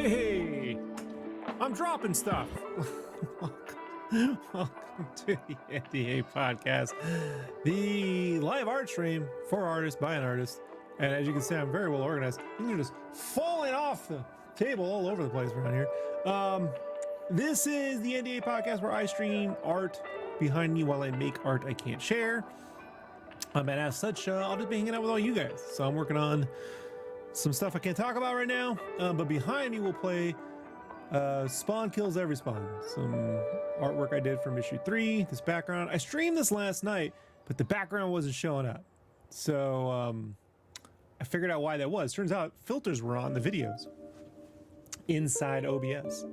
Hey, I'm dropping stuff. Welcome to the NDA Podcast, the live art stream for artists by an artist. And as you can see, I'm very well organized. Things are just falling off the table all over the place around here. This is the NDA Podcast where I stream art behind me while I make art I can't share. And as such, I'll just be hanging out with all you guys. So I'm working on some stuff I can't talk about right now, but behind me we'll play Spawn Kills Every Spawn, some artwork I did from issue 3. This background, I streamed this last night, but the background wasn't showing up. So I figured out why that was. Turns out filters were on the videos inside OBS.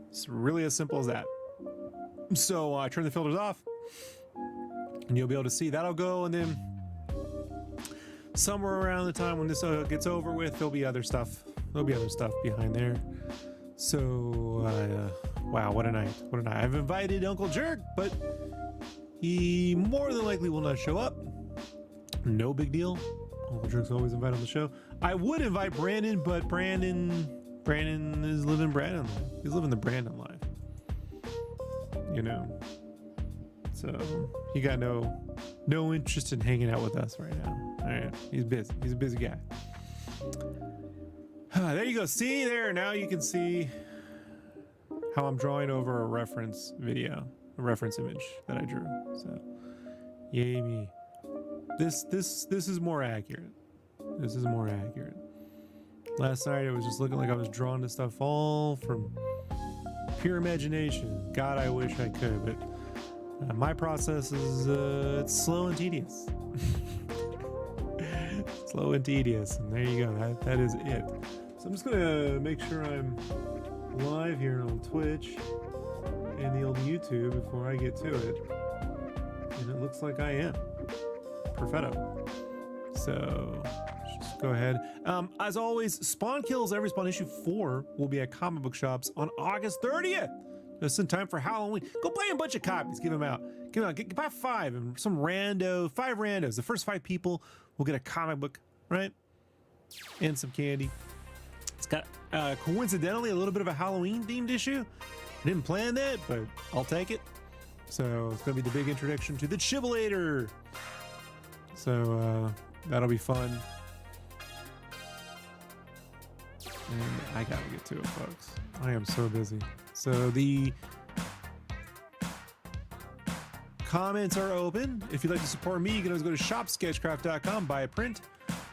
It's really as simple as that. So I turned the filters off and you'll be able to see that'll go, and then somewhere around the time when this gets over with, there'll be other stuff. There'll be other stuff behind there. So, wow, what a night. What a night. I've invited Uncle Jerk, but he more than likely will not show up. No big deal. Uncle Jerk's always invited on the show. I would invite Brandon, but Brandon is living Brandon life. He's living the Brandon life. You know. So, he got no interest in hanging out with us right now. All right, he's busy. He's a busy guy. There you go. See there. Now you can see how I'm drawing over a reference video, a reference image that I drew. So, yay me. This is more accurate. This is more accurate. Last night it was just looking like I was drawing this stuff all from pure imagination. God, I wish I could, but my process is it's slow and tedious. Slow and tedious, and there you go. That is it. So I'm just gonna make sure I'm live here on Twitch and the old YouTube before I get to it. And it looks like I am. Perfetto. So just go ahead. As always, Spawn Kills Every Spawn issue 4 will be at comic book shops on August 30th. Just in time for Halloween. Go buy a bunch of copies. Give them out. Buy 5 and some 5 randos. The first 5 people will get a comic book, right? And some candy. It's got coincidentally a little bit of a Halloween themed issue. I didn't plan that, but I'll take it. So it's gonna be the big introduction to the Chivolator. So that'll be fun. And I gotta get to it, folks. I am so busy. So the comments are open. If you'd like to support me, you can always go to shopsketchcraft.com, buy a print,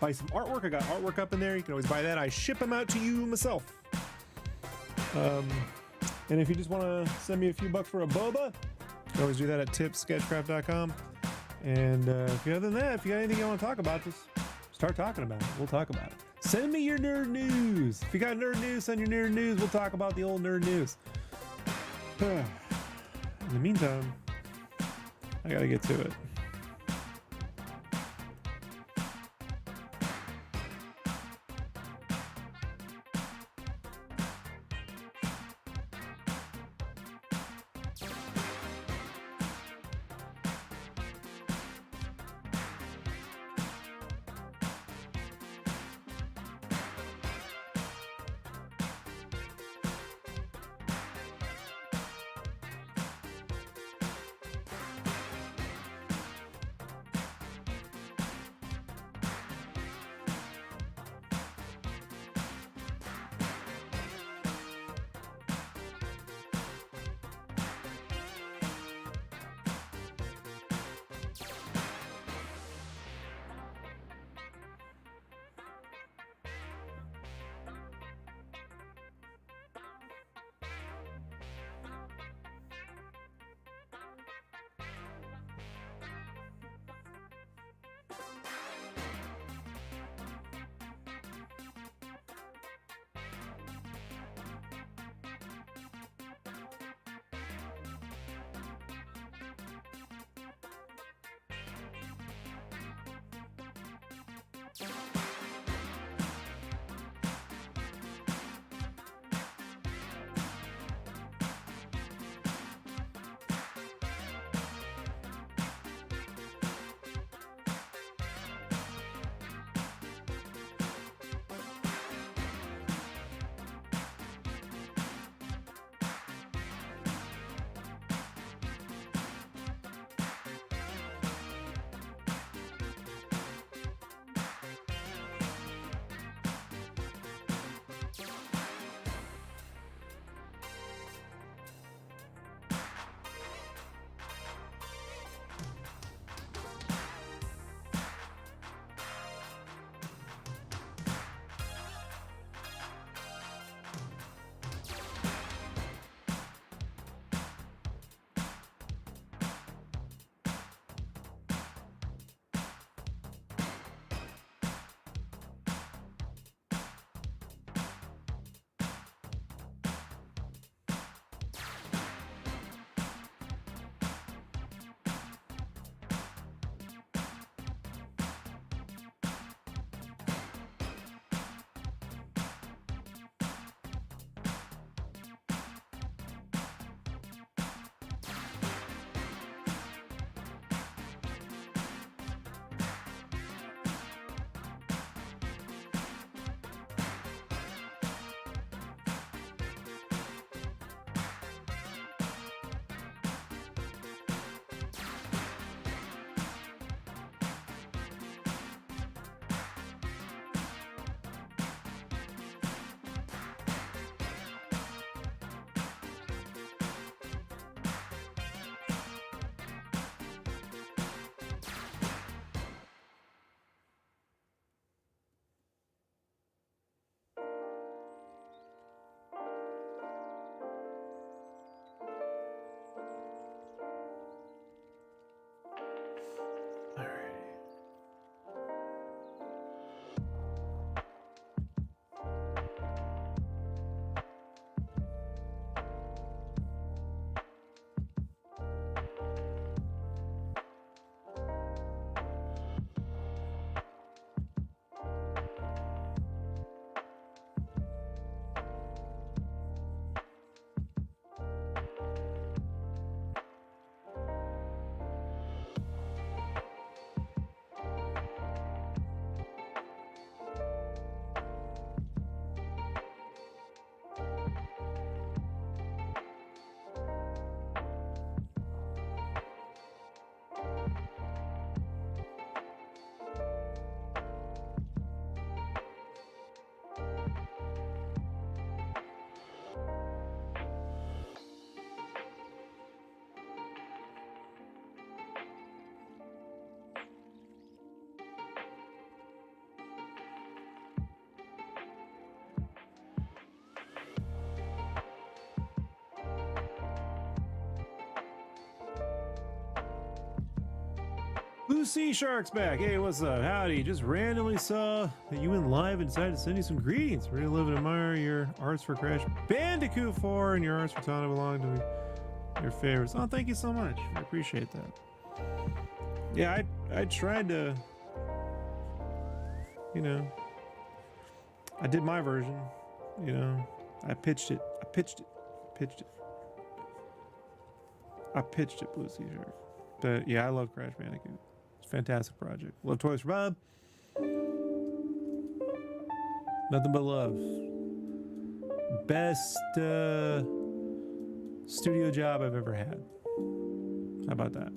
buy some artwork. I got artwork up in there. You can always buy that. I ship them out to you myself. And if you just want to send me a few bucks for a boba, you can always do that at tipsketchcraft.com. And other than that, if you got anything you want to talk about, just start talking about it. We'll talk about it. Send me your nerd news. If you got nerd news, send your nerd news. We'll talk about the old nerd news. In the meantime, I gotta get to it. Blue Sea Shark's back. Hey, what's up? Howdy. Just randomly saw that you went live and decided to send you some greetings. Really love and admire your arts for Crash Bandicoot 4 and your arts for Tana belong to me. Your favorites. Oh, thank you so much. I appreciate that. Yeah, I tried to, you know, I did my version, you know. I pitched it, Blue Sea Shark. But yeah, I love Crash Bandicoot. It's a fantastic project. Love Toys for Bob. Nothing but love. Best studio job I've ever had. How about that?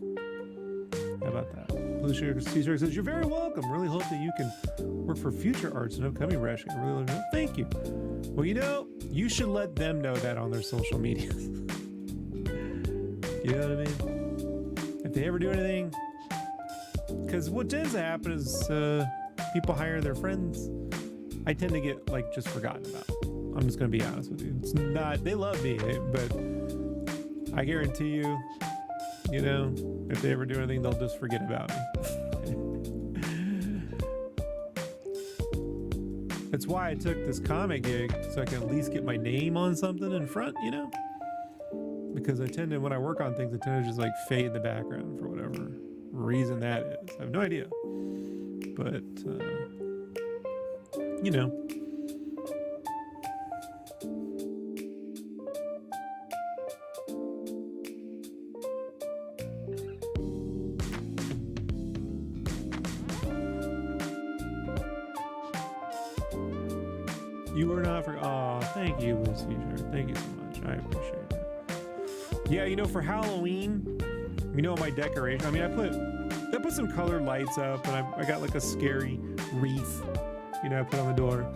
Blue Sea Shark says, you're very welcome. Really hope that you can work for future arts and upcoming Rash. I really love it. Thank you. Well, you know, you should let them know that on their social media. You know what I mean? If they ever do anything, because what tends to happen is people hire their friends. I tend to get like just forgotten about. I'm just gonna be honest with you. It's not, they love me, but I guarantee you, you know, if they ever do anything, they'll just forget about me. That's why I took this comic gig, so I can at least get my name on something in front, you know? Because I tend to, when I work on things, I tend to just like fade in the background for whatever reason that is. I have no idea. But, you know. You are not for, oh, thank you, Lucy. Thank you so much. I appreciate it. Yeah, you know, for Halloween, you know, my decoration, I mean, I put some colored lights up, and I got like a scary wreath, you know, I put on the door.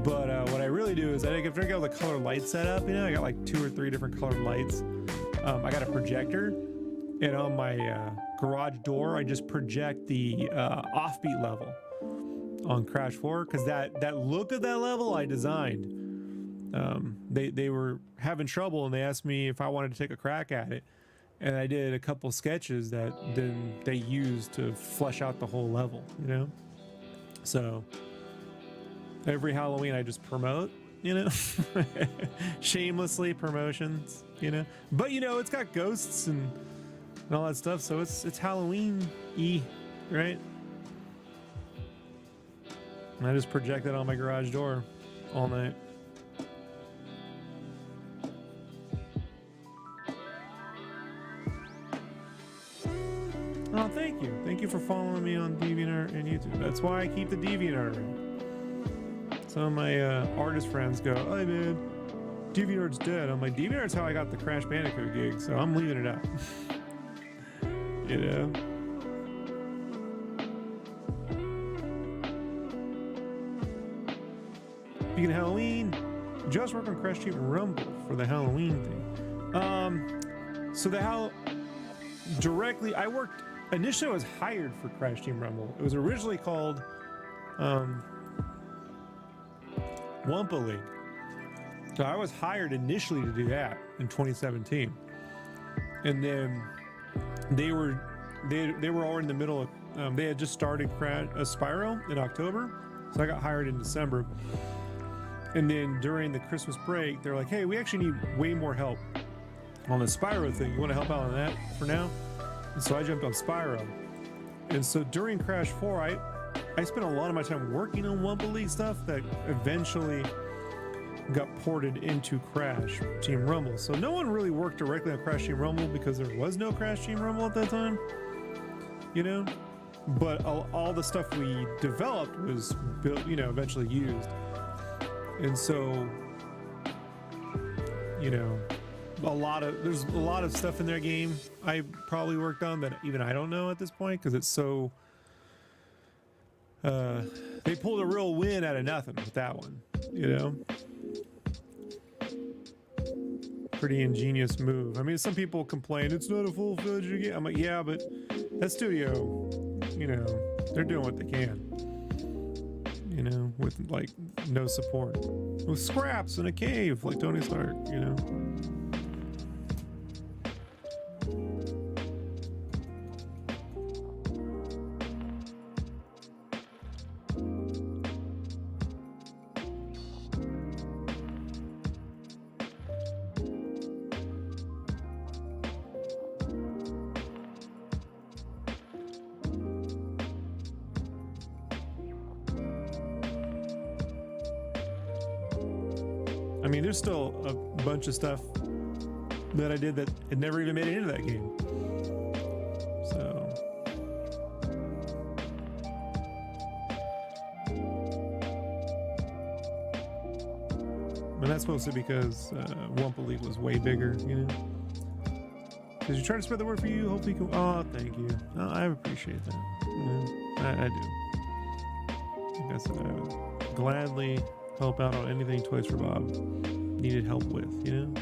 But what I really do is I got all the colored lights set up, you know, I got like 2 or 3 different colored lights. I got a projector, and on my garage door, I just project the offbeat level on Crash 4, because that look of that level I designed. They were having trouble, and they asked me if I wanted to take a crack at it, and I did a couple sketches that then they used to flesh out the whole level, you know. So every Halloween I just promote, you know. Shamelessly promotions, you know, but you know, it's got ghosts and all that stuff, so it's Halloween-y, right? And I just project it on my garage door all night. Oh, thank you. Thank you for following me on DeviantArt and YouTube. That's why I keep the DeviantArt around. Some of my artist friends go, "Hey man, DeviantArt's dead." I'm like, DeviantArt's how I got the Crash Bandicoot gig, so I'm leaving it out. You know? Speaking of Halloween, just work on Crash Team Rumble for the Halloween thing. So directly, I worked, initially I was hired for Crash Team Rumble. It was originally called Wumpa League. So I was hired initially to do that in 2017. And then they were already in the middle of, they had just started Spyro in October. So I got hired in December. And then during the Christmas break, they're like, hey, we actually need way more help on the Spyro thing. You want to help out on that for now? And so I jumped on Spyro. And so during Crash 4, I spent a lot of my time working on Wumpa League stuff that eventually got ported into Crash Team Rumble. So no one really worked directly on Crash Team Rumble because there was no Crash Team Rumble at that time, you know? But all the stuff we developed was built, you know, eventually used. And so, you know, there's a lot of stuff in their game I probably worked on that even I don't know at this point, because it's so they pulled a real win out of nothing with that one, you know. Pretty ingenious move. I mean, some people complain it's not a full-fledged game. I'm like, yeah, but that studio, you know, they're doing what they can, you know, with like no support, with scraps in a cave like Tony Stark, you know. I mean, there's still a bunch of stuff that I did that had never even made it into that game. So. But that's mostly because Wumpa League was way bigger, you know? Did you try to spread the word for you? Hopefully you can. Oh, thank you. Oh, I appreciate that. I do. Like I said, I would gladly help out on anything Toys for Bob needed help with, you know?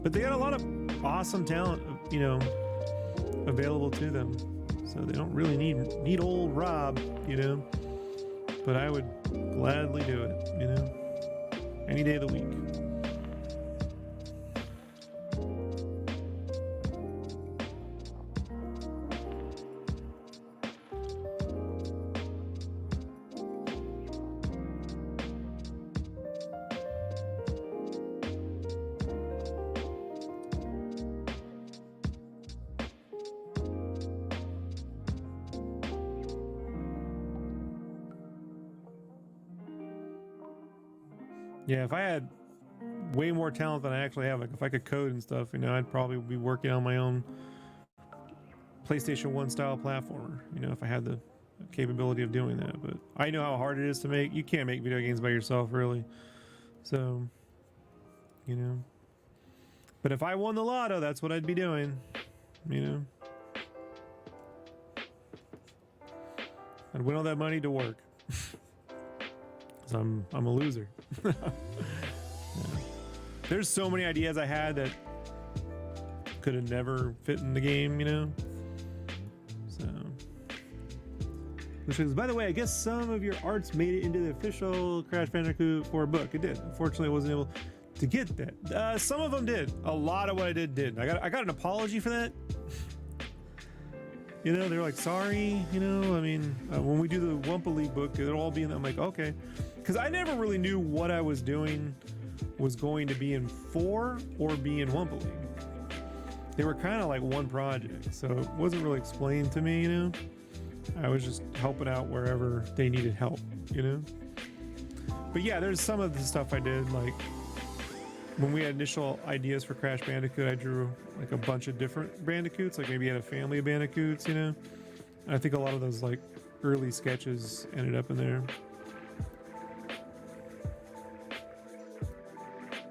But they got a lot of awesome talent, you know, available to them. So they don't really need old Rob, you know? But I would gladly do it, you know? Any day of the week. Yeah, if I had way more talent than I actually have, like if I could code and stuff, you know, I'd probably be working on my own PlayStation 1 style platformer, you know, if I had the capability of doing that. But I know how hard it is to make. You can't make video games by yourself, really. So, you know. But if I won the lotto, that's what I'd be doing, you know. I'd win all that money to work. I'm a loser. Yeah. There's so many ideas I had that could have never fit in the game, you know. So, which is, by the way, I guess some of your arts made it into the official Crash Bandicoot 4 book. It did. Unfortunately, I wasn't able to get that. Some of them did. A lot of what I did. I got an apology for that. You know, they're like, sorry, you know, I mean, when we do the Wumpa League book, it'll all be in. I'm like, okay. Because I never really knew what I was doing was going to be in 4 or be in Wumpa League. They were kind of like one project, so it wasn't really explained to me, you know. I was just helping out wherever they needed help, you know. But yeah, there's some of the stuff I did, like when we had initial ideas for Crash Bandicoot, I drew like a bunch of different Bandicoots, like maybe you had a family of Bandicoots, you know. And I think a lot of those like early sketches ended up in there.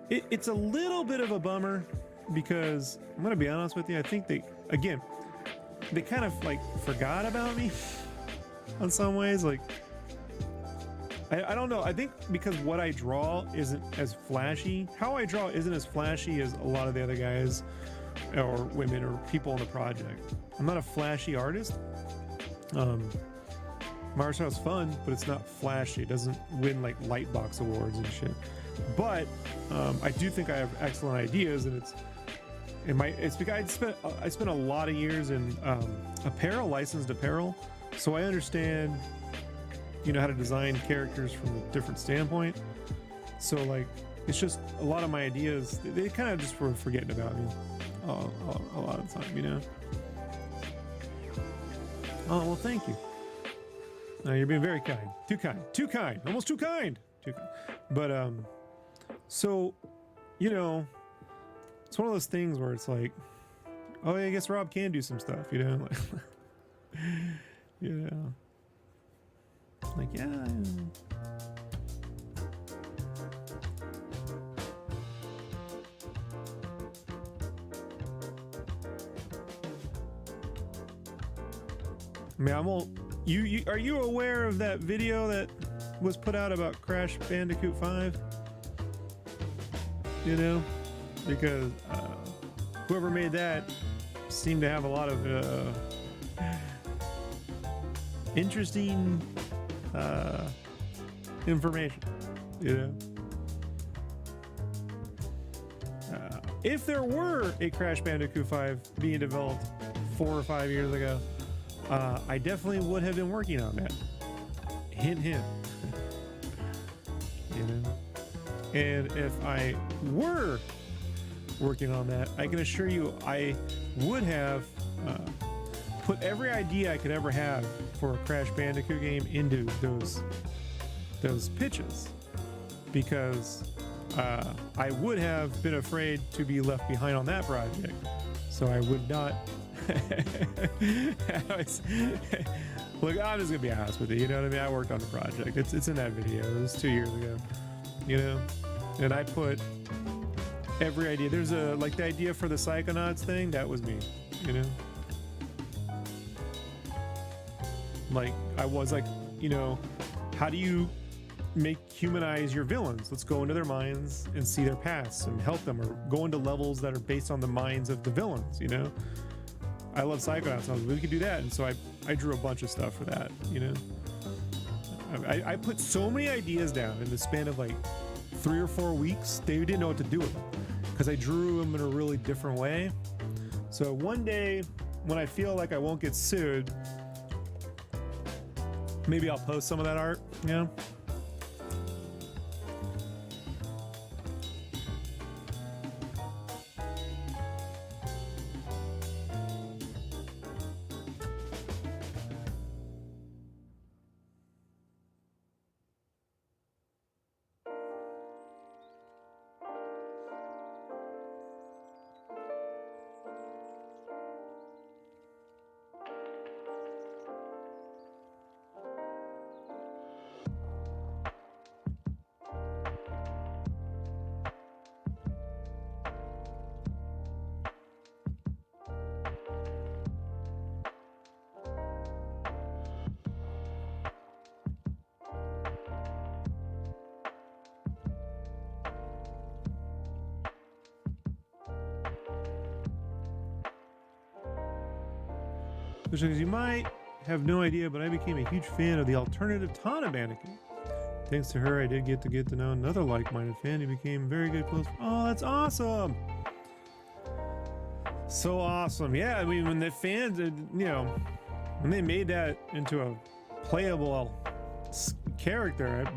It's a little bit of a bummer because I'm gonna be honest with you, I think they kind of like forgot about me in some ways. Like I don't know, I think because what I draw isn't as flashy. How I draw isn't as flashy as a lot of the other guys or women or people on the project. I'm not a flashy artist. My art style's fun, but it's not flashy. It doesn't win like Lightbox awards and shit. But I do think I have excellent ideas, and it's because I spent a lot of years in apparel, licensed apparel, so I understand, you know, how to design characters from a different standpoint. So like, it's just a lot of my ideas, they kind of just were forgetting about me a lot of the time, you know. Oh well, thank you. No, you're being very kind. Too kind, almost too kind. But so, you know, it's one of those things where it's like, oh yeah, I guess Rob can do some stuff, you know, like, you know, like, yeah. I mean, are you aware of that video that was put out about Crash Bandicoot 5? You know, because whoever made that seemed to have a lot of interesting information, you know. If there were a Crash Bandicoot 5 being developed 4 or 5 years ago, I definitely would have been working on that. Hint, hint. You know? And if I were working on that, I can assure you I would have put every idea I could ever have for a Crash Bandicoot game into those pitches, because I would have been afraid to be left behind on that project, so I would not. Look, I'm just gonna be honest with you. You know what I mean? I worked on the project. It's in that video. It was 2 years ago. You know, and I put every idea. There's a like the idea for the Psychonauts thing. That was me. You know, like I was like, you know, how do you humanize your villains? Let's go into their minds and see their pasts and help them, or go into levels that are based on the minds of the villains. You know, I love Psychonauts. So we could do that, and so I drew a bunch of stuff for that. You know, I put so many ideas down in the span of like 3 or 4 weeks. They didn't know what to do with them because I drew them in a really different way. So one day when I feel like I won't get sued, maybe I'll post some of that art. You know. Because you might have no idea, but I became a huge fan of the alternative Tana Mannequin. Thanks to her, I did get to know another like-minded fan who became very good close. Oh, that's awesome! So awesome. Yeah, I mean, when the fans, you know, when they made that into a playable character,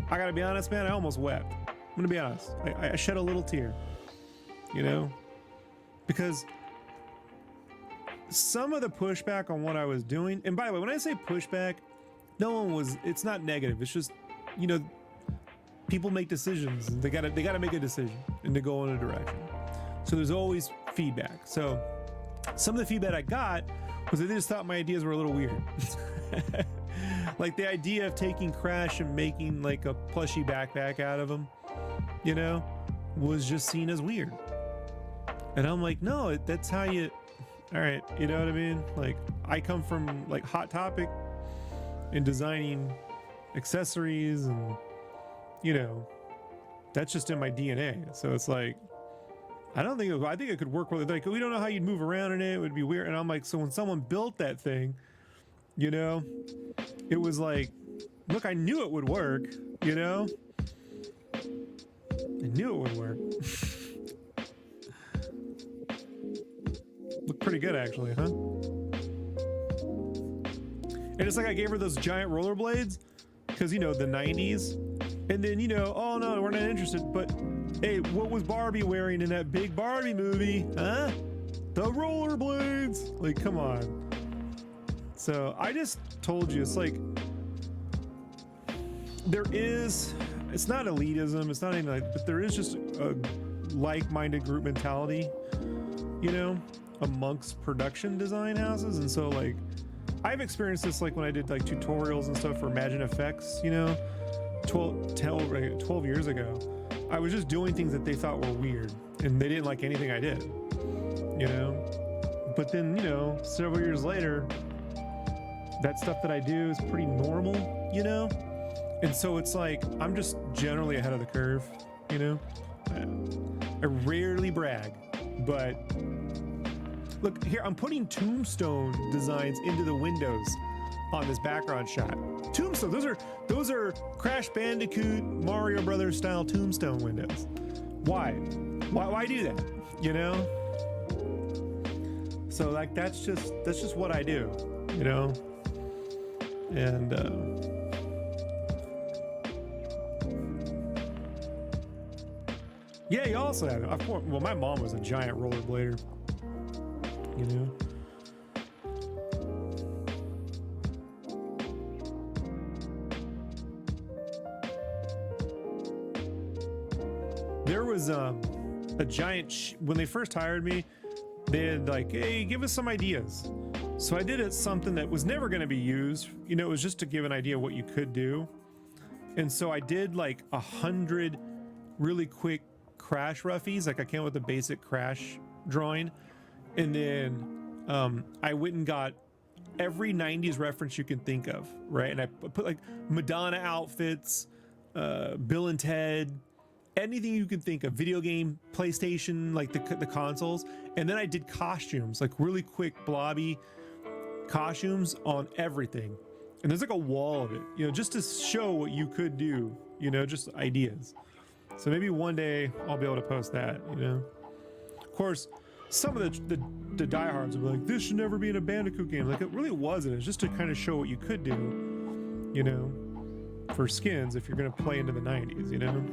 I gotta be honest, man, I almost wept. I'm gonna be honest. I shed a little tear, you know, because some of the pushback on what I was doing, and by the way, when I say pushback, no one was, it's not negative. It's just, you know, people make decisions and they gotta make a decision and to go in a direction. So there's always feedback. So some of the feedback I got was that they just thought my ideas were a little weird. Like the idea of taking Crash and making like a plushy backpack out of him, you know, was just seen as weird. And I'm like, no, that's how you, all right, you know what I mean? Like, I come from like Hot Topic in designing accessories, and you know, that's just in my DNA. So it's like, I think it could work really. Like, we don't know how you'd move around in it. It would be weird. And I'm like, so when someone built that thing, you know, it was like, look, I knew it would work, you know? I knew it would work. Looked pretty good, actually, huh? And it's like I gave her those giant rollerblades because, you know, the 90s. And then, you know, oh no, we're not interested. But hey, what was Barbie wearing in that big Barbie movie? Huh? The rollerblades. Like, come on. So I just told you, it's like, there is, it's not elitism, it's not anything like, but there is just a like-minded group mentality, you know, amongst production design houses. And so like, I've experienced this like when I did like tutorials and stuff for Imagine Effects, you know, 12 years ago. I was just doing things that they thought were weird and they didn't like anything I did, you know. But then, you know, several years later, that stuff that I do is pretty normal, you know. And so it's like, I'm just generally ahead of the curve, you know. I rarely brag, but look here, I'm putting tombstone designs into the windows on this background shot. Tombstone, those are Crash Bandicoot, Mario Brothers style tombstone windows. Why do that? You know? So like, that's just what I do, you know? And yeah, you also have it. Of course, well, my mom was a giant rollerblader, you know. There was a giant when they first hired me, they had like, hey, give us some ideas. So I did it something that was never going to be used. You know, it was just to give an idea of what you could do. And so I did like 100 really quick crash roughies. Like I came up with a basic crash drawing. And then I went and got every 90s reference you can think of, right? And I put like Madonna outfits, Bill and Ted, anything you can think of, video game, PlayStation, like the consoles. And then I did costumes, like really quick blobby costumes on everything. And there's like a wall of it, you know, just to show what you could do, you know, just ideas. So maybe one day I'll be able to post that, you know. Of course, some of the diehards will be like, this should never be in a Bandicoot game. Like, it really wasn't. It's just to kind of show what you could do, you know, for skins if you're going to play into the 90s, you know.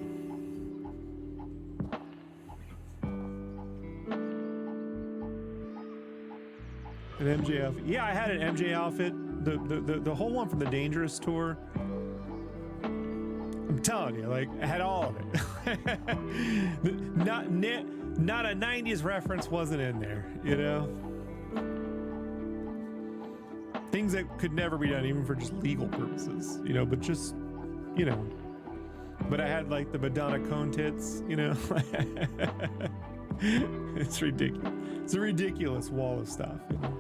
An MJ outfit. Yeah, I had an MJ outfit. The whole one from the Dangerous tour. I'm telling you, like, I had all of it. Not a 90s reference wasn't in there, you know? Things that could never be done, even for just legal purposes, you know, but just, you know. But I had, like, the Madonna cone tits, you know? It's ridiculous. It's a ridiculous wall of stuff, you know?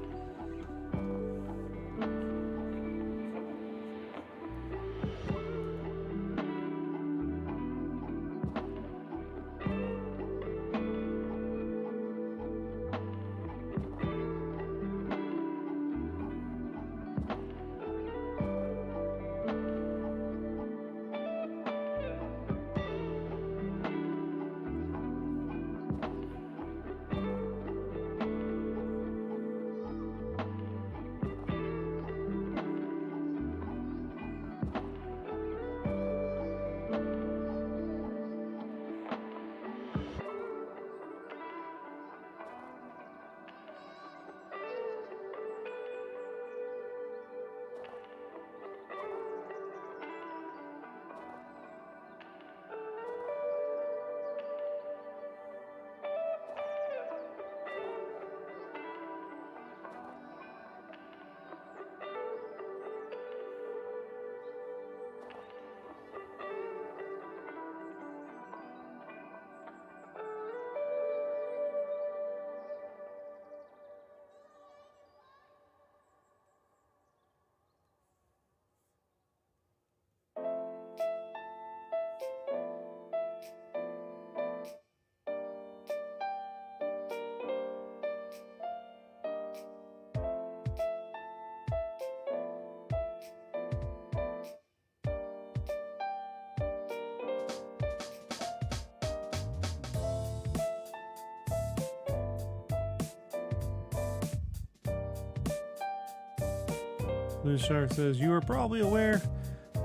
Blue Shark says, you are probably aware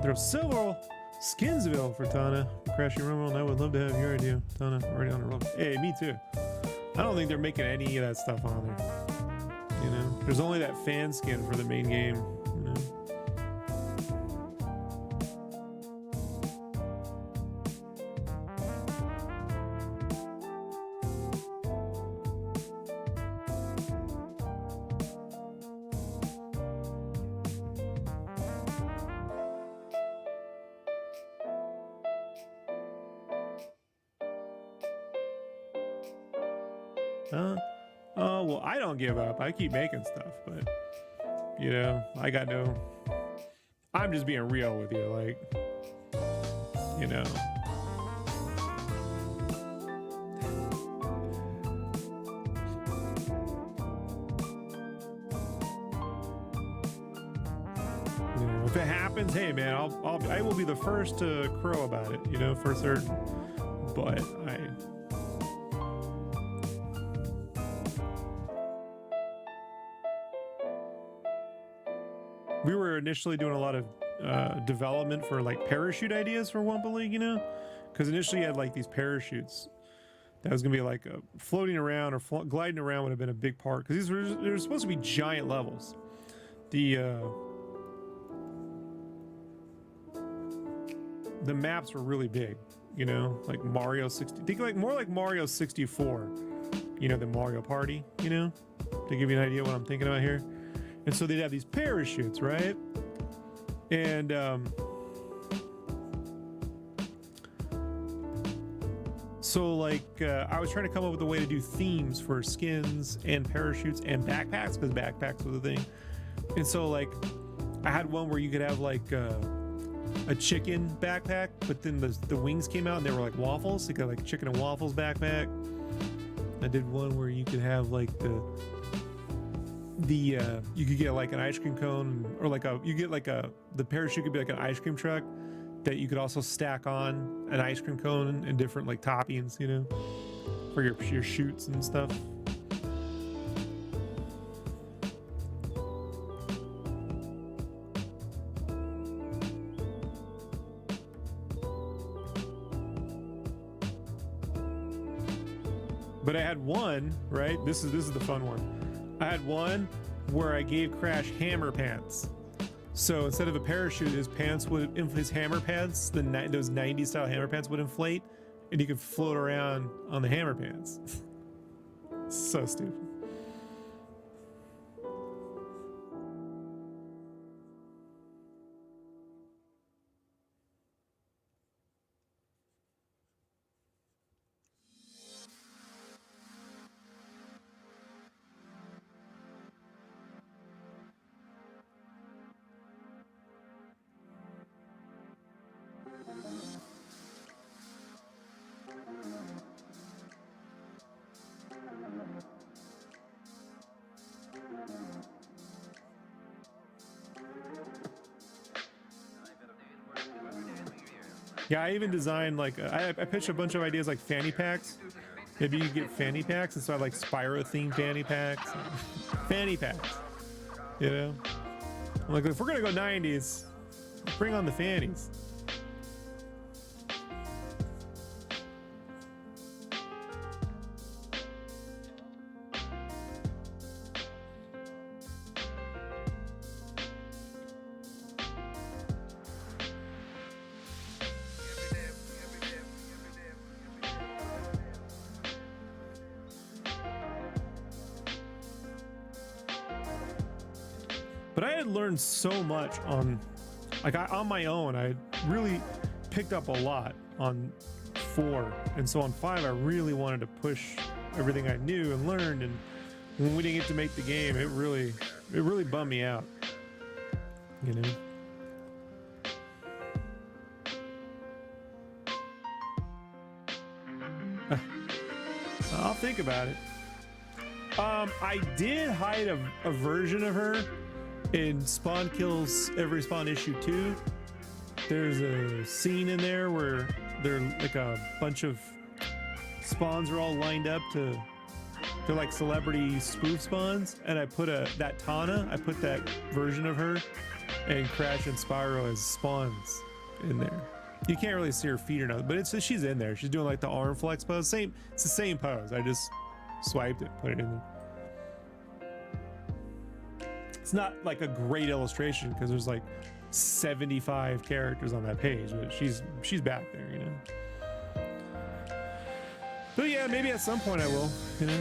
there are several skins available for Tana. Crashing Rumble, and I would love to have your idea. Tana, already on the road. Hey, me too. I don't think they're making any of that stuff on there. You know, there's only that fan skin for the main game. You know? Well, I don't give up. I keep making stuff, but you know, I got no. I'm just being real with you, like, you know. You know, if it happens, hey man, I will be the first to crow about it, you know, for certain. But we were initially doing a lot of development for like parachute ideas for Wumpa League, you know, because initially you had like these parachutes that was gonna be like floating around or gliding around would have been a big part, because they're supposed to be giant levels. The maps were really big, you know, like Mario 60. Think like more like Mario 64, you know, than Mario Party, you know, to give you an idea of what I'm thinking about here. And so they'd have these parachutes, right? And so like I was trying to come up with a way to do themes for skins and parachutes and backpacks, because backpacks was a thing. And so like I had one where you could have like a chicken backpack, but then the wings came out and they were like waffles. So you got like chicken and waffles backpack. I did one where you could have like you could get like an ice cream cone, or like the parachute could be like an ice cream truck that you could also stack on an ice cream cone and different like toppings, you know, for your chutes and stuff. But I had one, right? This is the fun one. I had one where I gave Crash hammer pants. So instead of a parachute, his hammer pants, those 90s style hammer pants would inflate, and he could float around on the hammer pants. So stupid. Yeah, I even designed like I pitched a bunch of ideas like fanny packs. Maybe you could get fanny packs, and so I like Spyro themed fanny packs. Fanny packs, you know. I'm like, if we're gonna go 90s, bring on the fannies. But I had learned so much on my own. I really picked up a lot on 4, and so on 5 I really wanted to push everything I knew and learned, and when we didn't get to make the game, it really bummed me out, you know. I'll think about it. I did hide a version of her in Spawn Kills Every Spawn issue 2. There's a scene in there where they're like a bunch of spawns are all lined up they're like celebrity spoof spawns, and I put that Tana, I put that version of her and Crash and Spyro as spawns in there. You can't really see her feet or nothing, but she's in there. She's doing like the arm flex pose. It's the same pose. I just swiped it, put it in there. It's not like a great illustration because there's like 75 characters on that page, but she's back there, you know. But yeah, maybe at some point I will, you know.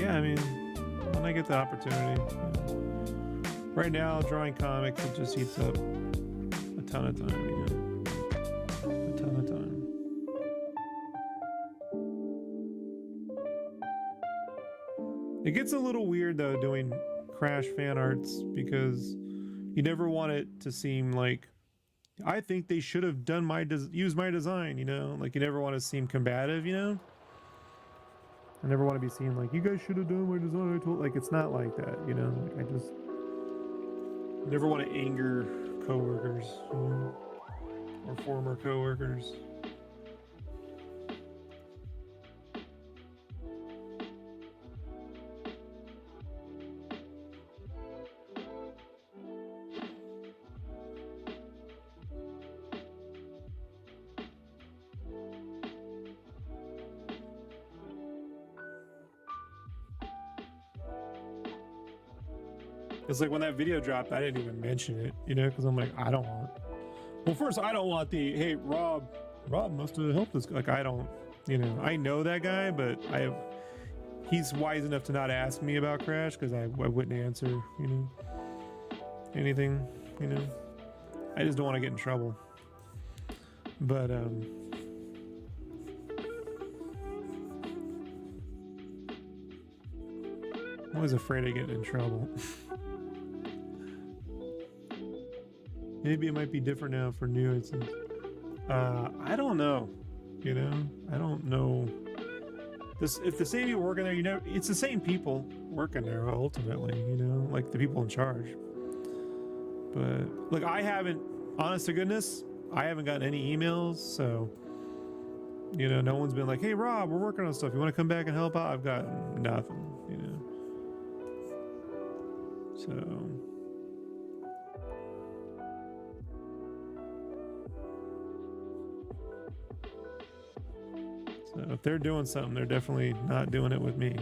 yeah, I mean, when I get the opportunity. Right now, drawing comics, it just eats up a ton of time, you know? A ton of time. It gets a little weird, though, doing Crash fan arts, because you never want it to seem like, I think they should have done used my design, you know? Like, you never want to seem combative, you know? I never want to be seen like, you guys should have done my design. Like, it's not like that, you know? Like, I just never want to anger coworkers, you know? Or former coworkers. It's like when that video dropped, I didn't even mention it, you know, because I'm like, I don't want. Well, first, I don't want the, hey, Rob must have helped us. Like, I don't, you know, I know that guy, but he's wise enough to not ask me about Crash, because I wouldn't answer, you know, anything, you know. I just don't want to get in trouble. But, I'm always afraid of getting in trouble. Maybe it might be different now for new instances. I don't know. You know, I don't know. If the same people working there, you know, it's the same people working there ultimately. You know, like the people in charge. But look, I haven't. Honest to goodness, I haven't gotten any emails. So, you know, no one's been like, "Hey, Rob, we're working on stuff. You want to come back and help out?" I've gotten nothing. You know. So. So if they're doing something, they're definitely not doing it with me.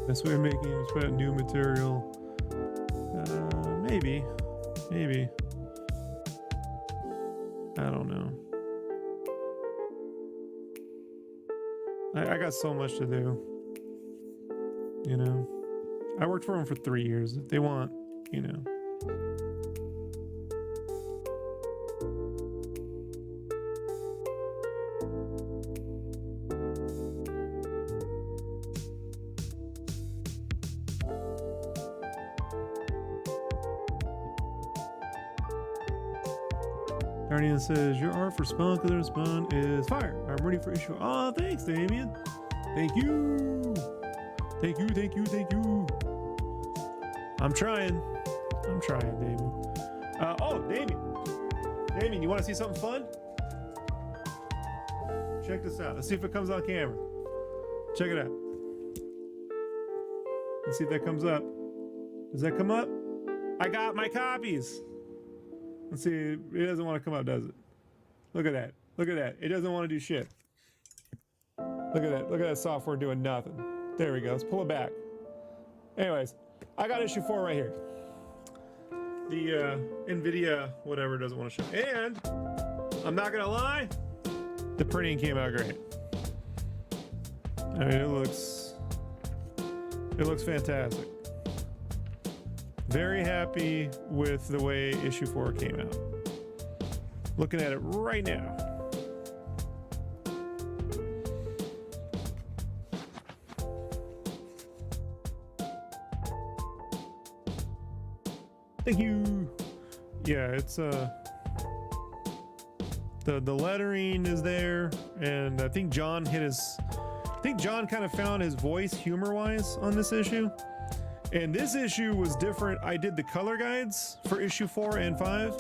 Best way of making it is put out new material. Maybe. I don't know. I got so much to do. You know, I worked for them for 3 years. If they want, you know. Guardian says, your art for Spawn Killer Spawn is fire. I'm ready for issue. Oh, thanks, Damien. Thank you. Thank you. I'm trying, Damien. Oh, Damien, you want to see something fun? Check this out. Let's see if it comes on camera. Check it out. Let's see if that comes up. Does that come up? I got my copies. Let's see. It doesn't want to come up, does it? Look at that. Look at that. It doesn't want to do shit. Look at that. Look at that software doing nothing. There we go. Let's pull it back. Anyways, I got issue 4 right here. The NVIDIA whatever doesn't want to show. And I'm not gonna lie, the printing came out great. I mean, it looks fantastic. Very happy with the way issue 4 came out. Looking at it right now. Thank you. Yeah, it's the lettering is there, and I think John kind of found his voice humor-wise on this issue. And this issue was different. I did the color guides for issue 4 and 5.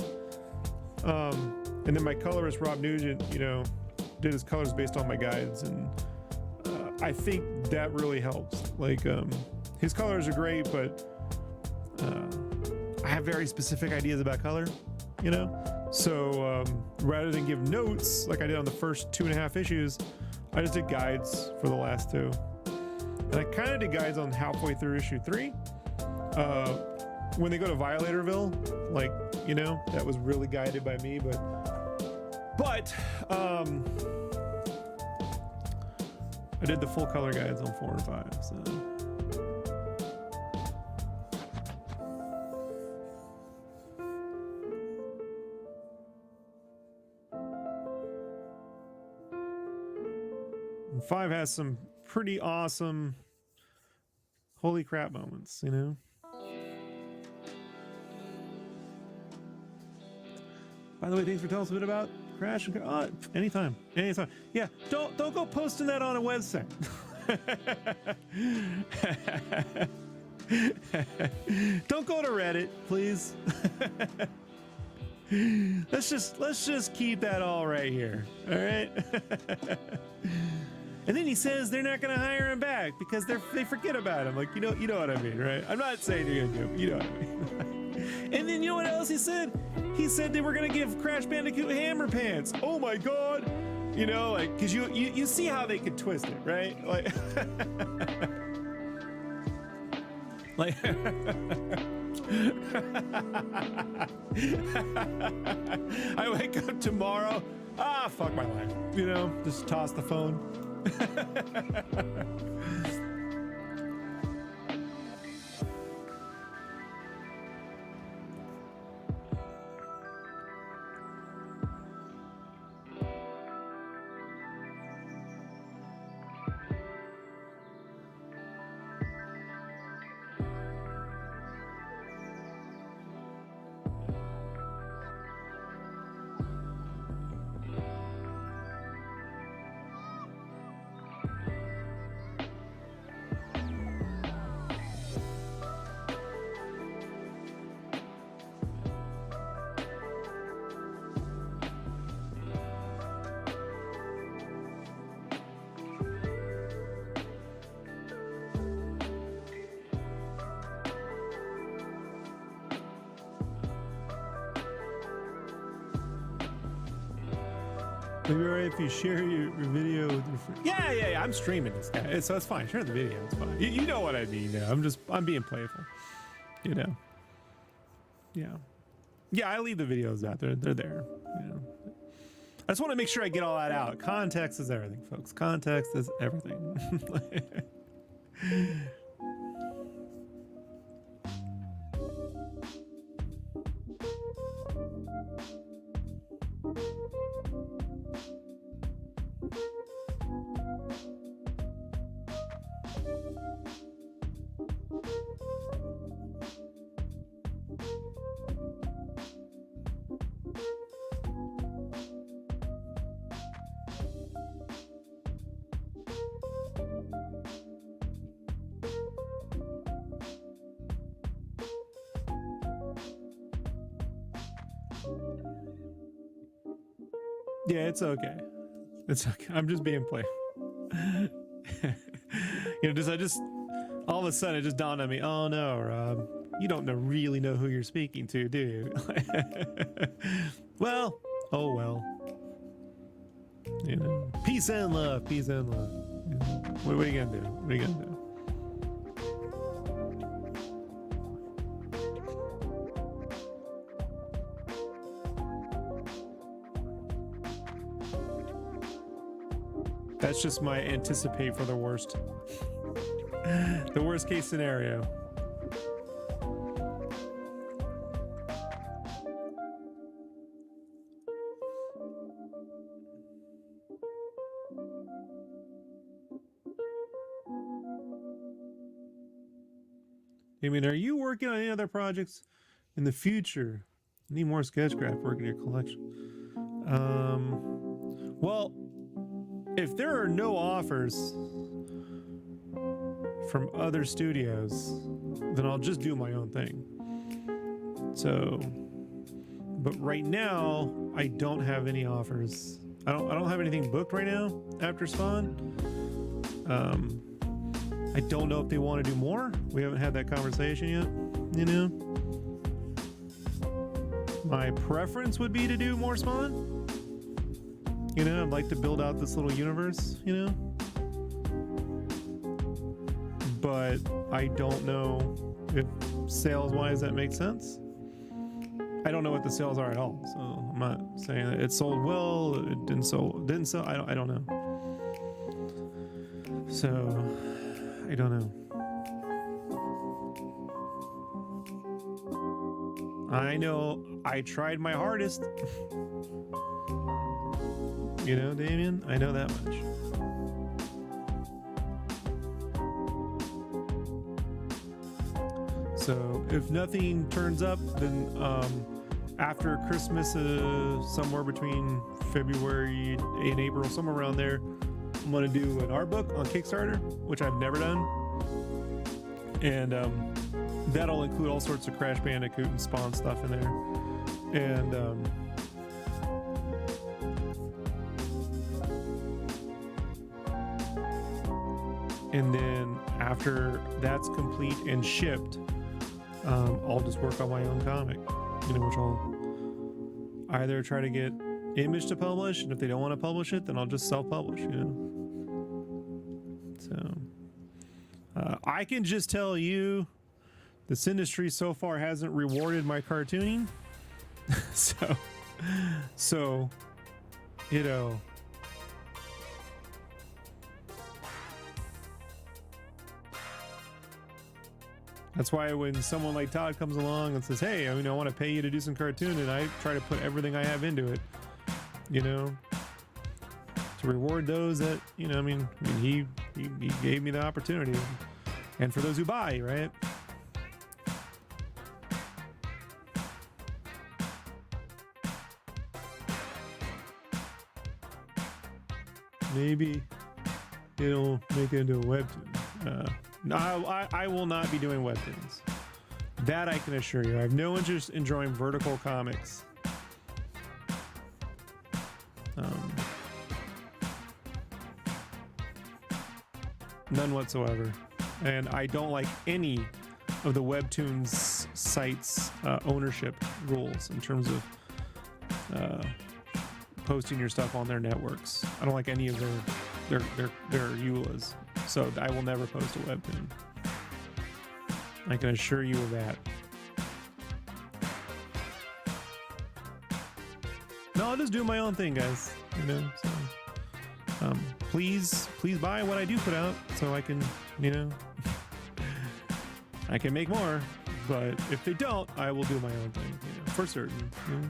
And then my colorist Rob Nugent, you know, did his colors based on my guides, and I think that really helps. Like, his colors are great, but I have very specific ideas about color, you know? So rather than give notes like I did on the first 2.5 issues, I just did guides for the last 2. And I kind of did guides on halfway through issue 3. When they go to Violatorville, like, you know, that was really guided by me, but I did the full color guides on 4 and 5, so. 5 has some pretty awesome holy crap moments, you know? By the way, thanks for telling us a bit about Crash and anytime. Yeah, don't go posting that on a website. Don't go to Reddit, please. Let's just keep that all right here. All right. And then he says they're not going to hire him back because they forget about him. Like, you know what I mean, right? I'm not saying you're going to do it. You know what I mean. And then you know what else he said? He said they were going to give Crash Bandicoot hammer pants. Oh my God. You know, like, because you see how they could twist it, right? Like, like I wake up tomorrow, fuck my life, you know, just toss the phone. Maybe alright if you share your video with your friend. Yeah, I'm streaming this guy, so it's fine. Share the video, it's fine. You know what I mean now. I'm being playful, you know. Yeah, I leave the videos out there. They're there, you know. I just want to make sure I get all that out. Context is everything, folks. Context is everything. Yeah, it's okay. It's okay. I'm just being playful. You know, I just all of a sudden it just dawned on me. Oh no, Rob, you don't really know who you're speaking to, do you? Well, oh well. Peace and love. Peace and love. What are you gonna do? What are you gonna do? That's just my anticipate for the worst. The worst case scenario. I mean, are you working on any other projects in the future? Need more sketchcraft work in your collection. Well, if there are no offers from other studios, then I'll just do my own thing. So, but right now I don't have any offers. I don't have anything booked right now after Spawn. I don't know if they want to do more. We haven't had that conversation yet, you know. My preference would be to do more Spawn. You know, I'd like to build out this little universe, you know. But I don't know if sales-wise that makes sense. I don't know what the sales are at all, so I'm not saying that it sold well, it didn't sell. I don't know. So I don't know. I know I tried my hardest. You know, Damien, I know that much. So if nothing turns up, then after Christmas, somewhere between February and April, somewhere around there, I'm gonna do an art book on Kickstarter, which I've never done, and that'll include all sorts of Crash Bandicoot and Spawn stuff in there, and then after that's complete and shipped, I'll just work on my own comic, you know, which I'll either try to get Image to publish, and if they don't want to publish it, then I'll just self-publish, you know. So I can just tell you, this industry so far hasn't rewarded my cartooning. so you know, that's why when someone like Todd comes along and says, hey, I want to pay you to do some cartoon, and I try to put everything I have into it, you know, to reward those that, you know, I mean he gave me the opportunity, and for those who buy, right? Maybe it'll make it into a webtoon. No, I will not be doing webtoons. That I can assure you. I have no interest in drawing vertical comics. None whatsoever. And I don't like any of the webtoons sites ownership rules in terms of posting your stuff on their networks. I don't like any of their EULAs. So I will never post a webtoon. I can assure you of that. No, I'll just do my own thing, guys. You know, so please buy what I do put out, so I can, you know, I can make more. But if they don't, I will do my own thing, you know, for certain. You know?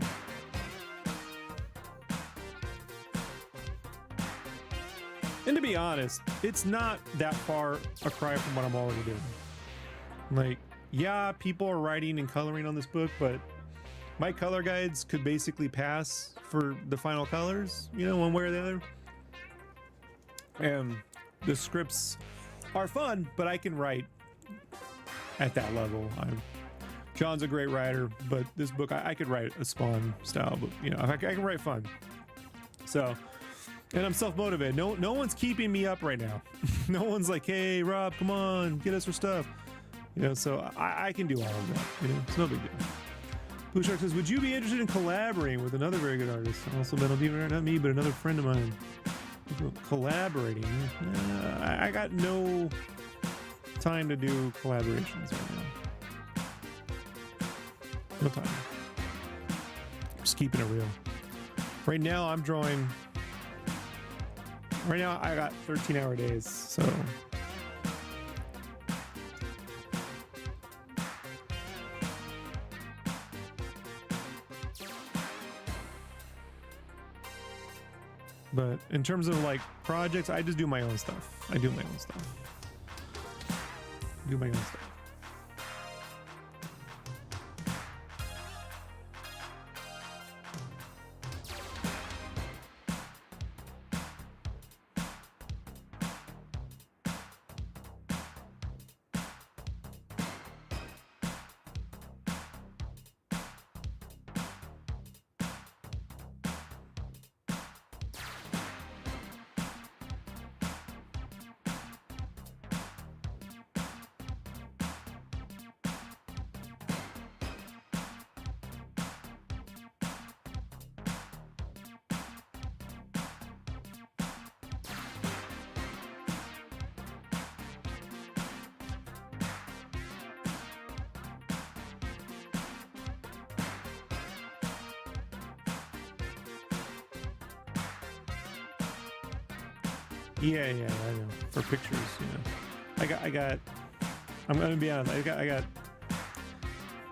And to be honest, it's not that far a cry from what I'm already doing. Like, yeah, people are writing and coloring on this book, but my color guides could basically pass for the final colors, you know, one way or the other. And the scripts are fun, but I can write at that level. John's a great writer, but this book, I could write a Spawn style book, you know, I can write fun. So, and I'm self-motivated. No one's keeping me up right now. No one's like, hey, Rob, come on, get us our stuff. You know, so I can do all of that. You know, it's no big deal. Blue Shark says, would you be interested in collaborating with another very good artist? Also, that'll be not me, but another friend of mine. Collaborating. I got no time to do collaborations right now. No time. Just keeping it real. Right now I'm drawing. Right now I got 13-hour days, so. But in terms of like projects, I just do my own stuff. I do my own stuff. Do my own stuff. Yeah, I know. For pictures, you know. I'm gonna be honest. I'm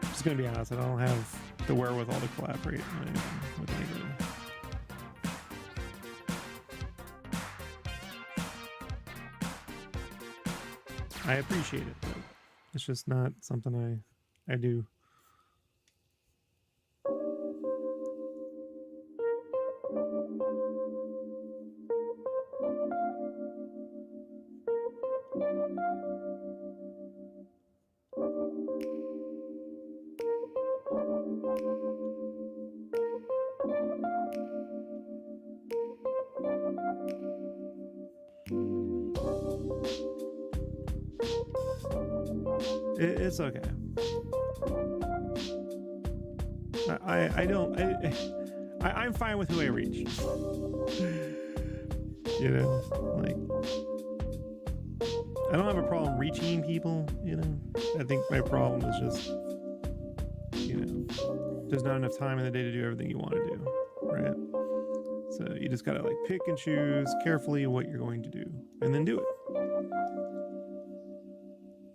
just gonna be honest. I don't have the wherewithal to collaborate with anybody. I appreciate it, but it's just not something I do. It's okay. I'm fine with who I reach. You know, like, I don't have a problem reaching people, you know. I think my problem is just, you know, there's not enough time in the day to do everything you want to do, right? So you just gotta like pick and choose carefully what you're going to do and then do it.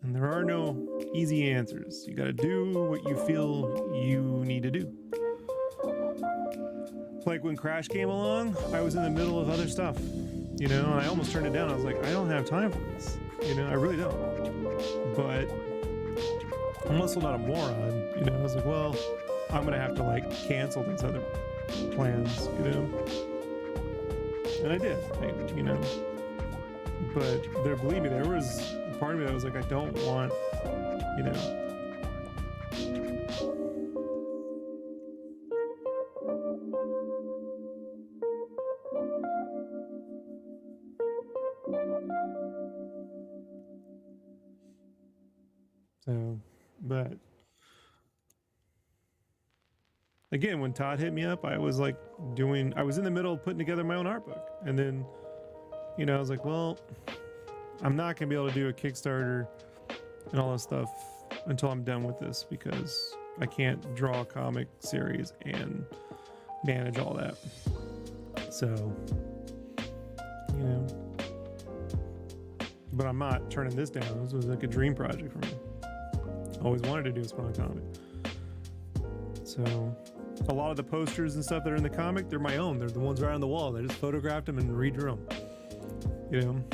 And there are no easy answers. You gotta do what you feel you need to do. Like when Crash came along, I was in the middle of other stuff, you know, and I almost turned it down. I was like, I don't have time for this, you know, I really don't. But I'm also not a moron, you know. I was like, well, I'm gonna have to like cancel these other plans, you know. And I did, you know. But believe me, there was a part of me that was like, I don't want, you know. So, but again, when Todd hit me up, I was like I was in the middle of putting together my own art book. And then, you know, I was like, well, I'm not going to be able to do a Kickstarter and all that stuff until I'm done with this, because I can't draw a comic series and manage all that. So, you know, but I'm not turning this down. This was like a dream project for me. Always wanted to do a Spawn comic. So a lot of the posters and stuff that are in the comic, they're my own. They're the ones right on the wall. I just photographed them and redrew them. You know?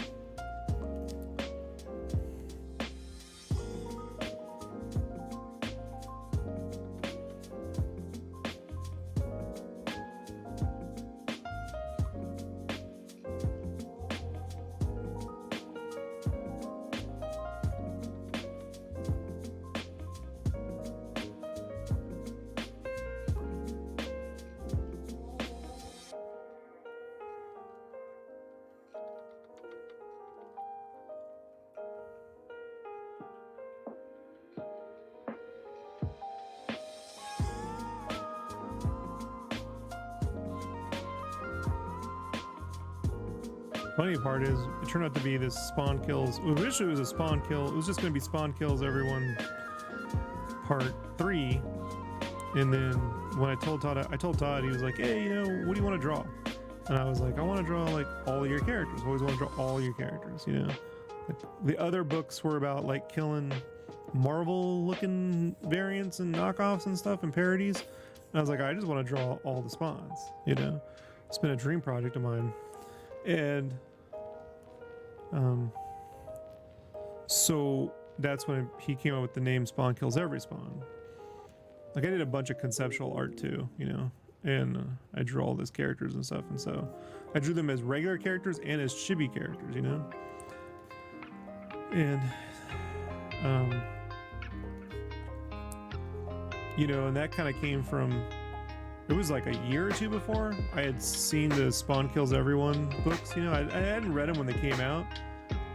Funny part is, it turned out to be this spawn kills. Initially, it was a spawn kill. It was just going to be spawn kills everyone part 3. And then when I told Todd, he was like, hey, you know, what do you want to draw? And I was like, I want to draw like all of your characters. I always want to draw all your characters, you know? Like, the other books were about like killing Marvel looking variants and knockoffs and stuff and parodies. And I was like, I just want to draw all the spawns, you know? It's been a dream project of mine. And so that's when he came up with the name Spawn Kills Every Spawn. Like, I did a bunch of conceptual art too, you know, and I drew all these characters and stuff. And so I drew them as regular characters and as chibi characters, you know? And, you know, and that kind of came from, it was like a year or 2 before I had seen the Spawn Kills Everyone books. You know, I hadn't read them when they came out,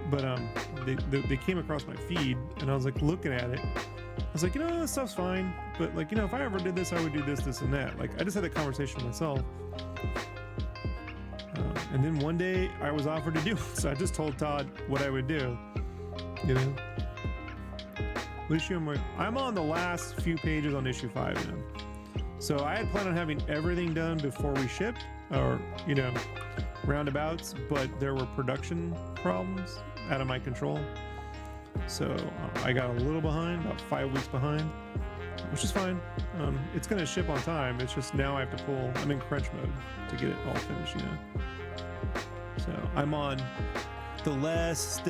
but they came across my feed, and I was like looking at it. I was like, you know, this stuff's fine, but like, you know, if I ever did this, I would do this, this, and that. Like, I just had that conversation with myself. And then one day I was offered to do it, so I just told Todd what I would do. You know, I'm on the last few pages on issue 5 now. So I had planned on having everything done before we shipped, or, you know, roundabouts, but there were production problems out of my control. So I got a little behind, about 5 weeks behind, which is fine. It's going to ship on time. It's just now I have to pull, I'm in crunch mode to get it all finished, you know. So I'm on the last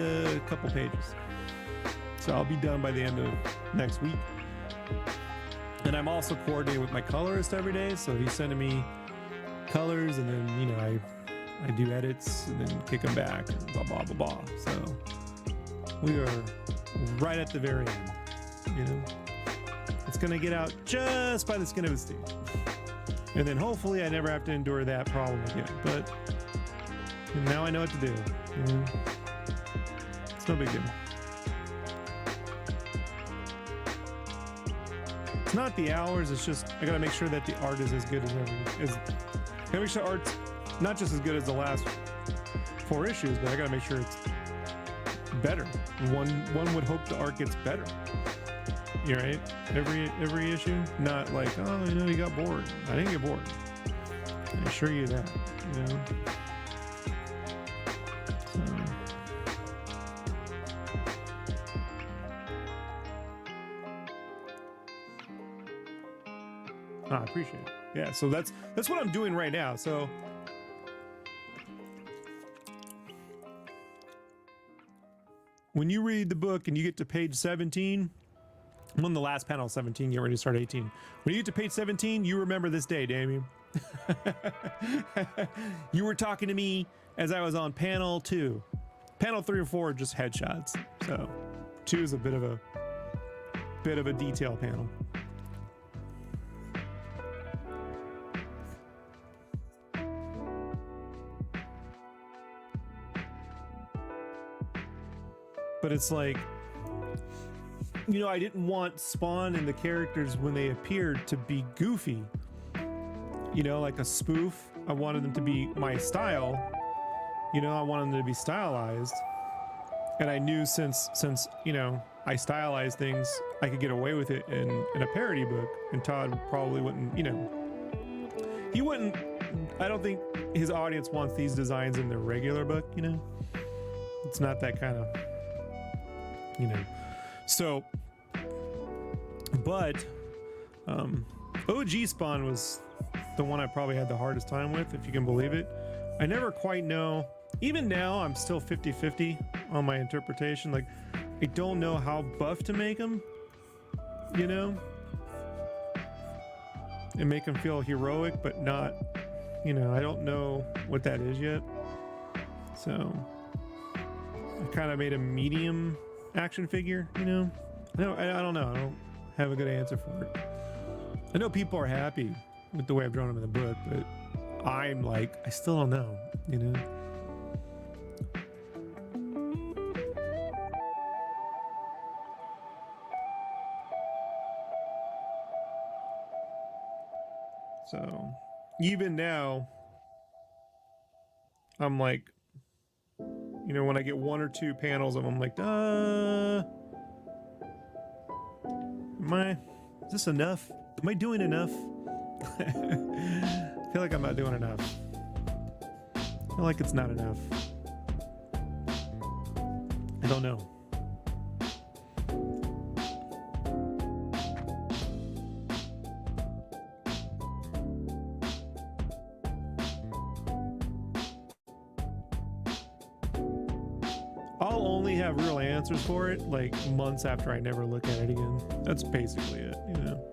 couple pages. So I'll be done by the end of next week. And I'm also coordinating with my colorist every day, so he's sending me colors, and then, you know, I do edits and then kick them back and blah blah blah blah. So we are right at the very end, you know. It's gonna get out just by the skin of his teeth, and then hopefully I never have to endure that problem again. But now I know what to do, you know? It's no big deal. It's not the hours, it's just I gotta make sure that the art is as good as ever. I gotta make sure art's not just as good as the last 4 issues, but I gotta make sure it's better. One would hope the art gets better. You're right. Every issue, not like, oh, you know, you got bored. I didn't get bored. I assure you that. You know. I appreciate it. Yeah, so that's what I'm doing right now. So when you read the book and you get to page 17, I'm on the last panel, 17, get ready to start 18. When you get to page 17, you remember this day, Damien. You were talking to me as I was on panel 2. Panel 3 or 4 are just headshots. So 2 is a bit of a detail panel. But it's like, you know, I didn't want Spawn and the characters when they appeared to be goofy, you know, like a spoof. I wanted them to be my style, you know, I wanted them to be stylized. And I knew since you know, I stylized things, I could get away with it in a parody book. And Todd probably wouldn't, you know, he wouldn't, I don't think his audience wants these designs in their regular book, you know. It's not that kind of, you know. So, but OG Spawn was the one I probably had the hardest time with, if you can believe it. I never quite know. Even now, I'm still 50-50 on my interpretation. Like, I don't know how buff to make him, you know, and make him feel heroic, but not, you know, I don't know what that is yet. So I kind of made a medium action figure, you know. I don't know. I don't have a good answer for it. I know people are happy with the way I've drawn them in the book, but I'm like, I still don't know, you know. So even now, I'm like You know, when I get 1 or 2 panels of them, like, is this enough? Am I doing enough? I feel like I'm not doing enough. I feel like it's not enough. I don't know. I'll only have real answers for it like months after I never look at it again. That's basically it, you know.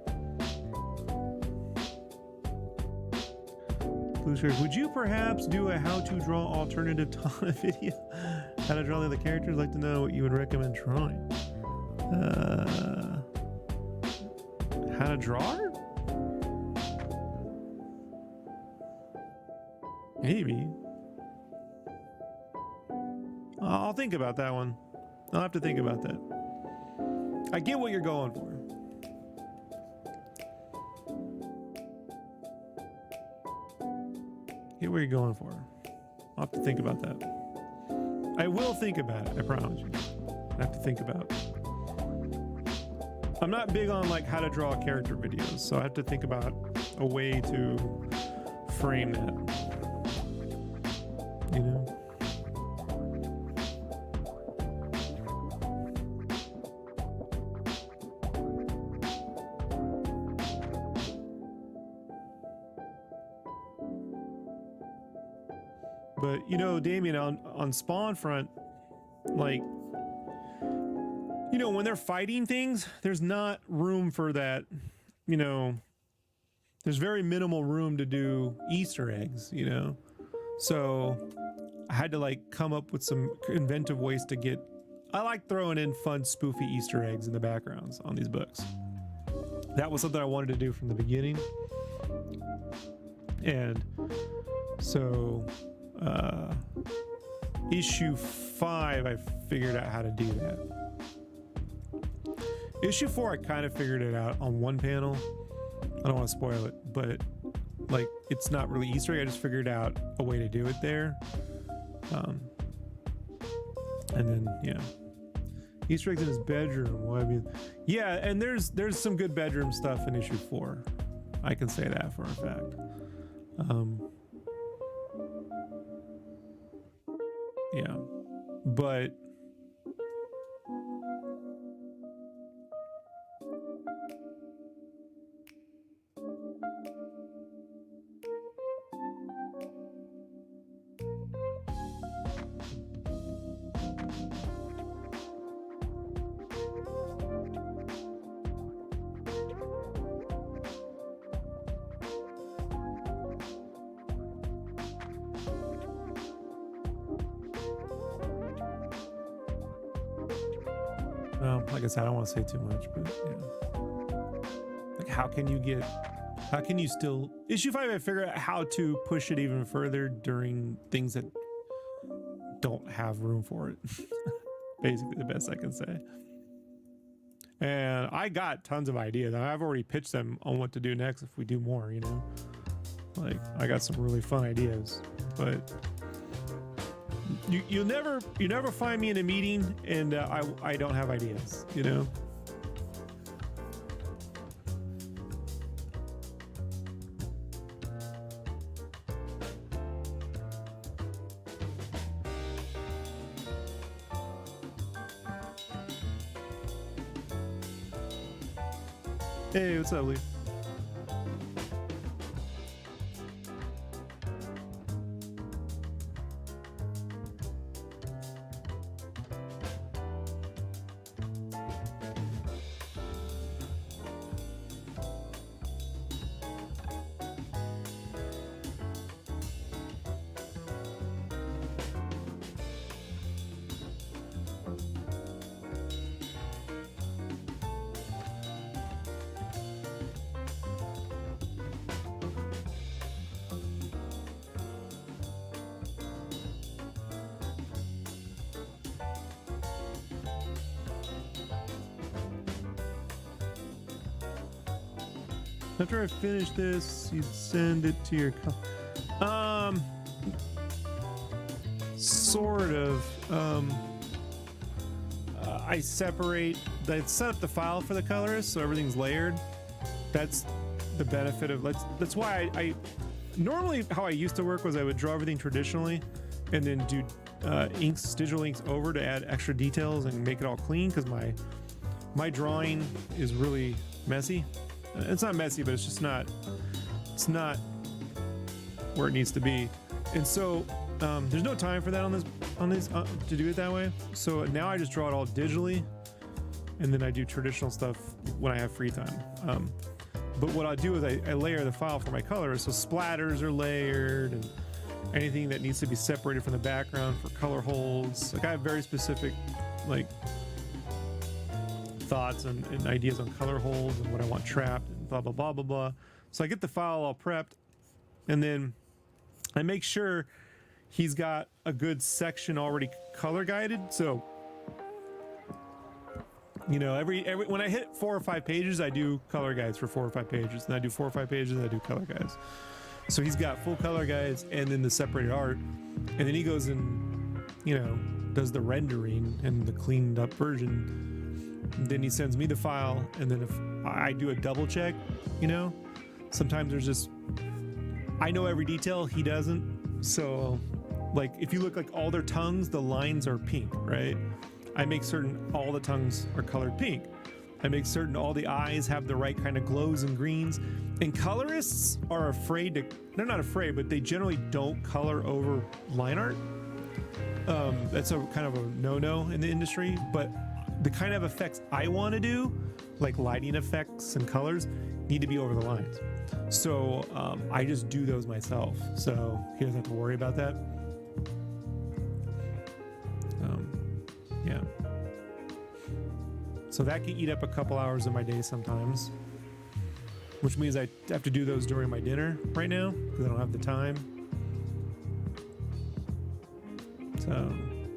Blue Script, would you perhaps do a how to draw alternative Tana video? How to draw the other characters? I'd like to know what you would recommend drawing. How to draw her? Maybe. I'll think about that one. I'll have to think about that. I get what you're going for. Get what you're going for. I'll have to think about that. I will think about it, I promise you. I have to think about it. I'm not big on like how to draw character videos, so I have to think about a way to frame that. You know? But you know, Damien, on Spawn front, like, you know, when they're fighting things, there's not room for that, you know, there's very minimal room to do Easter eggs, you know? So I had to like come up with some inventive ways to get, I like throwing in fun spoofy Easter eggs in the backgrounds on these books. That was something I wanted to do from the beginning. And so issue 5, I figured out how to do that. Issue 4, I kind of figured it out on one panel. I don't want to spoil it, but like it's not really Easter egg. I just figured out a way to do it there. And then yeah, Easter eggs in his bedroom. Well, I mean, yeah, and there's some good bedroom stuff in issue 4. I can say that for a fact. Yeah, but like I said, I don't want to say too much, but yeah. Like, how can you still issue 5? I figure out how to push it even further during things that don't have room for it. Basically, the best I can say. And I got tons of ideas. I've already pitched them on what to do next if we do more. You know, like I got some really fun ideas, but. You never find me in a meeting and I don't have ideas, you know. Hey, what's up, Lee? After I finish this, you'd send it to your sort of. I set up the file for the colorist so everything's layered. That's the benefit of that's why I normally how I used to work was I would draw everything traditionally and then do digital inks over to add extra details and make it all clean, because my drawing is really messy. It's not messy, but it's not where it needs to be. And so there's no time for that on this to do it that way. So now I just draw it all digitally, and then I do traditional stuff when I have free time. But what I do is I layer the file for my colors, so splatters are layered, and anything that needs to be separated from the background for color holds. Like I have very specific like thoughts and ideas on color holds and what I want trapped and blah blah blah blah blah. So I get the file all prepped, and then I make sure he's got a good section already color guided. So, you know, every when I hit 4 or 5 pages, I do color guides for 4 or 5 pages. Then I do 4 or 5 pages, and I do color guides. So he's got full color guides and then the separated art. And then he goes and, you know, does the rendering and the cleaned up version. And then he sends me the file. And then if I do a double check, you know, sometimes there's just, I know every detail, he doesn't. So like if you look like all their tongues, the lines are pink, right? I make certain all the tongues are colored pink. I make certain all the eyes have the right kind of glows and greens. And colorists are afraid to, they're not afraid, but they generally don't color over line art. That's a kind of a no-no in the industry, but the kind of effects I want to do, like lighting effects and colors, need to be over the lines. So I just do those myself, so he doesn't have to worry about that. Yeah. So that can eat up a couple hours of my day sometimes, which means I have to do those during my dinner right now because I don't have the time. So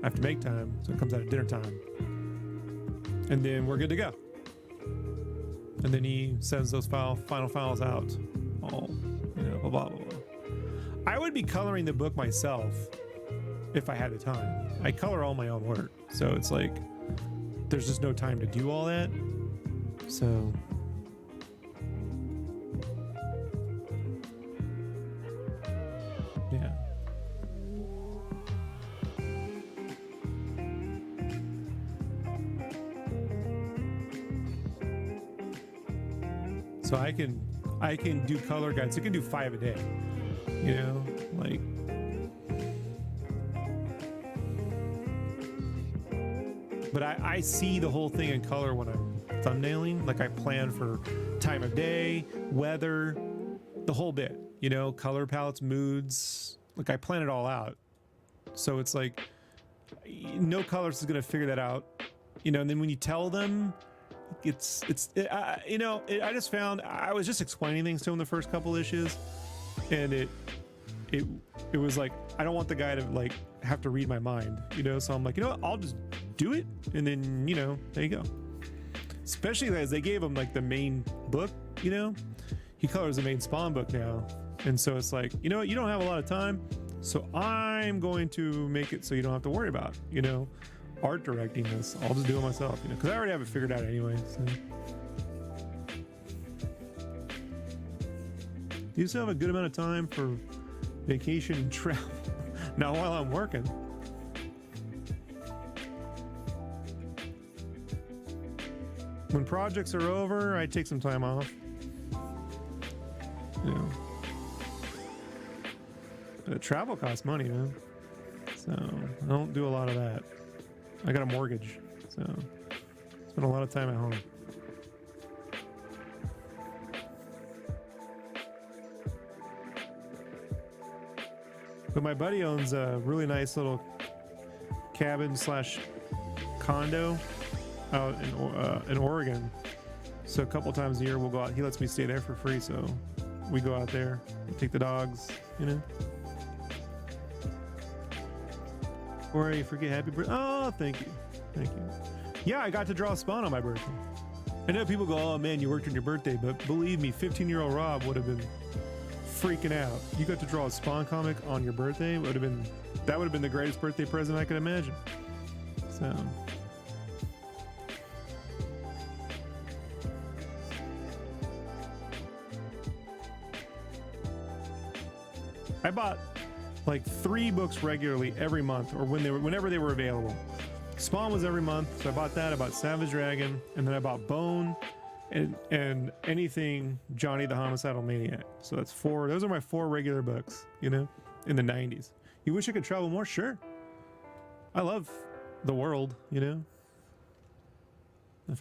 I have to make time, so it comes out at dinner time. And then we're good to go. And then he sends those final files out, all, you know, blah, blah, blah, blah. I would be coloring the book myself if I had the time. I color all my own work, so it's like there's just no time to do all that. So yeah. So I can do color guides. I can do 5 a day, you know, like. But I see the whole thing in color when I'm thumbnailing. Like I plan for time of day, weather, the whole bit, you know, color palettes, moods. Like I plan it all out. So it's like no colorist is going to figure that out, you know, and then when you tell them, you know, I just found I was just explaining things to him the first couple issues, and it was like, I don't want the guy to like have to read my mind, you know? So I'm like, you know what? I'll just do it. And then, you know, there you go. Especially as they gave him like the main book, you know, he colors the main Spawn book now. And so it's like, you know what? You don't have a lot of time. So I'm going to make it so you don't have to worry about, you know, art directing this. I'll just do it myself, you know, because I already have it figured out anyway. So. Do you still have a good amount of time for vacation and travel? Not while I'm working. When projects are over, I take some time off. You know. But travel costs money, man. So I don't do a lot of that. I got a mortgage, so spend a lot of time at home. But my buddy owns a really nice little cabin / condo out in Oregon. So a couple times a year we'll go out. He lets me stay there for free, so we go out there, take the dogs, you know. Or you forget happy birthday. Oh, thank you. Thank you. Yeah, I got to draw Spawn on my birthday. I know people go, oh man, you worked on your birthday, but believe me, 15-year-old Rob would have been freaking out. You got to draw a Spawn comic on your birthday. That would have been the greatest birthday present I could imagine. So I bought like 3 books regularly every month, or whenever they were available. Spawn was every month, so I bought that. I bought Savage Dragon, and then I bought Bone and anything Johnny the Homicidal Maniac. So that's 4. Those are my 4 regular books, in the 90s. You wish I could travel more? Sure. I love the world, If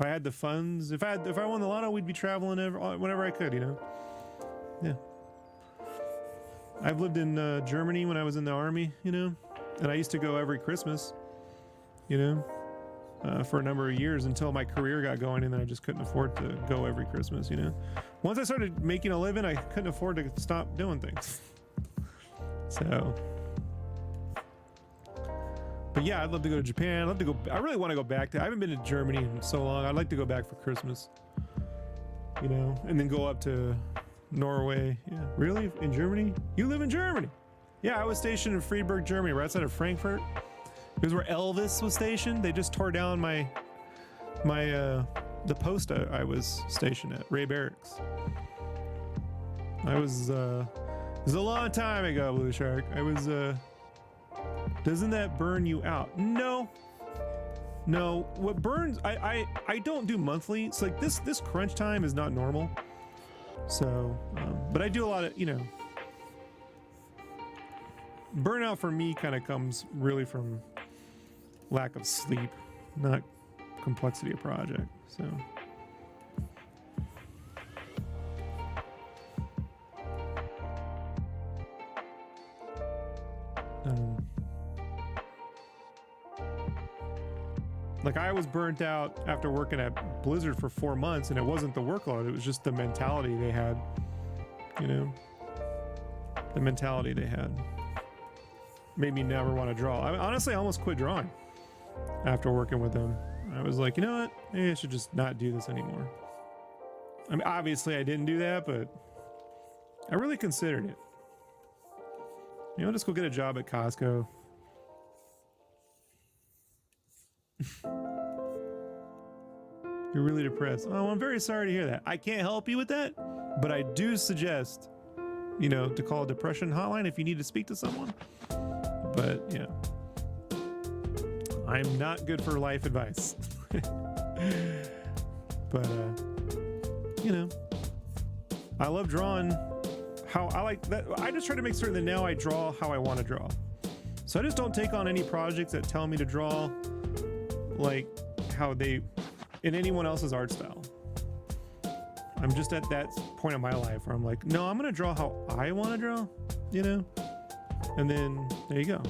I had the funds, if I won the lotto, we'd be traveling whenever I could, Yeah. I've lived in Germany when I was in the army, and I used to go every Christmas, for a number of years until my career got going, and then I just couldn't afford to go every Christmas, Once I started making a living, I couldn't afford to stop doing things. So, but yeah, I'd love to go to Japan. I'd love to go. I really want to go back I haven't been to Germany in so long. I'd like to go back for Christmas, and then go up to Norway. Yeah, really? In Germany? You live in Germany? Yeah, I was stationed in Friedberg, Germany, right outside of Frankfurt. It was where Elvis was stationed. They just tore down the post I was stationed at, Ray Barracks. It was a long time ago, Blue Shark. Doesn't that burn you out? No. What burns? I don't do monthly. It's like this crunch time is not normal. So, but I do a lot of, burnout for me kind of comes really from lack of sleep, not complexity of project. So, like I was burnt out after working at Blizzard for 4 months, and it wasn't the workload, it was just the mentality they had, the mentality they had made me never want to draw. Honestly, I almost quit drawing after working with them. I was like, you know what, maybe I should just not do this anymore. I mean, obviously I didn't do that, but I really considered it. Just go get a job at Costco. You're really depressed. Oh, I'm very sorry to hear that. I can't help you with that, but I do suggest, to call a depression hotline if you need to speak to someone. But I'm not good for life advice. But I love drawing how I like that. I just try to make certain that now I draw how I want to draw. So I just don't take on any projects that tell me to draw like how they in anyone else's art style. I'm just at that point in my life where I'm like, no, I'm gonna draw how I want to draw, and then there you go.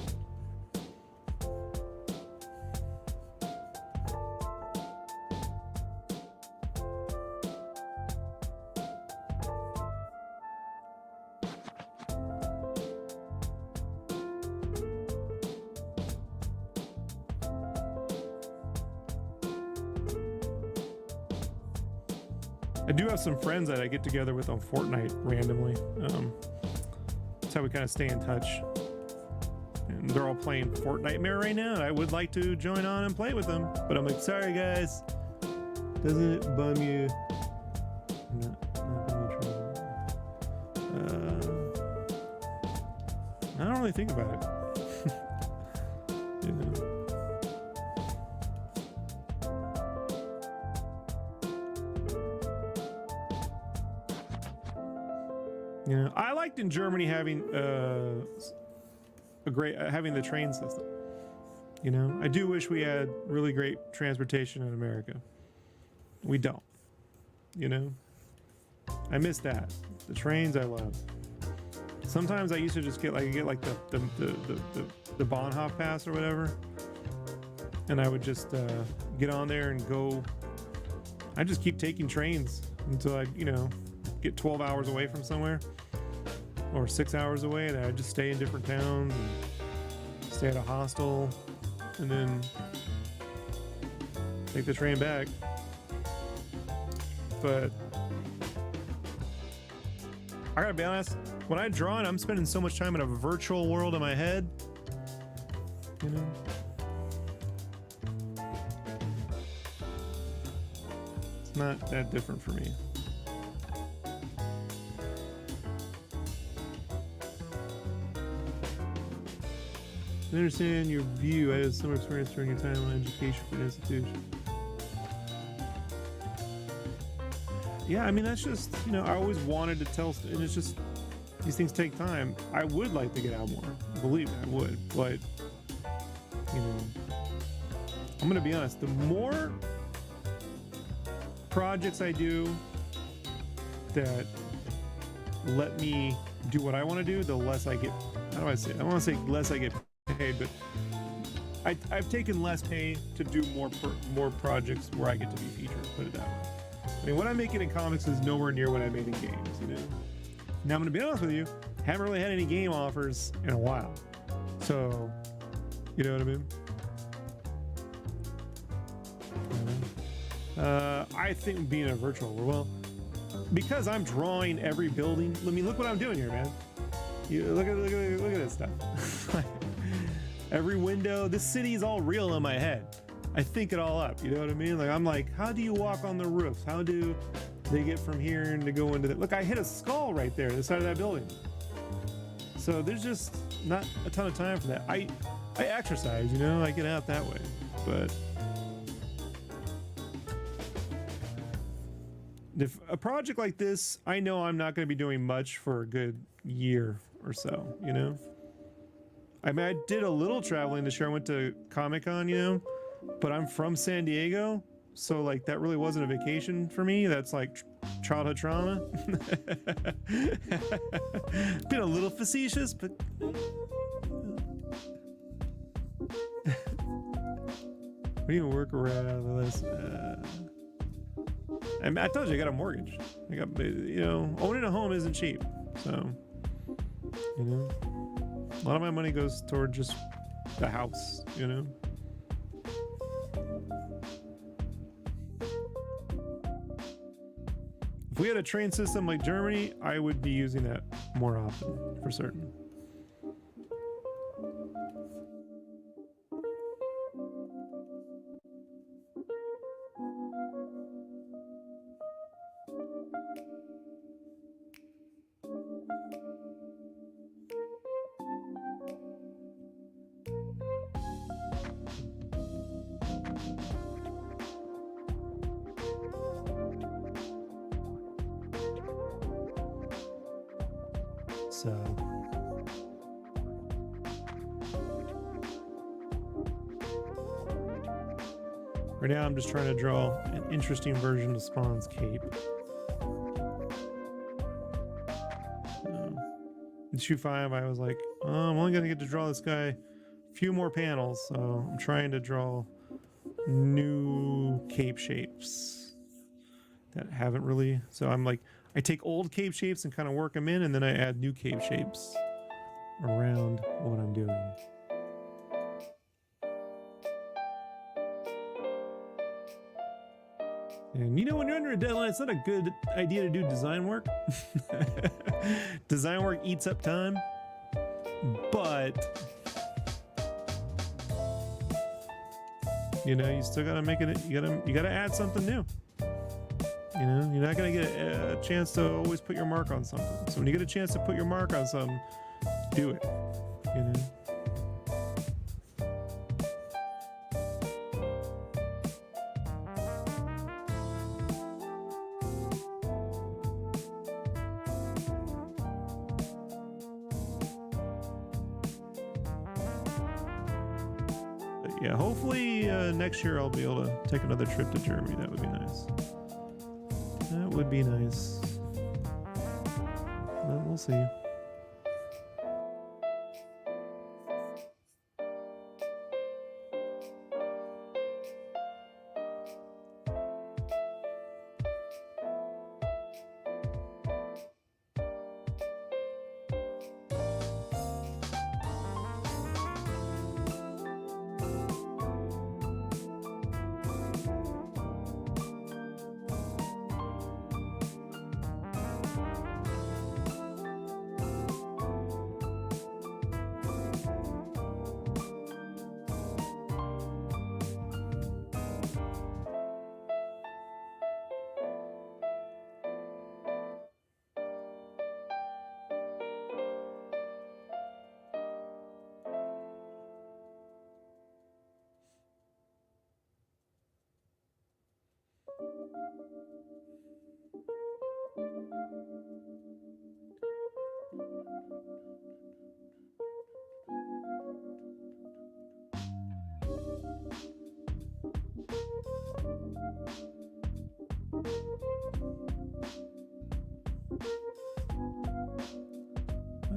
I do have some friends that I get together with on Fortnite randomly. That's how we kind of stay in touch. And they're all playing Fortnite right now, and I would like to join on and play with them. But I'm like, sorry guys, doesn't it bum you? I don't really think about it. I liked in Germany having having the train system. I do wish we had really great transportation in America. We don't. I miss that. The trains I love. Sometimes I used to just get like the Bahnhof pass or whatever, and I would just get on there and go. I just keep taking trains until I get 12 hours away from somewhere, or 6 hours away, and I just stay in different towns and stay at a hostel, and then take the train back. But I gotta be honest, when I draw it, I'm spending so much time in a virtual world in my head. You know? It's not that different for me. I understand your view. I had some experience during your time on education for an institution. Yeah, I mean, that's just, you know, I always wanted to tell, and it's just, these things take time. I would like to get out more. Believe me, I would. But, you know, I'm going to be honest. The more projects I do that let me do what I want to do, the less I get, how do I say it? I don't want to say less I get paid, but I've taken less pay to do more projects where I get to be featured, put it that way. I mean, what I'm making in comics is nowhere near what I made in games, you know? Now, I'm going to be honest with you, haven't really had any game offers in a while. So, you know what I mean? I think being a virtual world, well, because I'm drawing every building, I mean, look what I'm doing here, man. Look at this stuff. Every window, this city is all real in my head. I think it all up, you know what I mean? Like, I'm like, how do you walk on the roofs? How do they get from here and to go into the... Look, I hit a skull right there, the side of that building. So there's just not a ton of time for that. I exercise, you know, I get out that way, but... If a project like this, I know I'm not going to be doing much for a good year or so, you know? I mean, I did a little traveling this year. I went to Comic-Con, you know, but I'm from San Diego, so like that really wasn't a vacation for me. That's like childhood trauma. Been a little facetious, but we need to work around this. I told you I got a mortgage. I got, you know, owning a home isn't cheap, so you know. A lot of my money goes toward just the house, you know? If we had a train system like Germany, I would be using that more often, for certain. So right now I'm just trying to draw an interesting version of Spawn's cape. In issue 5 I was like, oh, I'm only gonna get to draw this guy a few more panels, so I'm trying to draw new cape shapes that haven't really, so I'm like, I take old cape shapes and kind of work them in, and then I add new cape shapes around what I'm doing. And you know, when you're under a deadline, it's not a good idea to do design work. Design work eats up time, but you know, you still gotta make it. You gotta add something new. You know, you're not gonna get a chance to always put your mark on something. So when you get a chance to put your mark on something, do it. You know. But yeah, hopefully next year I'll be able to take another trip to Germany. That would be nice. That would be nice. But we'll see.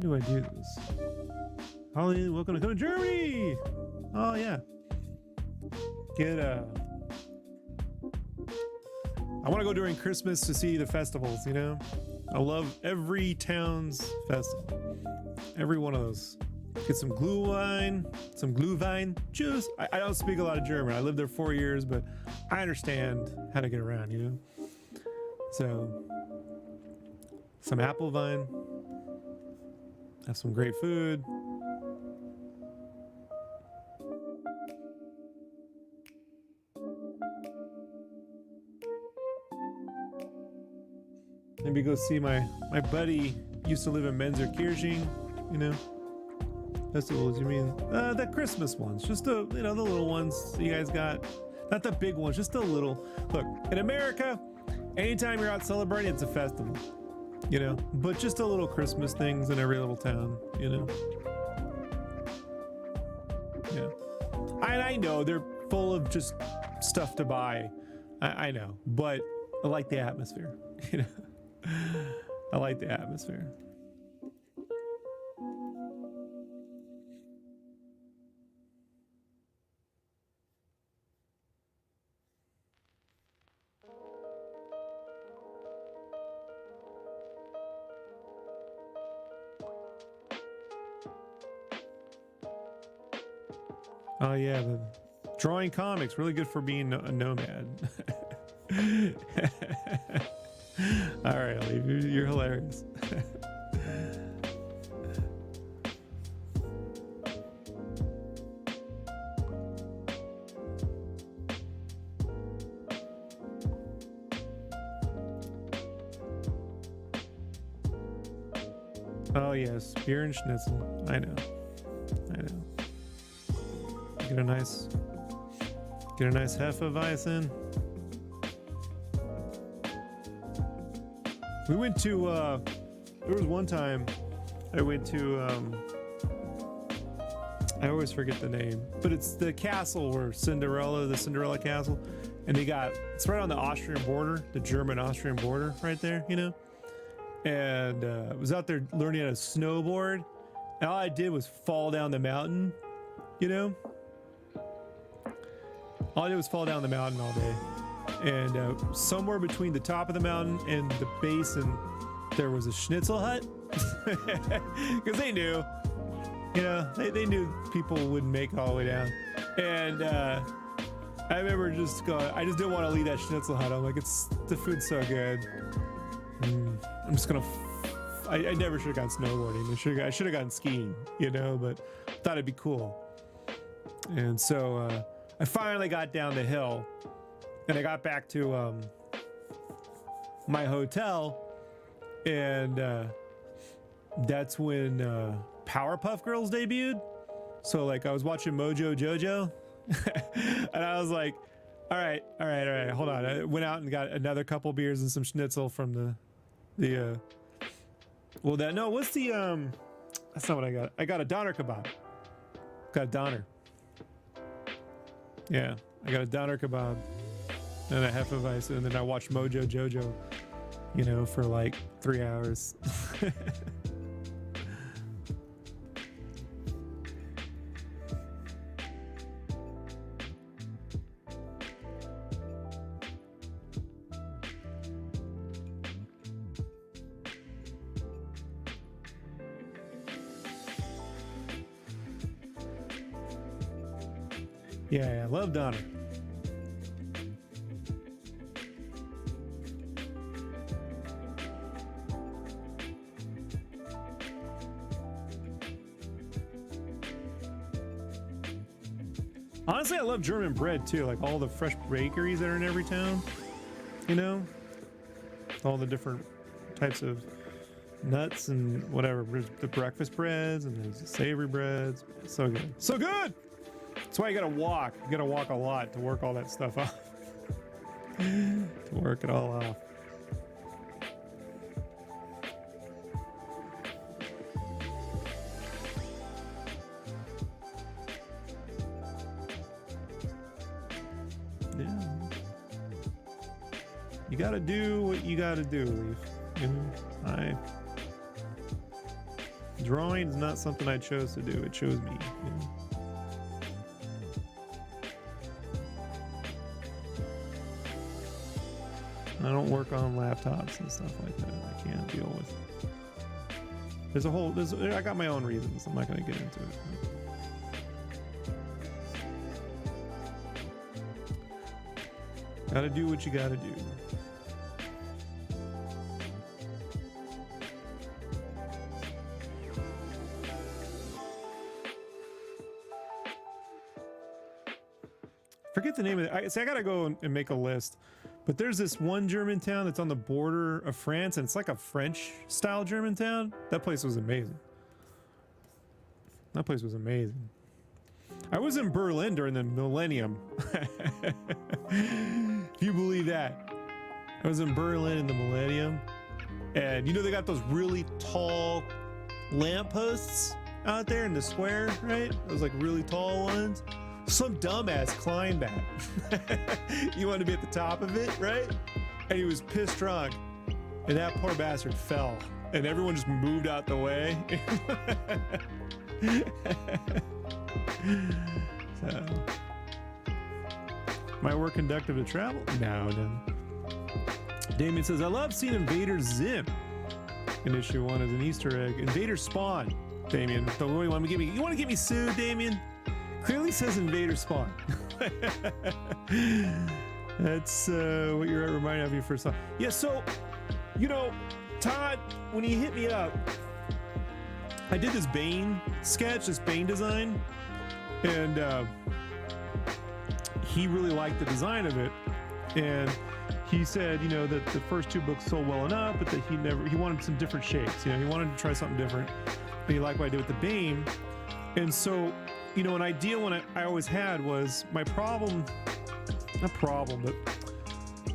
do I do this? Holly, welcome to come to Germany. Oh yeah. I want to go during Christmas to see the festivals, you know? I love every town's festival. Every one of those. Get some Glühwein juice. I don't speak a lot of German. I lived there 4 years, but I understand how to get around, you know? So, some apple vine. Have some great food. Maybe go see my buddy used to live in Menserkirchen, you know. Festivals, you mean the Christmas ones, just the the little ones you guys got, not the big ones, just the little. Look, in America, anytime you're out celebrating, it's a festival, you know. But just the little Christmas things in every little town, you know. Yeah, I know they're full of just stuff to buy. I know, but I like the atmosphere, you know. I like the atmosphere. Oh yeah, the drawing comics, really good for being a nomad. All right, I'll leave you. You're hilarious. Oh yes, beer and schnitzel. I know. Get a nice Hefeweizen. We went to there was one time I went to I always forget the name, but it's the castle where the Cinderella castle, and it's right on the Austrian border, the German-Austrian border right there, you know. And I was out there learning how to snowboard, and all I did was fall down the mountain, you know. All I did was fall down the mountain all day. And somewhere between the top of the mountain and the basin, there was a schnitzel hut. Because they knew, you know, they knew people wouldn't make it all the way down. And I remember just going, I just didn't want to leave that schnitzel hut. I'm like, the food's so good. I'm just gonna, I never should have gone snowboarding. I should have gone skiing, you know, but thought it'd be cool. And so I finally got down the hill. And I got back to my hotel, and that's when Powerpuff Girls debuted. So like I was watching Mojo Jojo, and I was like, all right, hold on. I went out and got another couple beers and some schnitzel from that's not what I got. I got a doner kebab. Got a doner. Yeah, I got a doner kebab. And a Hefeweizen, and then I watched Mojo Jojo, you know, for like 3 hours. Yeah, I love Donner. Honestly, I love German bread too, like all the fresh bakeries that are in every town, you know, all the different types of nuts and whatever. There's the breakfast breads and there's the savory breads. So good. So good! That's why you gotta walk. You gotta walk a lot to work all that stuff off. To work it all off. Yeah. You gotta do what you gotta do, Leaf. You know, Drawing is not something I chose to do. It chose me. You know? I don't work on laptops and stuff like that. I can't deal with. I got my own reasons. I'm not going to get into it. Gotta do what you gotta do. Forget the name of it. I gotta go and make a list. But there's this one German town that's on the border of France, and it's like a French style German town. That place was amazing. That place was amazing. I was in Berlin during the millennium. If you believe that. I was in Berlin in the millennium. And you know they got those really tall lampposts out there in the square, right? Those like really tall ones. Some dumbass climbed that. You want to be at the top of it, right? And he was pissed drunk. And that poor bastard fell. And everyone just moved out the way. So, my work conductive to travel? No. Damien says, I love seeing Invader Zim in issue 1 as an Easter egg. Invader Spawn, Damien. Don't really want to get me. You want to get me sued, Damien? Clearly says Invader Spawn. That's what you're reminding of your first time. Yeah, so, you know, Todd, when he hit me up, I did this Bane sketch, this Bane design, and he really liked the design of it. And he said, you know, that the first 2 books sold well enough, but that he wanted some different shapes. You know, he wanted to try something different. And he liked what I did with the Bane. And so, you know, an idea I always had was my problem, not problem, but,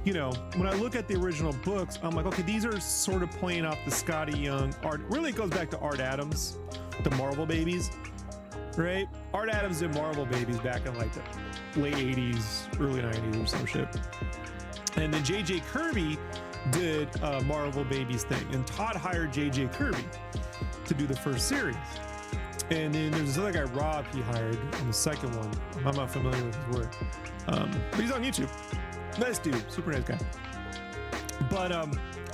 you know, when I look at the original books, I'm like, okay, these are sort of playing off the Scotty Young art. Really, it goes back to Art Adams, the Marvel Babies, right? Art Adams did Marvel Babies back in like the late 80s, early 90s or some shit. And then J.J. Kirby did a Marvel Babies thing. And Todd hired J.J. Kirby to do the first series. And then there's this other guy, Rob, he hired on the second one. I'm not familiar with his work. But he's on YouTube. Nice dude, super nice guy. But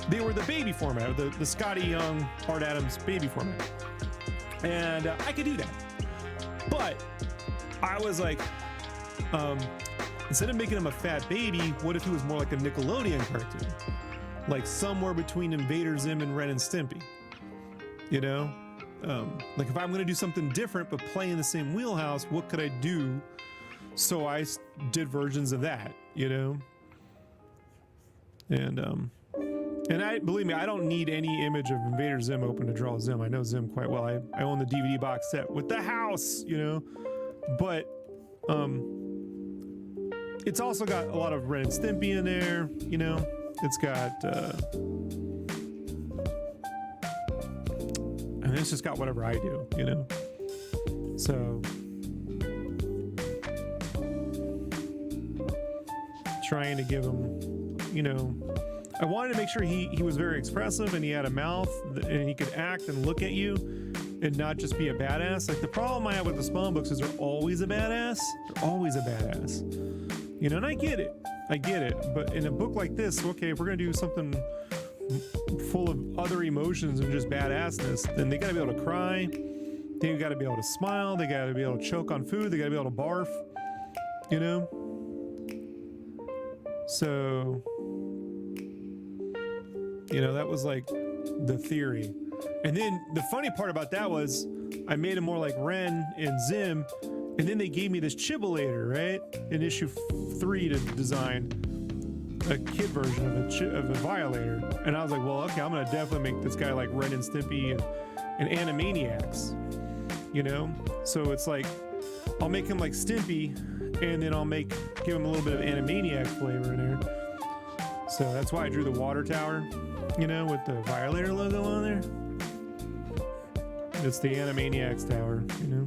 they were the baby format, the Scotty Young, Art Adams baby format. And I could do that. But I was like, instead of making him a fat baby, what if he was more like a Nickelodeon cartoon? Like somewhere between Invader Zim and Ren and Stimpy. You know? Like if I'm going to do something different but play in the same wheelhouse, what could I do? So I did versions of that, you know? And I believe me, I don't need any image of Invader Zim open to draw Zim. I know Zim quite well. I own the DVD box set with the house, you know? But it's also got a lot of Ren and Stimpy in there, you know? It's got and it's just got whatever I do, you know? So trying to give him, you know, I wanted to make sure he was very expressive and he had a mouth and he could act and look at you and not just be a badass. Like the problem I have with the Spawn books is they're always a badass. They're always a badass. You know, and I get it. But in a book like this, okay, if we're going to do something full of other emotions and just badassness, then they got to be able to cry. They got to be able to smile. They got to be able to choke on food. They got to be able to barf, you know? So, you know, that was like the theory. And then the funny part about that was I made him more like Ren and Zim. And then they gave me this Chibulator, right? In issue 3 to design a kid version of a Violator. And I was like, well, okay, I'm going to definitely make this guy like Ren and Stimpy and Animaniacs, you know? So it's like, I'll make him like Stimpy and then I'll give him a little bit of Animaniac flavor in there. So that's why I drew the water tower, you know, with the Violator logo on there. It's the Animaniacs tower, you know?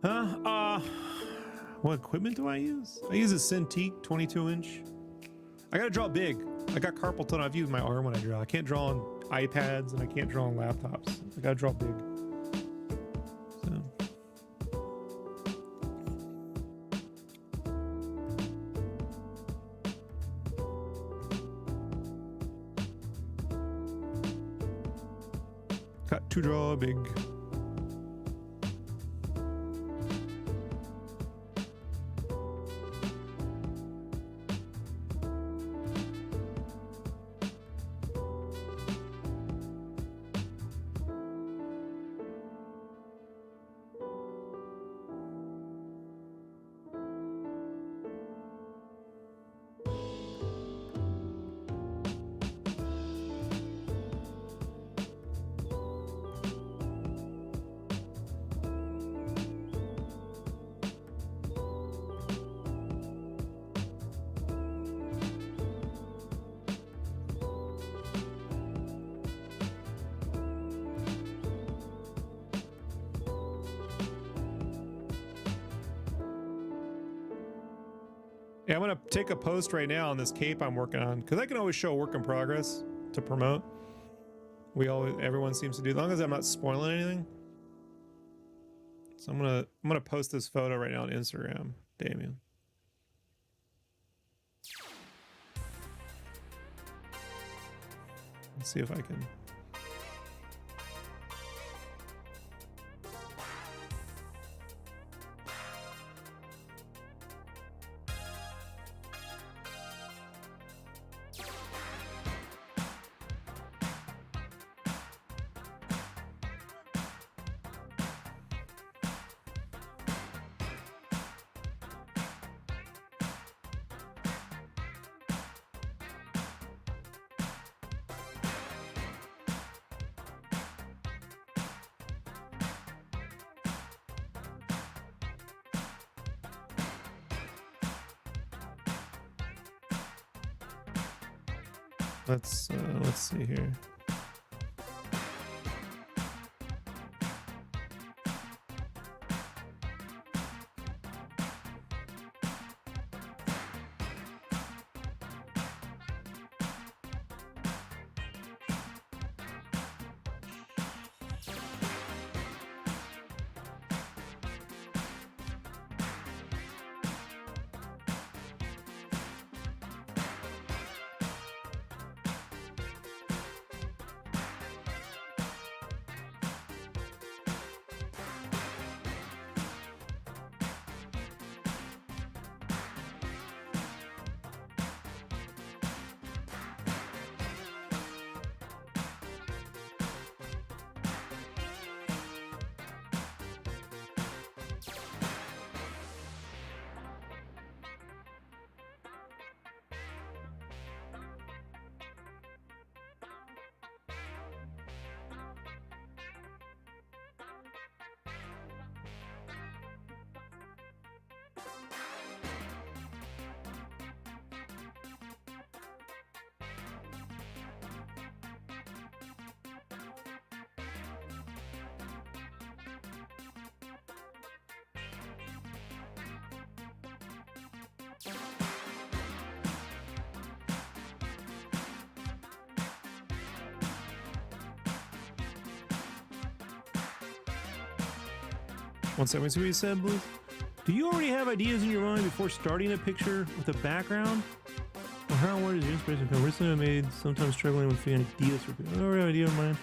Huh? What equipment do I use? I use a Cintiq 22-inch. I gotta draw big. I got carpal tunnel. I've used my arm when I draw. I can't draw on iPads and I can't draw on laptops. I gotta draw big. So. Got to draw big. Yeah, I'm gonna take a post right now on this cape I'm working on because I can always show a work in progress to promote. Everyone seems to do, as long as I'm not spoiling anything. So I'm gonna post this photo right now on Instagram, Damien. Let's see if I can. Let's see here. One second, see what you said, Blue. Do you already have ideas in your mind before starting a picture with a background? Or how where does your inspiration come? Recently I made sometimes struggling with figuring ideas for people. I already have an idea in mind.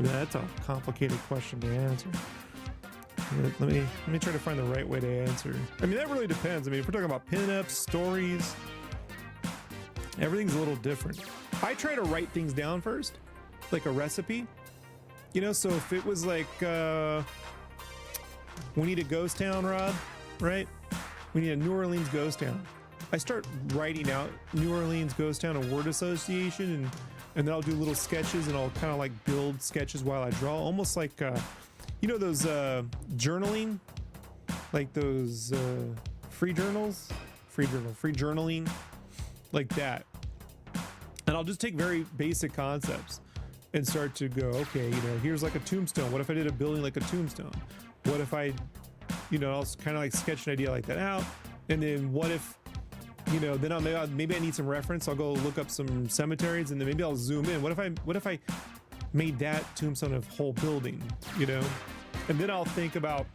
That's a complicated question to answer. Let me try to find the right way to answer. I mean, that really depends. I mean, if we're talking about pinups, stories, everything's a little different. I try to write things down first, like a recipe. You know, so if it was like, we need a ghost town, Rob, right? We need a New Orleans ghost town. I start writing out New Orleans ghost town and word association, and then I'll do little sketches, and I'll kind of like build sketches while I draw, almost like, you know, those journaling, like those free journaling, like that. And I'll just take very basic concepts and start to go, okay, you know, here's like a tombstone. What if I did a building like a tombstone? What if I you know, I'll kind of like sketch an idea like that out. And then what if, you know, then maybe I need some reference. I'll go look up some cemeteries, and then maybe I'll zoom in. What if I made that tombstone a whole building, you know? And then I'll think about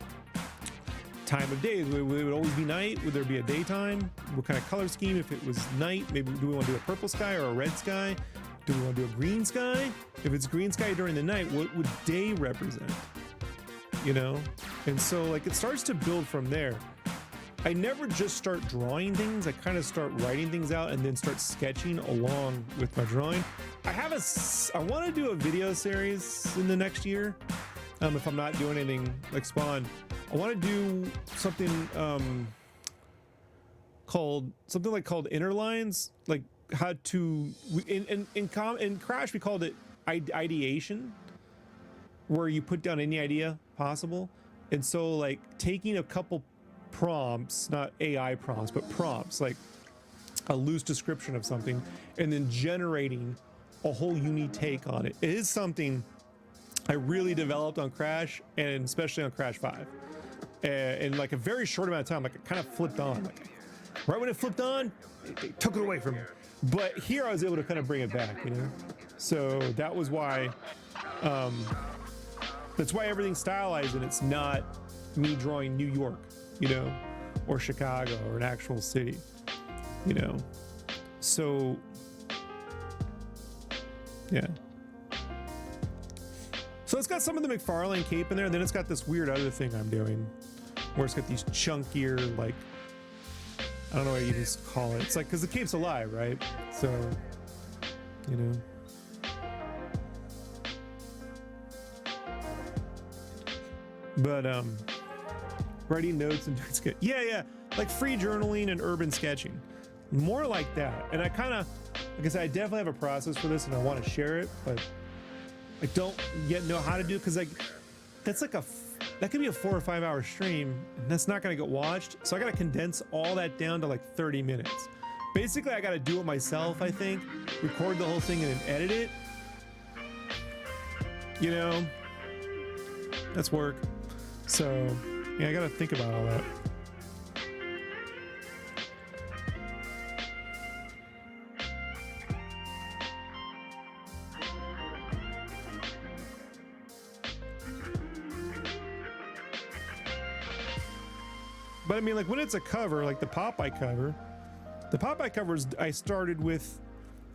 time of day. Would it always be night? Would there be a daytime? What kind of color scheme? If it was night, maybe do we want to do a purple sky or a red sky? Do we want to do a green sky? If it's green sky during the night, what would day represent? You know? And so like it starts to build from there. I never just start drawing things. I kind of start writing things out and then start sketching along with my drawing. I want to do a video series in the next year. If I'm not doing anything like Spawn, I want to do something called inner lines, like how to in Crash we called it ideation, where you put down any idea possible. And so like taking a couple prompts, not AI prompts, but prompts, like a loose description of something, and then generating a whole unique take on it. It is something I really developed on Crash, and especially on Crash 5. In like a very short amount of time, like it kind of flipped on. Like right when it flipped on, it took it away from me. But here I was able to kind of bring it back, you know? So that was why, that's why everything's stylized and it's not me drawing New York, you know, or Chicago or an actual city, you know? So, yeah. So it's got some of the McFarlane cape in there, and then it's got this weird other thing I'm doing where it's got these chunkier, like, I don't know what you just call it. It's like, because the cape's alive, right? So, you know. But writing notes and yeah, like free journaling and urban sketching, more like that. And I kind of, like I said, I definitely have a process for this and I want to share it, but I don't yet know how to do it, because like that's like that could be a 4 or 5 hour stream and that's not going to get watched. So I got to condense all that down to like 30 minutes. Basically, I got to do it myself, I think, record the whole thing and then edit it. You know, that's work. So yeah, I got to think about all that. But I mean, like when it's a cover, like the Popeye covers, I started with,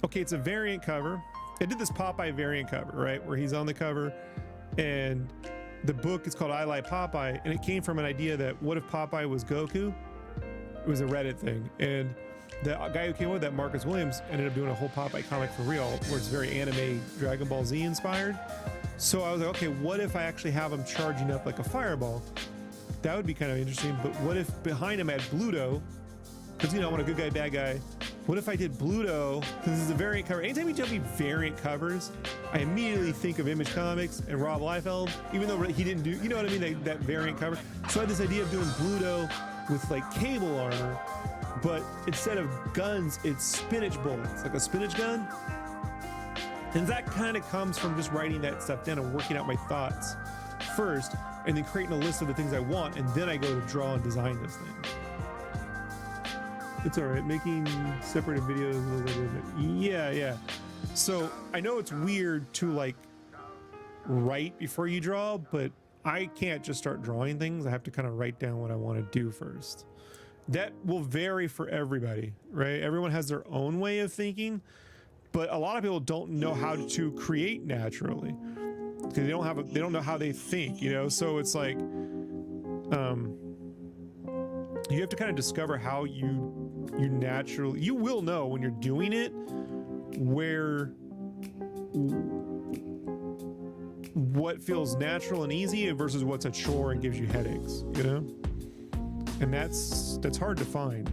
okay, it's a variant cover. I did this Popeye variant cover, right? Where he's on the cover, and the book is called I Like Popeye, and it came from an idea that what if Popeye was Goku? It was a Reddit thing. And the guy who came up with that, Marcus Williams, ended up doing a whole Popeye comic for real, where it's very anime Dragon Ball Z inspired. So I was like, okay, what if I actually have him charging up like a fireball? That would be kind of interesting. But what if behind him I had Bluto? Because, you know, I want a good guy, bad guy. What if I did Bluto? Because this is a variant cover. Anytime you tell me variant covers, I immediately think of Image Comics and Rob Liefeld, even though he didn't do, you know what I mean, that variant cover. So I had this idea of doing Bluto with like cable armor, but instead of guns, it's spinach bullets, like a spinach gun. And that kind of comes from just writing that stuff down and working out my thoughts first, and then creating a list of the things I want, and then I go to draw and design those things. It's all right, making separate videos. Yeah. So I know it's weird to like write before you draw, but I can't just start drawing things. I have to kind of write down what I want to do first. That will vary for everybody, right? Everyone has their own way of thinking, but a lot of people don't know how to create naturally because they don't know how they think, you know? So it's like, you have to kind of discover how you naturally, you will know when you're doing it what feels natural and easy versus what's a chore and gives you headaches, you know? And that's hard to find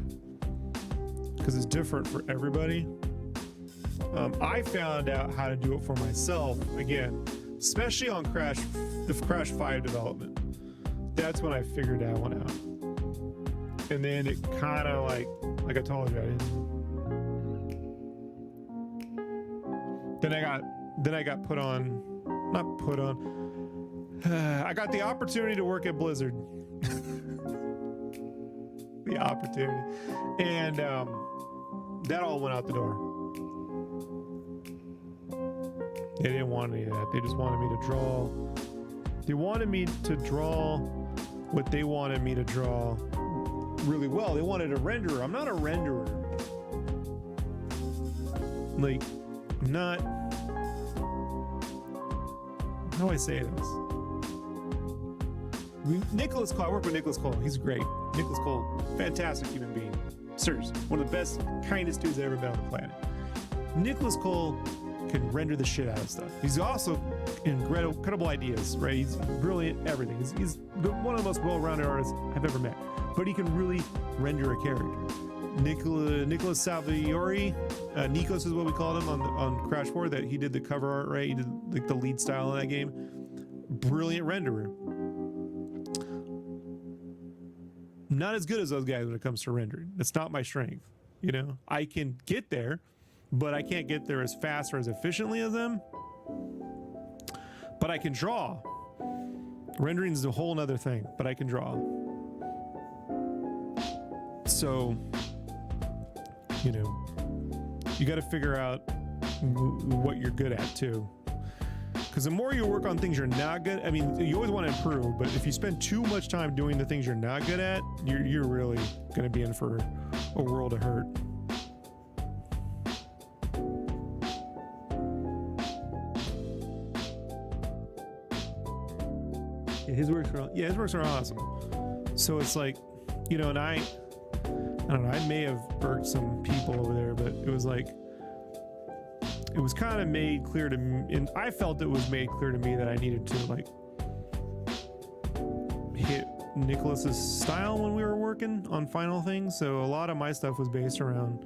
because it's different for everybody. I found out how to do it for myself, again, especially on the Crash 5 development. That's when I figured that one out. And then it kind of like I told you, Then I got put on, not put on. I got the opportunity to work at Blizzard. the opportunity. And that all went out the door. They didn't want any of that. They just wanted me to draw. They wanted me to draw what they wanted me to draw really well. They wanted a renderer. I'm not a renderer. Like, I'm not. How do I say this? Nicholas Cole, I work with Nicholas Cole. He's great. Nicholas Cole, fantastic human being. Seriously, one of the best, kindest dudes I've ever been on the planet. Nicholas Cole can render the shit out of stuff. He's also incredible ideas, right? He's brilliant at everything. He's one of the most well-rounded artists I've ever met. But he can really render a character. Nicholas Salviori, Nikos is what we called him on Crash 4, that he did the cover art, right? He did like the lead style in that game. Brilliant renderer. Not as good as those guys when it comes to rendering. That's not my strength. You know, I can get there, but I can't get there as fast or as efficiently as them. But I can draw. Rendering is a whole nother thing, but I can draw. So, you know, you got to figure out what you're good at too. Because the more you work on things you're not good, I mean, you always want to improve, but if you spend too much time doing the things you're not good at, you're really going to be in for a world of hurt. Yeah, his works are awesome. So it's like, you know, and I don't know, I may have irked some people over there, but it was like, it was kind of made clear to me, and I felt it was made clear to me that I needed to like hit Nicholas's style when we were working on final things. So a lot of my stuff was based around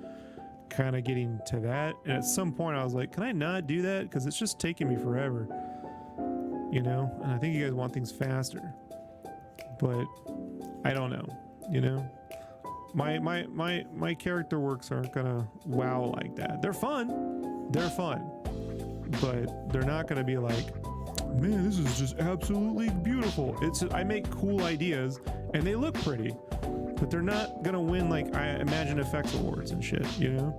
kind of getting to that. And at some point I was like, can I not do that? Because it's just taking me forever, you know? And I think you guys want things faster, but I don't know, you know? My character works aren't gonna wow like that. They're fun, but they're not gonna be like, man, this is just absolutely beautiful. I make cool ideas and they look pretty, but they're not gonna win like I Imagine Effects awards and shit, you know?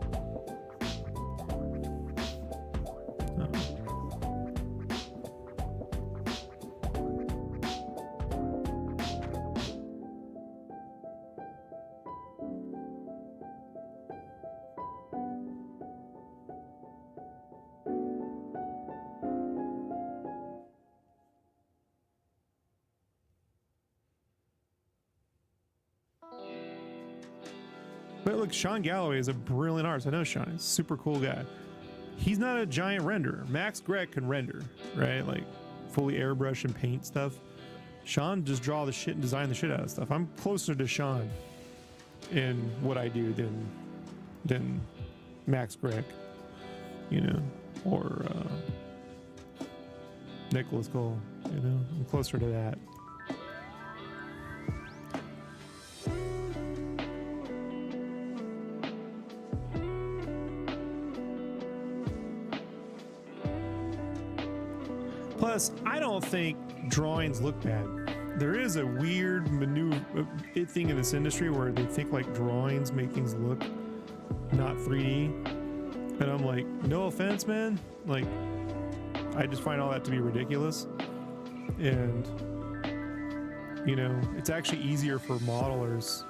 But look, Sean Galloway is a brilliant artist. I know Sean is a super cool guy. He's not a giant renderer. Max Gregg can render, right? Like fully airbrush and paint stuff. Sean just draw the shit and design the shit out of stuff. I'm closer to Sean in what I do than Max Gregg, you know, or Nicholas Cole, you know. I'm closer to that. Plus, I don't think drawings look bad. There is a weird thing in this industry where they think like drawings make things look not 3D. And I'm like, no offense, man. Like, I just find all that to be ridiculous. And, you know, it's actually easier for modelers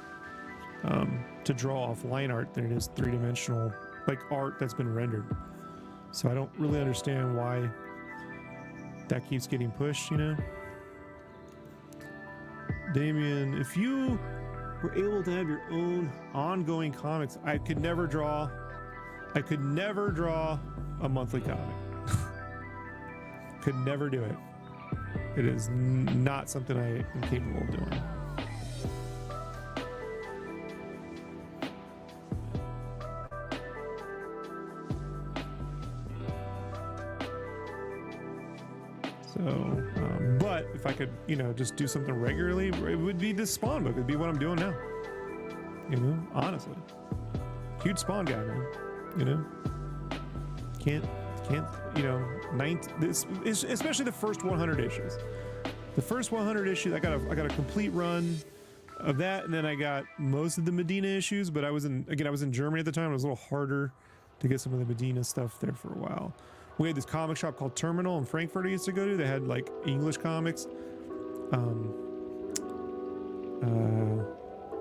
to draw off line art than it is three-dimensional, like art that's been rendered. So I don't really understand why that keeps getting pushed, you know? Damien, if you were able to have your own ongoing comics, I could never draw a monthly comic. Could never do it. It is not something I am capable of doing. So, but if I could, you know, just do something regularly, it would be this Spawn book. It'd be what I'm doing now. You know, honestly. Huge Spawn guy, man. You know? Can't, you know, especially the first 100 issues. The first 100 issues, I got a complete run of that, and then I got most of the Medina issues, but I was in Germany at the time. It was a little harder to get some of the Medina stuff there for a while. We had this comic shop called Terminal in Frankfurt I used to go to. They had like English comics.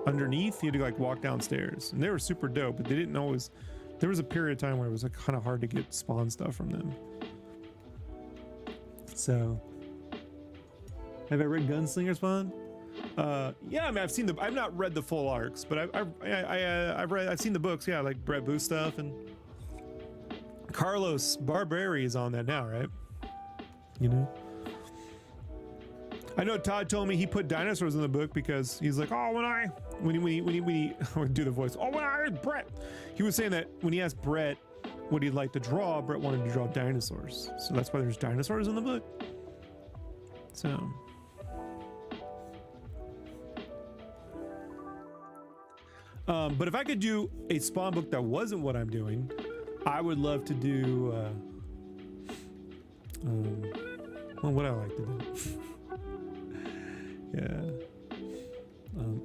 Underneath, you had to like walk downstairs, and they were super dope, but they didn't always. There was a period of time where it was like kind of hard to get Spawn stuff from them. So, have I read Gunslinger Spawn? Yeah, I mean, I've not read the full arcs, but I've seen the books. Yeah, like Brett Booth stuff, and Carlos Barberi is on that now, right? You know. I know Todd told me he put dinosaurs in the book because he's like, oh, when he do the voice. Oh, when I Brett, he was saying that when he asked Brett what he'd like to draw, Brett wanted to draw dinosaurs, so that's why there's dinosaurs in the book. So, but if I could do a Spawn book that wasn't what I'm doing, I would love to do. Well, what I like to do. Yeah.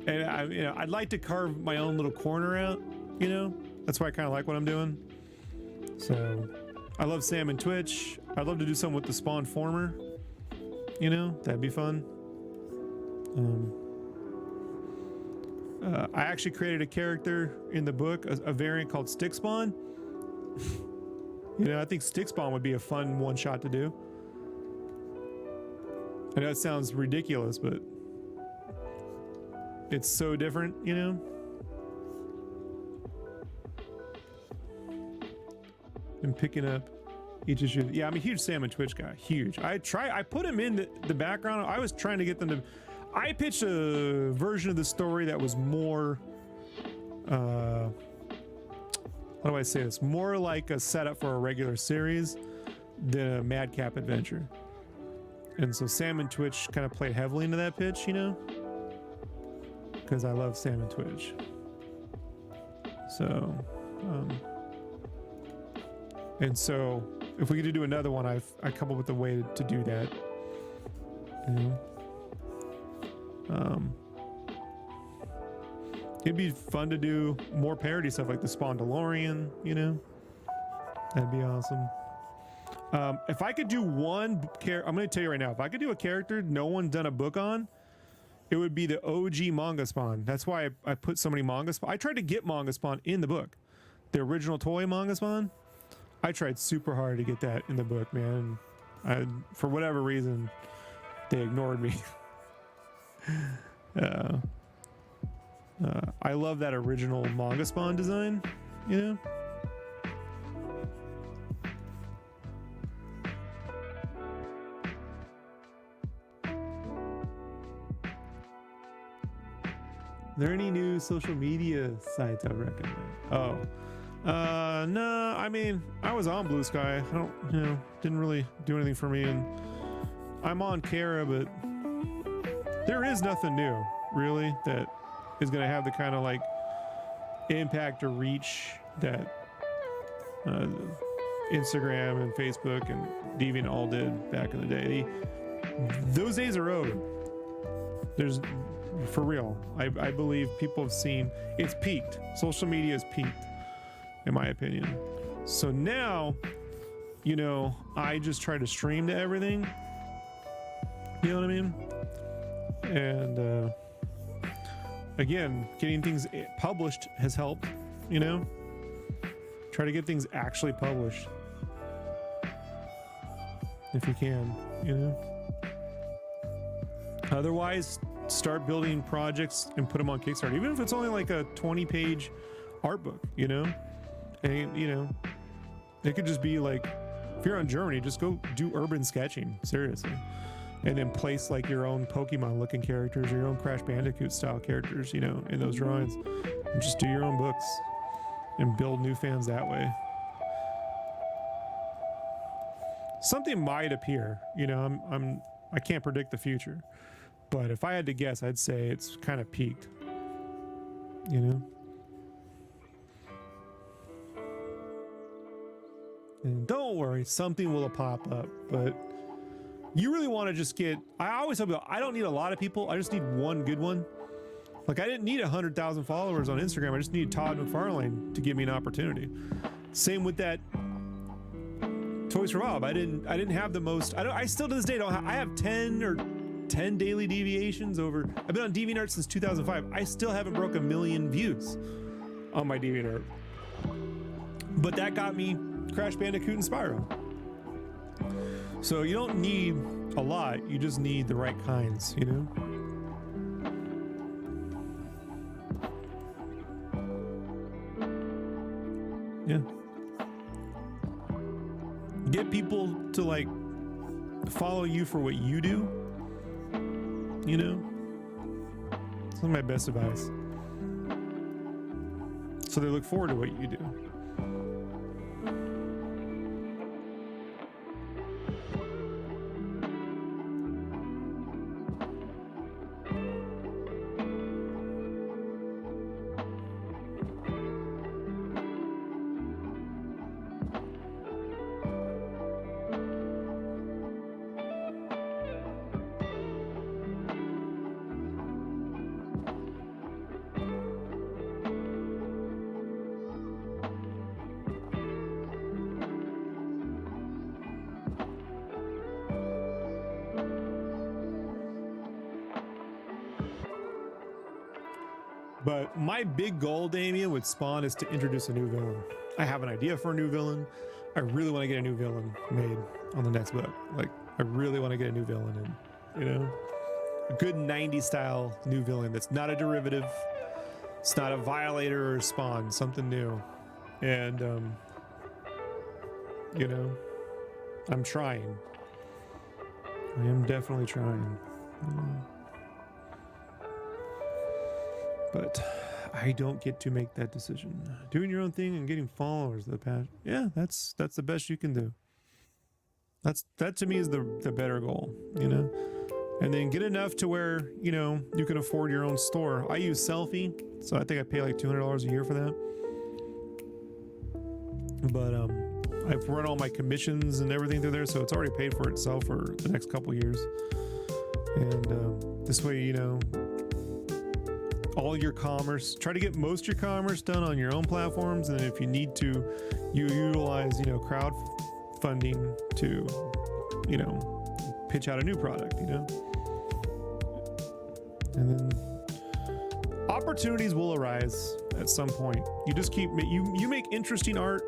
And I'd like to carve my own little corner out, you know? That's why I kind of like what I'm doing. So, I love Sam and Twitch. I'd love to do something with the Spawn Former. You know? That'd be fun. I actually created a character in the book, a variant called Stick Spawn. You know, I think Stick Spawn would be a fun one-shot to do. I know it sounds ridiculous, but it's so different, you know? And picking up each issue. Yeah, I'm a huge Sam and Twitch guy. Huge. I put him in the background. I was trying to get them to... I pitched a version of the story that was more... how do I say this? More like a setup for a regular series than a Madcap adventure. And so Sam and Twitch kind of played heavily into that pitch, you know? Because I love Sam and Twitch. So, and so if we could do another one, I come up with a way to do that. You know? It'd be fun to do more parody stuff like the Spawn DeLorean, you know? That'd be awesome. If I could do one character, I'm going to tell you right now, if I could do a character no one's done a book on, it would be the OG Manga Spawn. That's why I put so many Manga Spawn. I tried to get Manga Spawn in the book. The original toy Manga Spawn. I tried super hard to get that in the book, man. For whatever reason, they ignored me. I love that original Manga Spawn design, you know? Are there any new social media sites I would recommend? Oh, no, I mean, I was on Blue Sky. I don't, you know, didn't really do anything for me, and I'm on Kara, but there is nothing new, really, that is going to have the kind of like impact or reach that Instagram and Facebook and Deviant all did back in the day. Those days are over. There's, for real, I believe people have seen it's peaked. Social media has peaked, in my opinion. So now, you know, I just try to stream to everything. You know what I mean? And again, getting things published has helped, you know? Try to get things actually published. If you can, you know? Otherwise, start building projects and put them on Kickstarter, even if it's only like a 20-page art book, you know? And, you know, it could just be like, if you're on Germany, just go do urban sketching, seriously. And then place like your own Pokemon looking characters or your own Crash Bandicoot style characters, you know, in those drawings. And just do your own books and build new fans that way. Something might appear, you know, I can't predict the future, but if I had to guess, I'd say it's kind of peaked, you know? And don't worry, something will pop up, but you really want to just get, I always tell people, I don't need a lot of people, I just need one good one. Like, I didn't need 100,000 followers on Instagram. I just needed Todd McFarlane to give me an opportunity. Same with that Toys for Bob. I didn't have the most. I still to this day don't have. I have 10 daily deviations over. I've been on DeviantArt since 2005. I still haven't broke 1 million views on my DeviantArt. But that got me Crash Bandicoot and Spyro. So you don't need a lot. You just need the right kinds, you know? Yeah. Get people to like follow you for what you do. You know? That's my best advice. So they look forward to what you do. But my big goal, Damien, with Spawn is to introduce a new villain. I have an idea for a new villain. I really want to get a new villain made on the next book. Like, I really want to get a new villain in, you know? A good 90s style new villain that's not a derivative. It's not a Violator or Spawn, something new. And, you know, I'm trying. I am definitely trying. But I don't get to make that decision. Doing your own thing and getting followers, the past, yeah, that's the best you can do. That to me is the better goal, you know. And then get enough to where, you know, you can afford your own store. I use Selfie, so I think I pay like $200 a year for that. But I've run all my commissions and everything through there, so it's already paid for itself for the next couple years. And this way, you know, all your commerce, try to get most of your commerce done on your own platforms, and if you need to, you utilize, you know, crowdfunding to, you know, pitch out a new product, you know. And then opportunities will arise at some point. You just keep you make interesting art,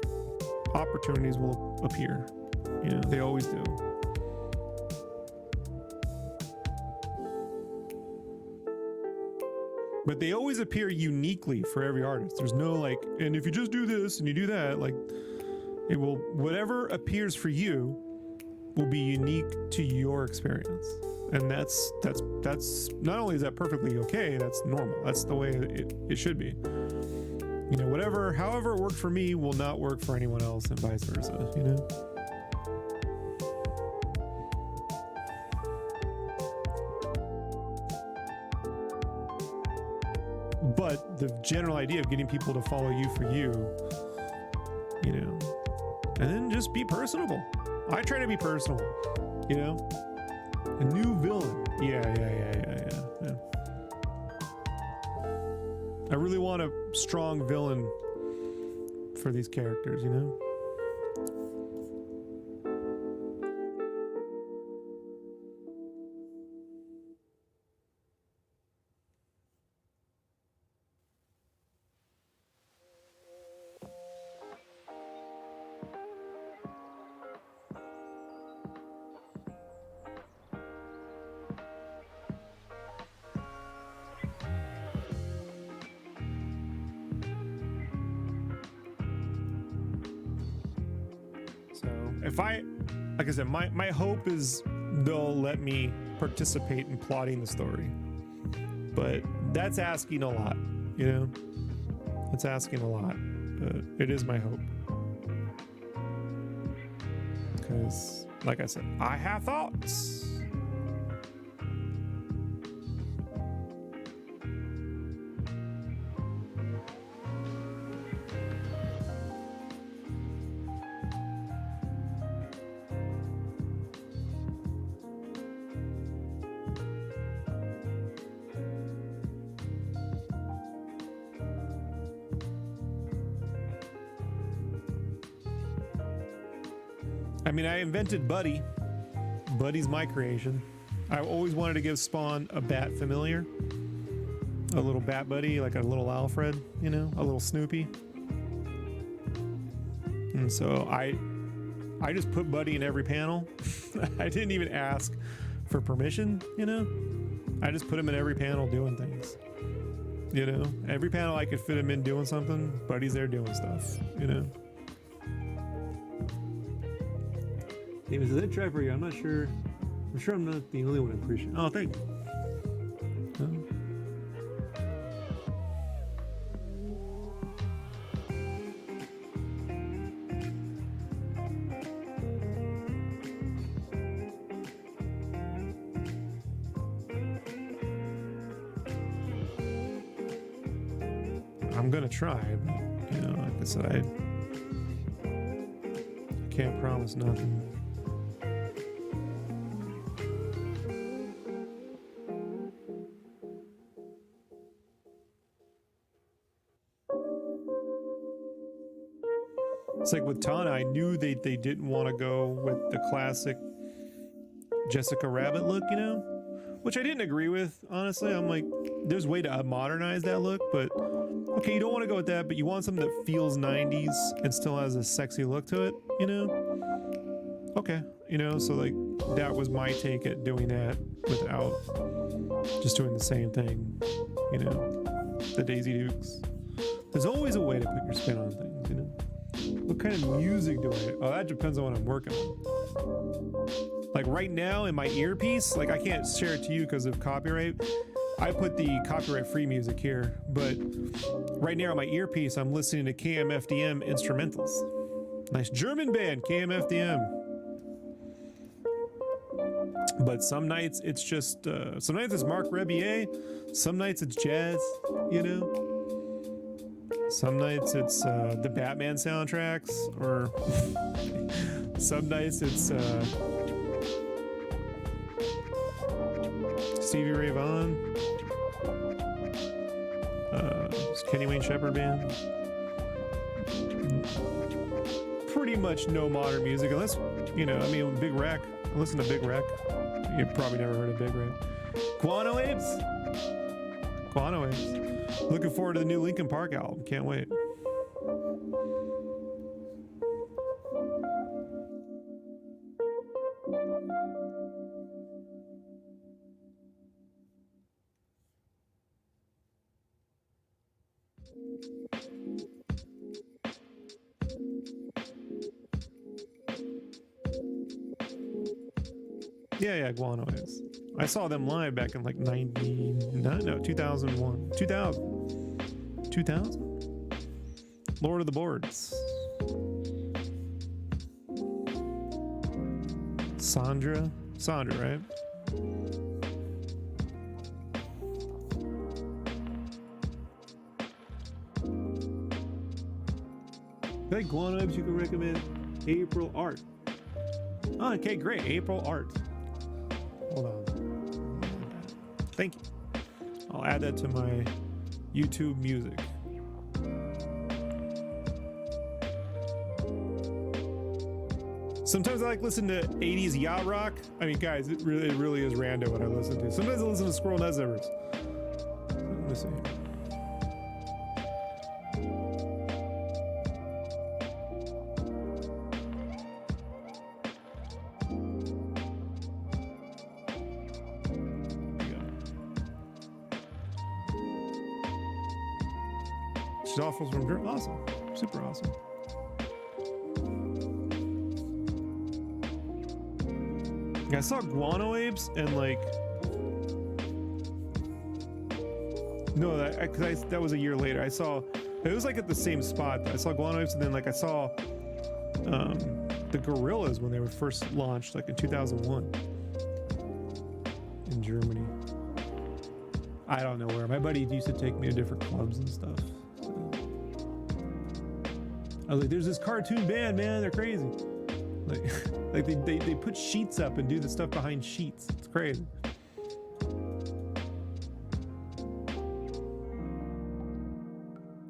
opportunities will appear. You know, they always do. But they always appear uniquely for every artist. There's no like, and if you just do this and you do that, like, it will, whatever appears for you will be unique to your experience. And that's not only is that perfectly okay, that's normal. That's the way it should be. You know, however it worked for me will not work for anyone else, and vice versa, you know? But the general idea of getting people to follow you for you, you know, and then just be personable. I try to be personal, you know? A new villain. Yeah. I really want a strong villain for these characters, you know? If like I said, my hope is they'll let me participate in plotting the story, but that's asking a lot, you know. That's asking a lot. It is my hope, because, like I said, I have thoughts. I mean, I invented Buddy. Buddy's my creation. I always wanted to give Spawn a bat familiar. A little bat buddy, like a little Alfred, you know, a little Snoopy. And so I just put Buddy in every panel. I didn't even ask for permission, you know. I just put him in every panel doing things. You know, every panel I could fit him in doing something, Buddy's there doing stuff, you know. David says, that try for you. I'm not sure. I'm sure I'm not the only one appreciating. Oh, thank you. I'm gonna try, but, you know, like I said, I can't promise nothing. It's like with Tana, I knew they didn't want to go with the classic Jessica Rabbit look, you know, which I didn't agree with, honestly. I'm like, there's a way to modernize that look, but okay, you don't want to go with that, but you want something that feels 90s and still has a sexy look to it, you know? Okay, you know, so like that was my take at doing that without just doing the same thing, you know, the Daisy Dukes. There's always a way to put your spin on things, you know? What kind of music do I? Oh, that depends on what I'm working on. Like right now in my earpiece, like I can't share it to you because of copyright. I put the copyright free music here, but right now on my earpiece, I'm listening to KMFDM instrumentals. Nice German band, KMFDM. But some nights it's just, some nights it's Marc Rebier, some nights it's jazz, you know? Some nights it's the Batman soundtracks, or some nights it's Stevie Ray Vaughan, Kenny Wayne Shepherd Band. Pretty much no modern music, unless, you know, I mean, Big Rack. I listen to Big Rack. You've probably never heard of Big Rack. Guano Apes? Guano Apes. Looking forward to the new Linkin Park album. Can't wait. Yeah, Guano is. I saw them live back in like 2001. 2000? Lord of the Boards. Sandra, right? Like Guano Apes, you can recommend April Art. Oh, okay, great. April Art. Hold on. Thank you. I'll add that to my YouTube music. Sometimes I like listen to 80s yacht rock. I mean, guys, it really is random what I listen to. Sometimes I listen to Squirrel Nut Zippers. Let me see. She's awful from Germany. Awesome. Super awesome. I saw Guano Apes and like, no, that was a year later. I saw, it was like at the same spot. I saw Guano Apes and then like I saw the Gorillas when they were first launched, like in 2001 in Germany. I don't know where. My buddy used to take me to different clubs and stuff. I was like, there's this cartoon band, man, they're crazy. Like they put sheets up and do the stuff behind sheets. It's crazy.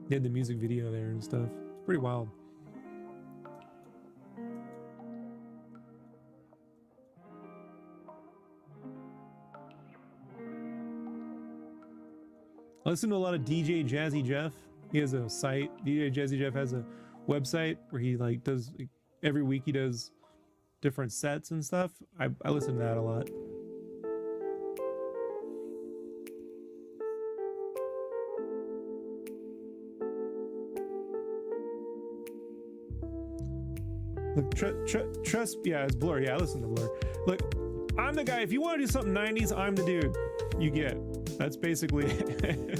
They had the music video there and stuff. It's pretty wild. I listen to a lot of DJ Jazzy Jeff. He has a site. DJ Jazzy Jeff has a website where he like does every week he does different sets and stuff. I listen to that a lot. Look, trust, yeah, it's Blur. Yeah, I listen to Blur. Look, I'm the guy. If you want to do something 90s, I'm the dude you get. That's basically it.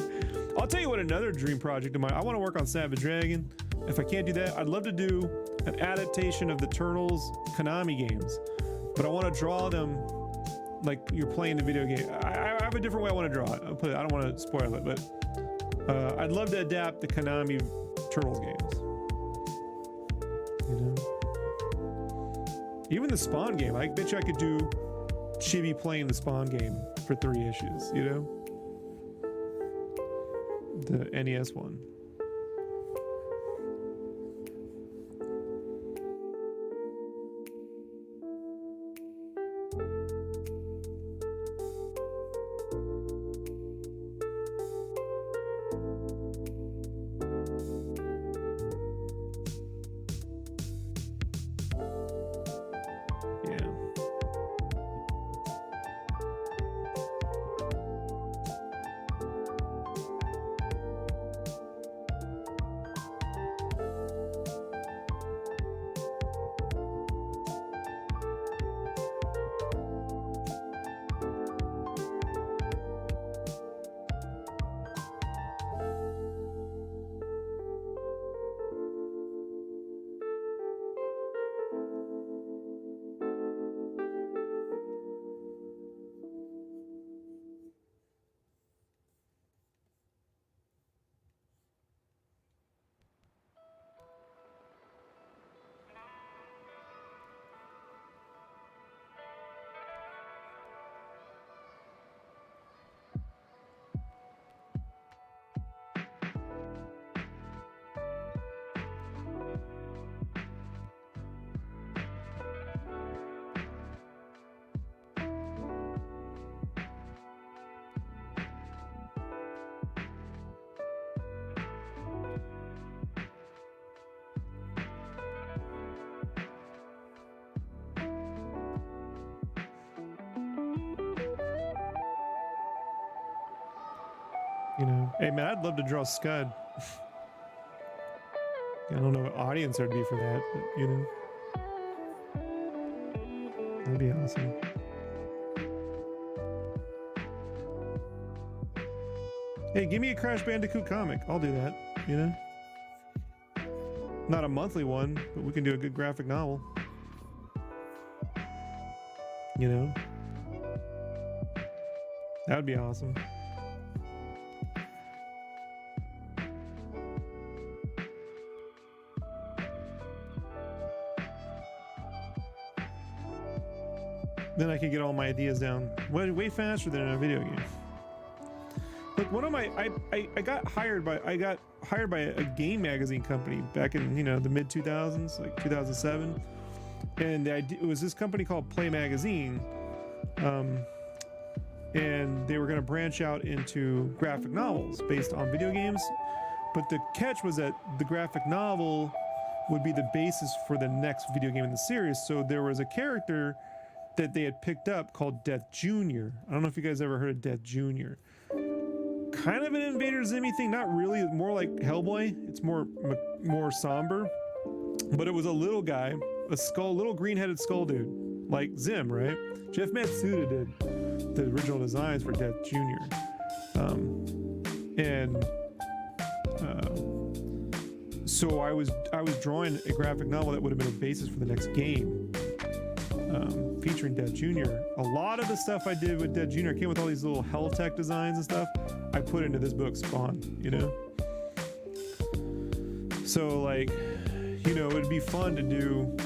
I'll tell you what, another dream project of mine, I want to work on Savage Dragon. If I can't do that, I'd love to do an adaptation of the Turtles Konami games, but I want to draw them like you're playing the video game. I have a different way I want to draw it. I don't want to spoil it, but I'd love to adapt the Konami Turtles games. You know? Even the Spawn game, I bet you I could do Chibi playing the Spawn game for 3 issues, you know? The NES one. You know, hey man, I'd love to draw Scud. I don't know what audience there'd be for that, but you know, that'd be awesome. Hey, give me a Crash Bandicoot comic. I'll do that, you know? Not a monthly one, but we can do a good graphic novel. You know? That would be awesome. Then I could get all my ideas down way faster than in a video game. Like one of my, I got hired by a game magazine company back in, you know, the mid 2000s, like 2007, and the idea, it was this company called Play Magazine, and they were going to branch out into graphic novels based on video games, but the catch was that the graphic novel would be the basis for the next video game in the series. So there was a character that they had picked up called Death Jr. I don't know if you guys ever heard of Death Jr. Kind of an Invader Zimmy thing, not really, more like Hellboy. It's more somber, but it was a little guy, little green-headed skull dude, like Zim, right? Jeff Matsuda did the original designs for Death Jr. So I was drawing a graphic novel that would have been a basis for the next game. Featuring Dead Jr. A lot of the stuff I did with Dead Jr. came with all these little Helltech designs and stuff I put into this book, Spawn, you know? So, like, you know, it'd be fun to do,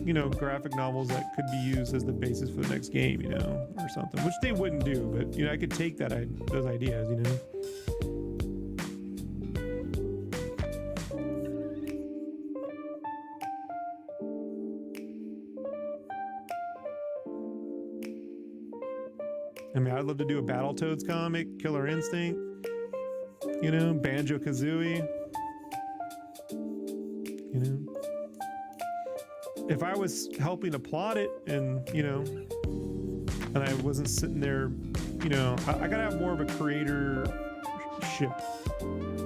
you know, graphic novels that could be used as the basis for the next game, you know, or something, which they wouldn't do, but, you know, I could take those ideas, you know? I mean, I'd love to do a Battletoads comic, Killer Instinct. you know, Banjo Kazooie, you know. If I was helping to plot it and, you know, and I wasn't sitting there, you know, I gotta have more of a creatorship,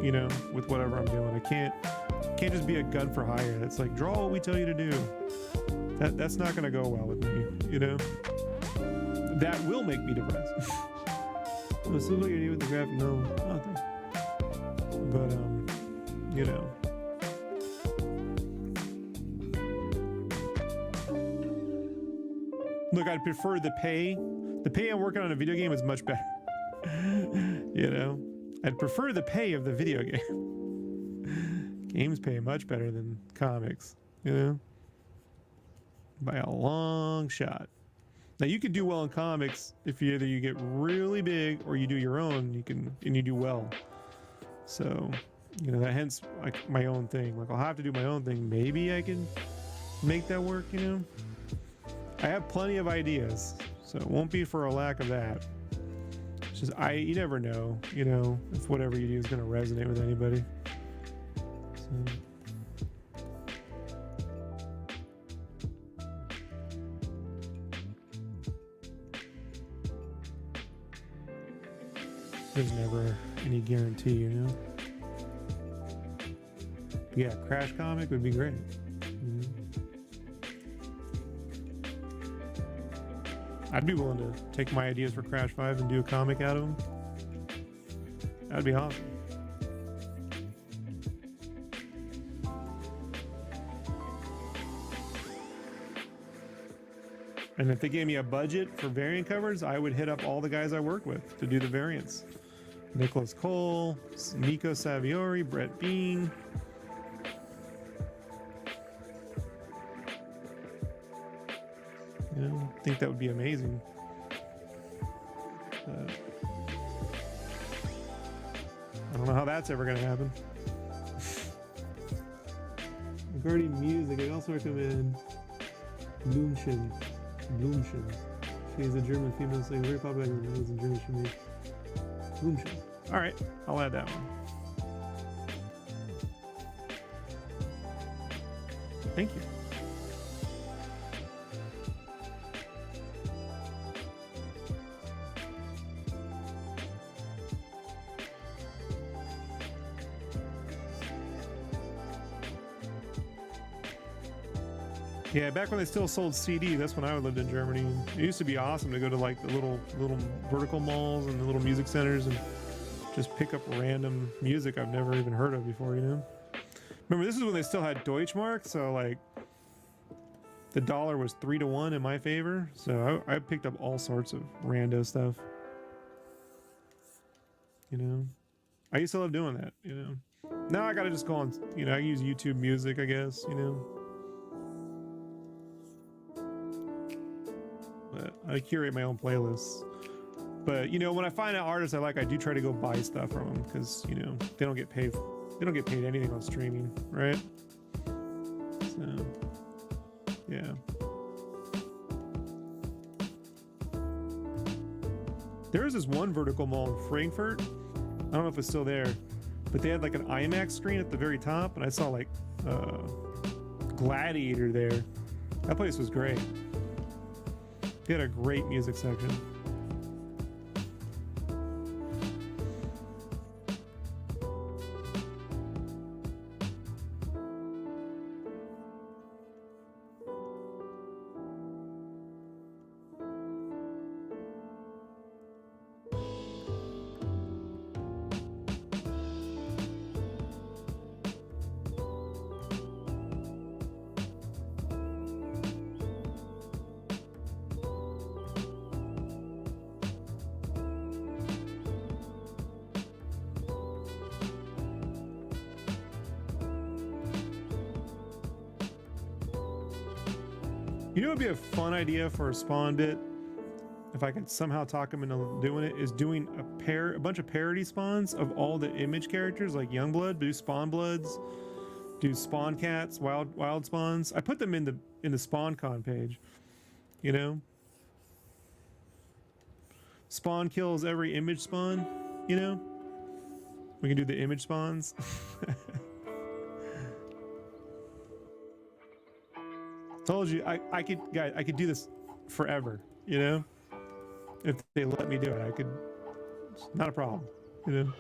you know, with whatever I'm doing. I can't just be a gun for hire. It's like, draw what we tell you to do. That's not gonna go well with me, you know. That will make me depressed. Oh, so what you do with the graphic? No, nothing. But you know. Look, I'd prefer the pay. The pay I'm working on a video game is much better. You know, I'd prefer the pay of the video game. Games pay much better than comics, you know, by a long shot. Now you can do well in comics if you either you get really big or you do your own. You do well. So, you know, that hence like my own thing. Like I'll have to do my own thing. Maybe I can make that work. You know, I have plenty of ideas, so it won't be for a lack of that. It's just you never know. You know, if whatever you do is going to resonate with anybody. So. There's never any guarantee, you know. Yeah, Crash comic would be great. I'd be willing to take my ideas for Crash 5 and do a comic out of them. That'd be awesome. And if they gave me a budget for variant covers, I would hit up all the guys I work with to do the variants. Nicholas Cole, Nico Saviori, Brett Bean. You know, I think that would be amazing. I don't know how that's ever going to happen. Regarding music, I also recommend Blümchen. She is a German female singer, very popular in German. She made Blümchen. All right, I'll add that one. Thank you. Yeah, back when they still sold CD, that's when I lived in Germany. It used to be awesome to go to like the little vertical malls and the little music centers and just pick up random music I've never even heard of before, you know? Remember, this is when they still had Deutschmark, so like the dollar was 3-1 in my favor. So I picked up all sorts of rando stuff. You know? I used to love doing that, you know? Now I gotta just go on, you know, I use YouTube Music, I guess, you know? But I curate my own playlists. But you know, when I find out artists I like, I do try to go buy stuff from them because you know they don't get paid anything on streaming, right? So yeah. There was this one vertical mall in Frankfurt. I don't know if it's still there, but they had like an IMAX screen at the very top, and I saw like Gladiator there. That place was great. They had a great music section. You know what would be a fun idea for a Spawn bit? If I could somehow talk him into doing it, is doing a bunch of parody spawns of all the image characters, like Youngblood, do Spawn Bloods, do Spawn Cats, Wild Spawns. I put them in the SpawnCon page, you know? Spawn kills every image spawn, you know? We can do the image spawns. Told you I could, guys, I could do this forever, you know? If they let me do it, I could. It's not a problem, you know?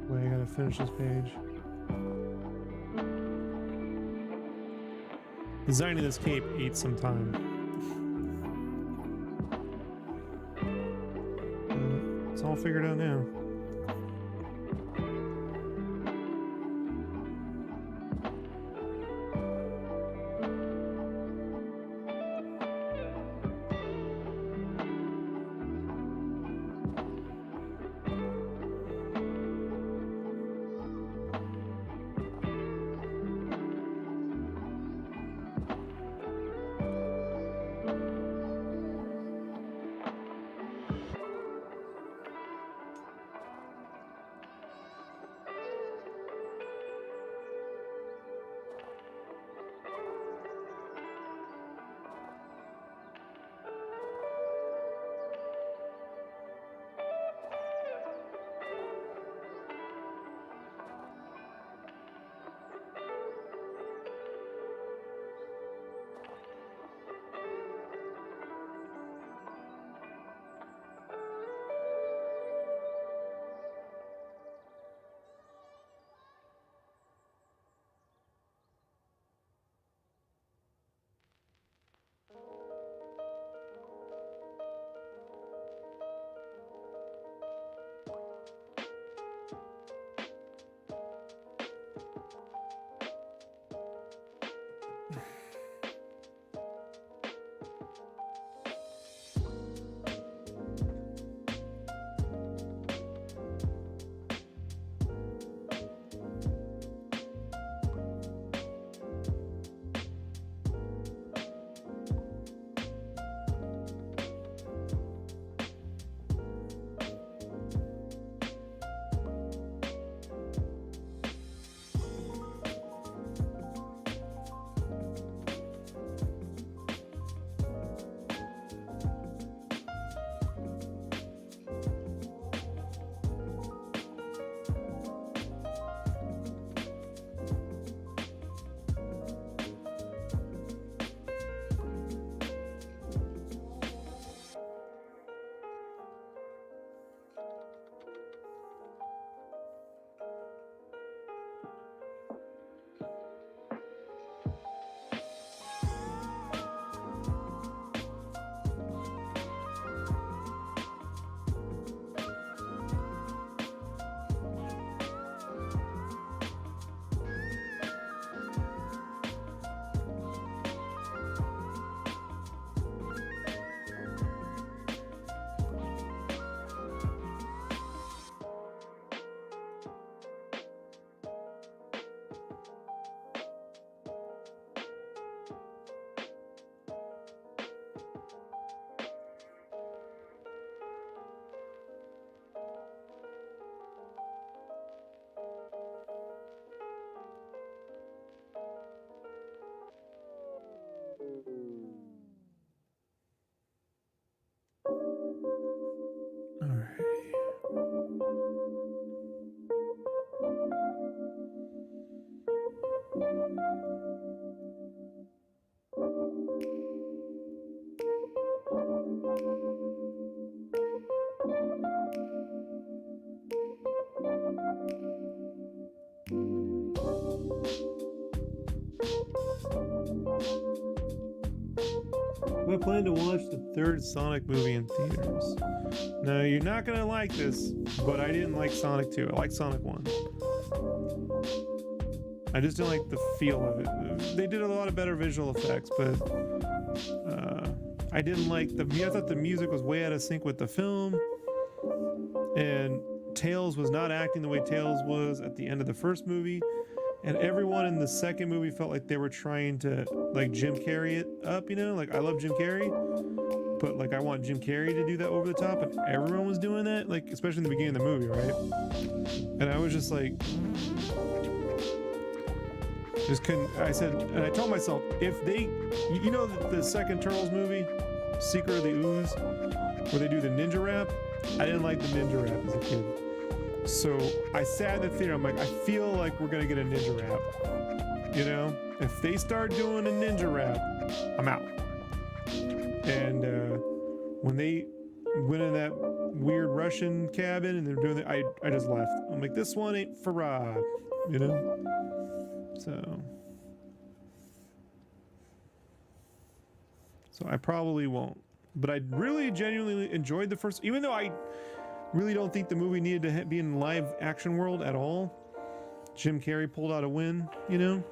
Wait, I gotta finish this page. Designing this cape ate some time. It's all figured out now. I plan to watch the third Sonic movie in theaters. Now, you're not going to like this, but I didn't like Sonic 2. I like Sonic 1. I just didn't like the feel of it. They did a lot of better visual effects, but I didn't like I thought the music was way out of sync with the film, and Tails was not acting the way Tails was at the end of the first movie, and everyone in the second movie felt like they were trying to like Jim Carrey it up, you know? Like, I love Jim Carrey, but like I want Jim Carrey to do that over the top, and everyone was doing that, like especially in the beginning of the movie, right? And I was just like, just couldn't. I said, and I told myself, if they, you know, the second Turtles movie, Secret of the Ooze, where they do the ninja rap, I didn't like the ninja rap as a kid. So I sat in the theater, I'm like, I feel like we're gonna get a ninja rap. You know, if they start doing a ninja rap, I'm out. And when they went in that weird Russian cabin and they're doing it, I just left. I'm like, this one ain't for Rob, you know? So I probably won't. But I really genuinely enjoyed the first, even though I really don't think the movie needed to be in live action world at all. Jim Carrey pulled out a win, you know?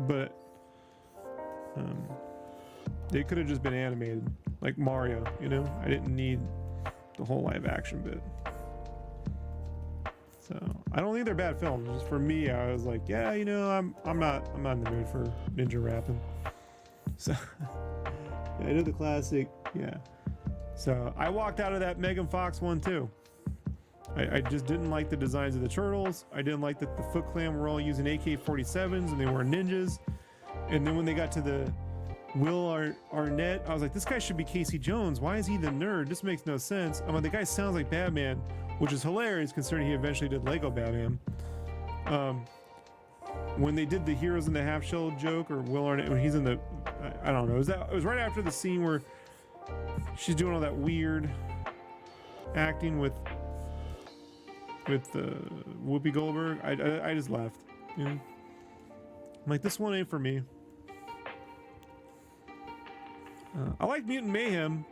But they could have just been animated, like Mario, you know? I didn't need the whole live action bit. So I don't think they're bad films. Just for me, I was like, yeah, you know, I'm not in the mood for ninja rapping. So yeah, I did the classic, yeah. So I walked out of that Megan Fox one too. I just didn't like the designs of the turtles. I didn't like that the Foot Clan were all using AK-47s and they were ninjas. And then when they got to the Will Arnett, I was like, this guy should be Casey Jones. Why is he the nerd? This makes no sense. I'm like, the guy sounds like Batman, which is hilarious considering he eventually did Lego Batman. When they did the Heroes in the Half Shell joke, or Will Arnett, when he's in the, I don't know, it was right after the scene where she's doing all that weird acting with Whoopi Goldberg. I just left, you know? I'm like, this one ain't for me. I like Mutant Mayhem.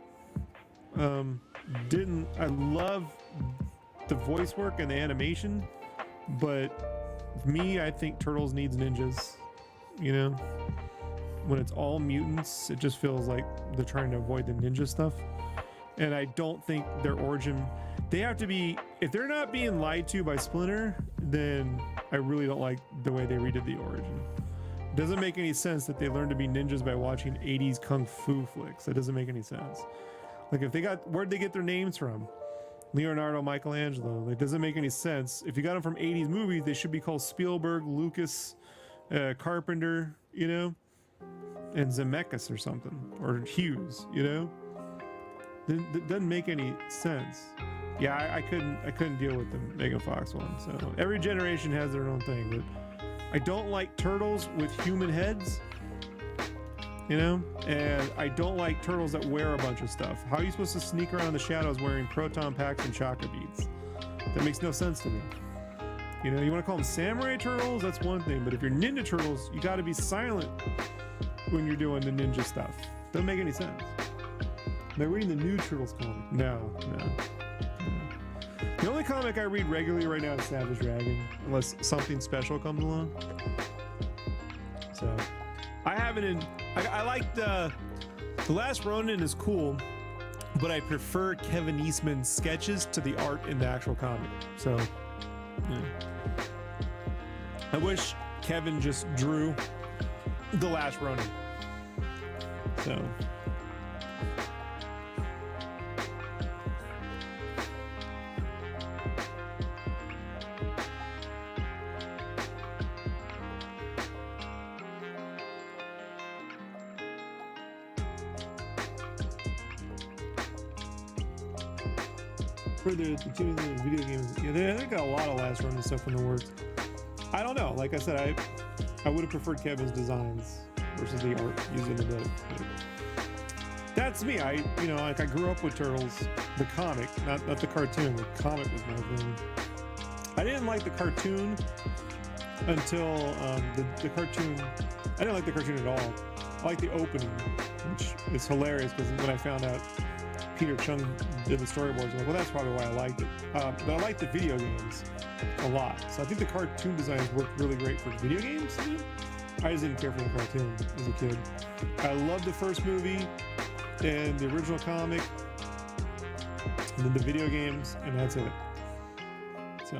I love the voice work and the animation, but me, I think Turtles needs ninjas, you know? When it's all mutants, it just feels like they're trying to avoid the ninja stuff. And I don't think their origin, they have to be, if they're not being lied to by Splinter, then I really don't like the way they redid the origin. It doesn't make any sense that they learned to be ninjas by watching 80s kung fu flicks. That doesn't make any sense. Like, if they got, where'd they get their names from? Leonardo, Michelangelo. It doesn't make any sense. If you got them from 80s movies, they should be called Spielberg, Lucas, Carpenter, you know, and Zemeckis or something, or Hughes, you know. That doesn't make any sense. Yeah, I couldn't deal with the Megan Fox one. So every generation has their own thing, but I don't like turtles with human heads, you know, and I don't like turtles that wear a bunch of stuff. How are you supposed to sneak around the shadows wearing proton packs and chakra beads? That makes no sense to me. You know, you want to call them samurai turtles, that's one thing, but if you're ninja turtles, you got to be silent when you're doing the ninja stuff. Doesn't make any sense. Am I reading the new Turtles comic? No. The only comic I read regularly right now is Savage Dragon, unless something special comes along. So I haven't. I like the Last Ronin is cool, but I prefer Kevin Eastman's sketches to the art in the actual comic. So yeah. I wish Kevin just drew the Last Ronin. So. For the tuning the video games, yeah, they got a lot of Last Ronin stuff in the works. I don't know. Like I said, I would have preferred Kevin's designs versus the art used in the book. That's me. I grew up with Turtles, the comic, not the cartoon. The comic was my thing. I didn't like the cartoon until the cartoon. I didn't like the cartoon at all I like the opening, which is hilarious because when I found out Peter Chung did the storyboards, I'm like, well, that's probably why I liked it. But I like the video games a lot. So I think the cartoon designs worked really great for video games. I just didn't care for the cartoon as a kid. I loved the first movie and the original comic, and then the video games, and that's it. So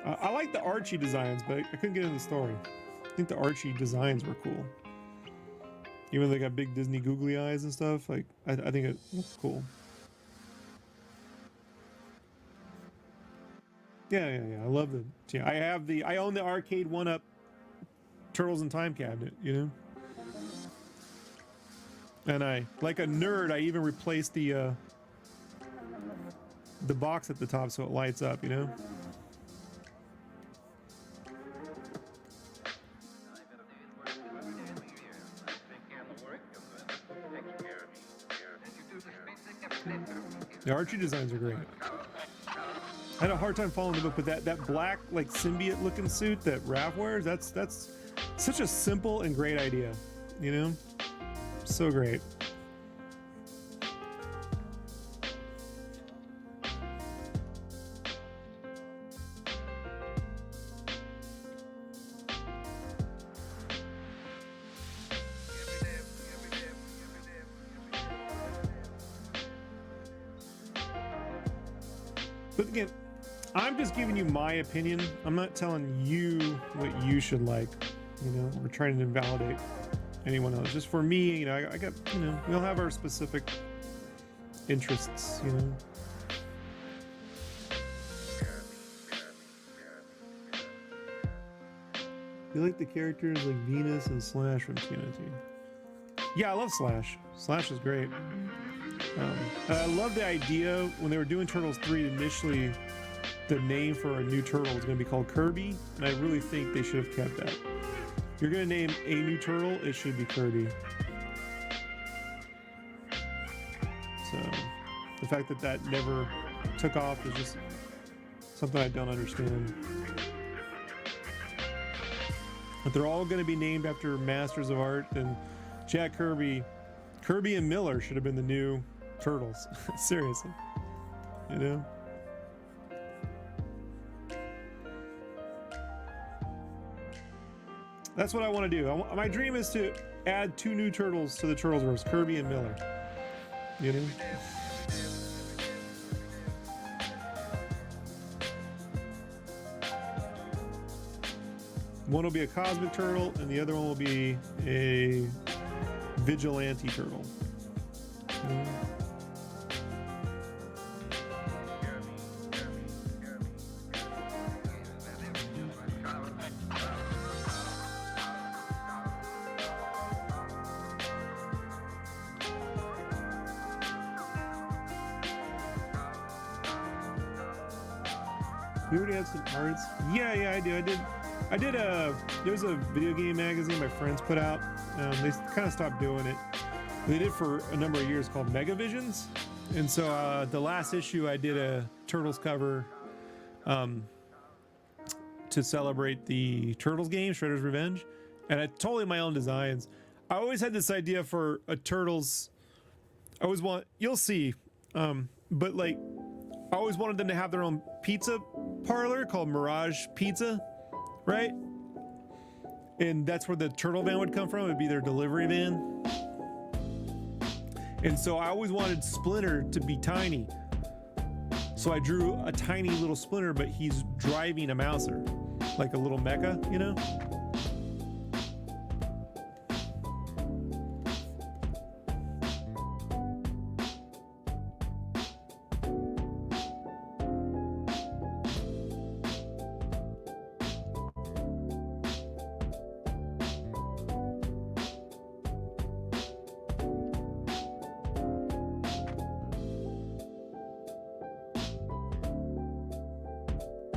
I like the Archie designs, but I couldn't get into the story. I think the Archie designs were cool. Even though they got big Disney googly eyes and stuff, like I think it looks cool. Yeah. I love it. Yeah, I own the arcade 1-up Turtles in Time cabinet, you know. And I, like a nerd, I even replaced the box at the top so it lights up, you know. The Archie designs are great. I had a hard time following the book, but that black like symbiote looking suit that Raph wears, that's such a simple and great idea, you know? So great. But again, I'm just giving you my opinion. I'm not telling you what you should like, you know, or trying to invalidate anyone else. Just for me, you know, I got, you know, we all have our specific interests, you know. You like the characters like Venus and Slash from TNT? Yeah, I love Slash. Slash is great. I love the idea when they were doing Turtles 3 initially, the name for a new turtle was going to be called Kirby, and I really think they should have kept that. If you're going to name a new turtle, it should be Kirby. So the fact that that never took off is just something I don't understand. But they're all going to be named after masters of art, and Jack Kirby and Miller should have been the new Turtles. Seriously, you know. That's what I want to do. My dream is to add 2 new turtles to the Turtlesverse, Kirby and Miller. You know. One will be a cosmic turtle, and the other one will be a vigilante turtle. You already had some arts? Yeah, I do. I did there was a video game magazine my friends put out. They kind of stopped doing it. They did for a number of years called Megavisions. And so the last issue I did a Turtles cover to celebrate the Turtles game, Shredder's Revenge. And I totally my own designs. I always had this idea for a Turtles. I always want, you'll see, but like, I always wanted them to have their own pizza parlor called Mirage Pizza, right? And that's where the turtle van would come from. It'd be their delivery van. And so I always wanted Splinter to be tiny. So I drew a tiny little Splinter, but he's driving a Mouser, like a little mecha, you know?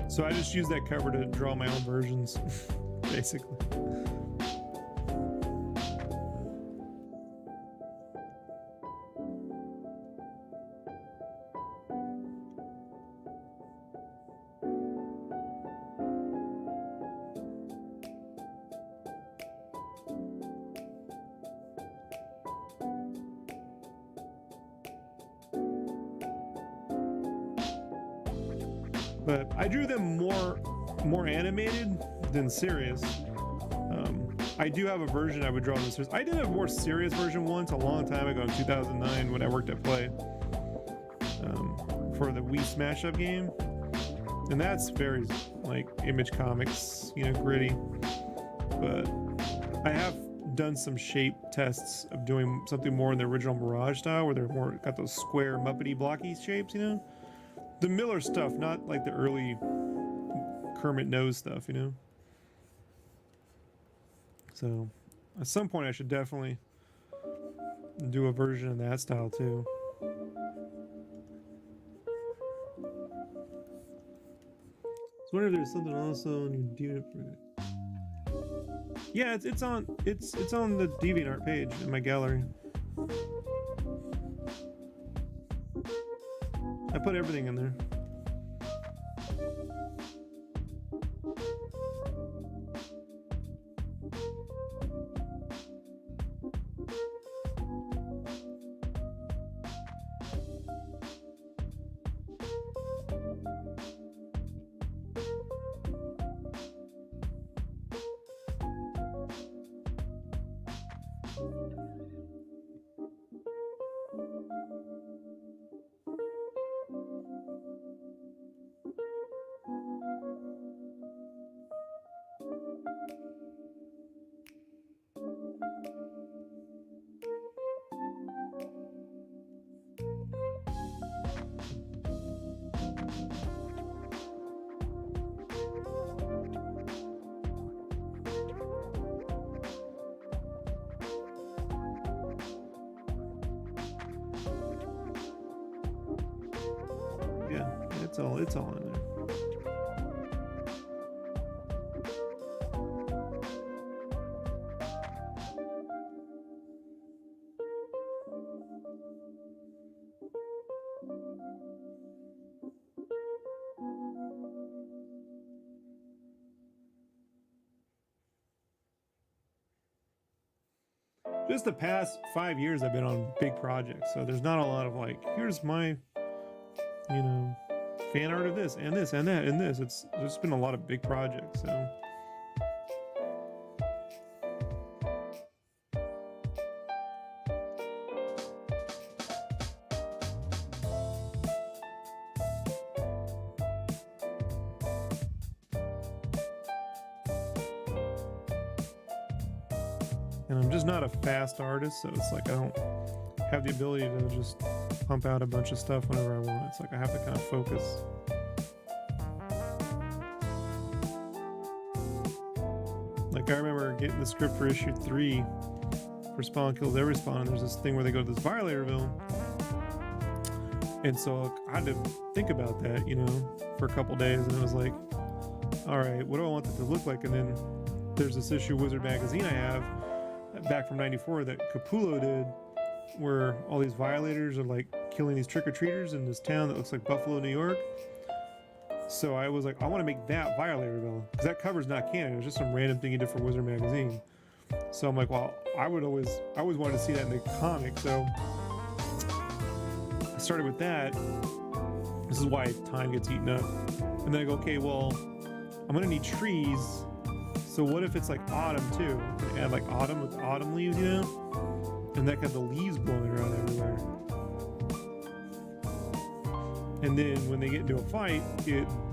So I just use that cover to draw my own versions, basically. but I drew them more animated than serious. I do have a version I would draw in the series. I did a more serious version once a long time ago in 2009 when I worked at Play for the Wii Smash Up game, and that's very like Image Comics, you know, gritty. But I have done some shape tests of doing something more in the original Mirage style, where they're more got those square Muppety blocky shapes, you know, the Miller stuff, not like the early Kermit nose stuff, you know. So at some point I should definitely do a version of that style too. I was wondering if there's something also on your DeviantArt. Yeah, it's on the DeviantArt page in my gallery. I put everything in there. It's all in there. Just the past 5 years I've been on big projects, so there's not a lot of like, here's my, you know, fan art of this and this and that and this. There's been a lot of big projects, so. And I'm just not a fast artist, so it's like I don't have the ability to just pump out a bunch of stuff whenever I want. It's like I have to kind of focus. Like I remember getting the script for issue 3 for Spawn Kills Every Spawn, and there's this thing where they go to this Violatorville. And so I had to think about that, you know, for a couple days, and it was like, all right, what do I want it to look like? And then there's this issue of Wizard Magazine I have back from '94 that Capullo did, where all these violators are like killing these trick-or-treaters in this town that looks like Buffalo, New York. So I was like, I want to make that Violatorville, because that cover's not canon. It was just some random thing he did for Wizard Magazine. So I'm like, well, I always wanted to see that in the comic. So I started with that. This is why time gets eaten up. And then I go, okay, well, I'm gonna need trees. So what if it's like autumn too? Can I add like autumn with autumn leaves, you know? And that got the leaves blowing around everywhere. And then when they get into a fight,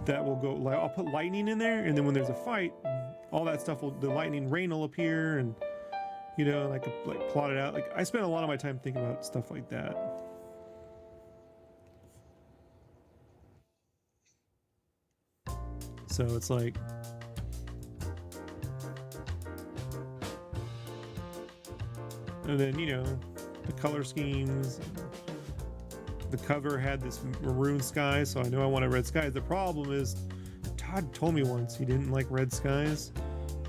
that will go like, I'll put lightning in there, and then when there's a fight, all that stuff the lightning rain will appear, and you know, like plot it out. Like I spent a lot of my time thinking about stuff like that. So it's like, and then, you know, the color schemes. The cover had this maroon sky, so I know I wanted red skies. The problem is, Todd told me once he didn't like red skies.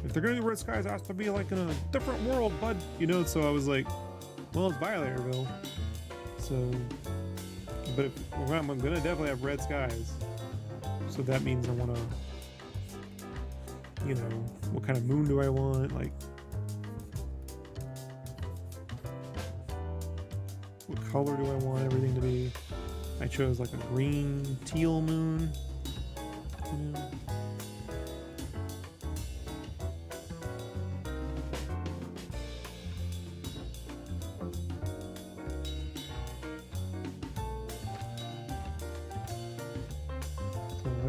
If they're gonna do red skies, it has to be like in a different world, bud. You know, so I was like, well, it's Violatorville. So, but I'm gonna definitely have red skies. So that means I wanna, you know, what kind of moon do I want? Like, what color do I want everything to be? I chose like a green teal moon.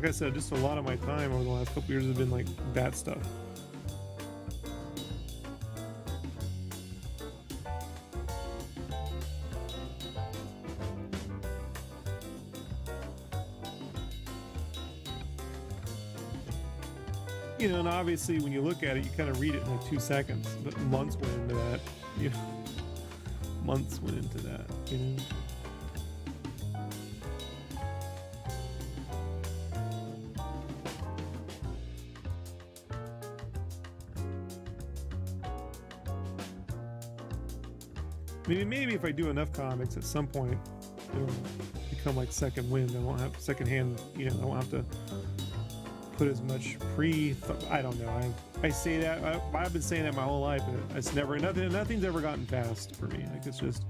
like I said, just a lot of my time over the last couple years has been like that stuff. You know, and obviously when you look at it, you kind of read it in like 2 seconds, but months went into that, you know, months went into that, you know. Maybe if I do enough comics at some point, it'll become like second wind. I won't have second hand, you know, I won't have to put as much I don't know. I say that, I've been saying that my whole life, but it's never, nothing's ever gotten fast for me. Like it's just,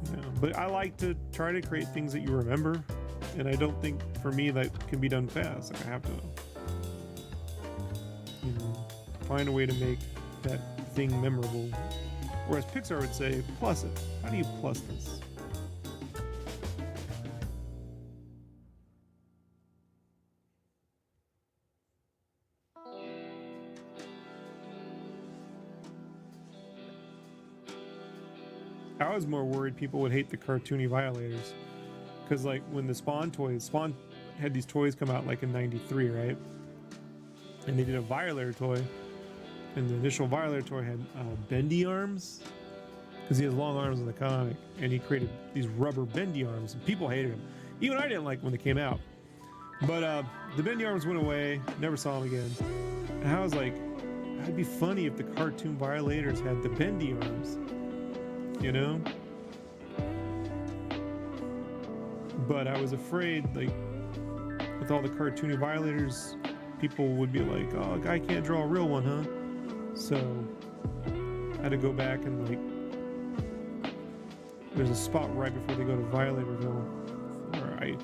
you know, but I like to try to create things that you remember. And I don't think for me that can be done fast. Like I have to, you know, find a way to make that thing memorable. Whereas Pixar would say, plus it. How do you plus this? I was more worried people would hate the cartoony violators. Because like when the Spawn had these toys come out like in '93, right? And they did a Violator toy. And the initial Violator toy had bendy arms, because he has long arms in the comic, and he created these rubber bendy arms, and people hated him. Even I didn't like when they came out. But the bendy arms went away, never saw them again. And I was like, it'd be funny if the cartoon Violators had the bendy arms, you know? But I was afraid, like, with all the cartoony Violators, people would be like, oh, a guy can't draw a real one, huh? So I had to go back and like, there's a spot right before they go to Violatorville where I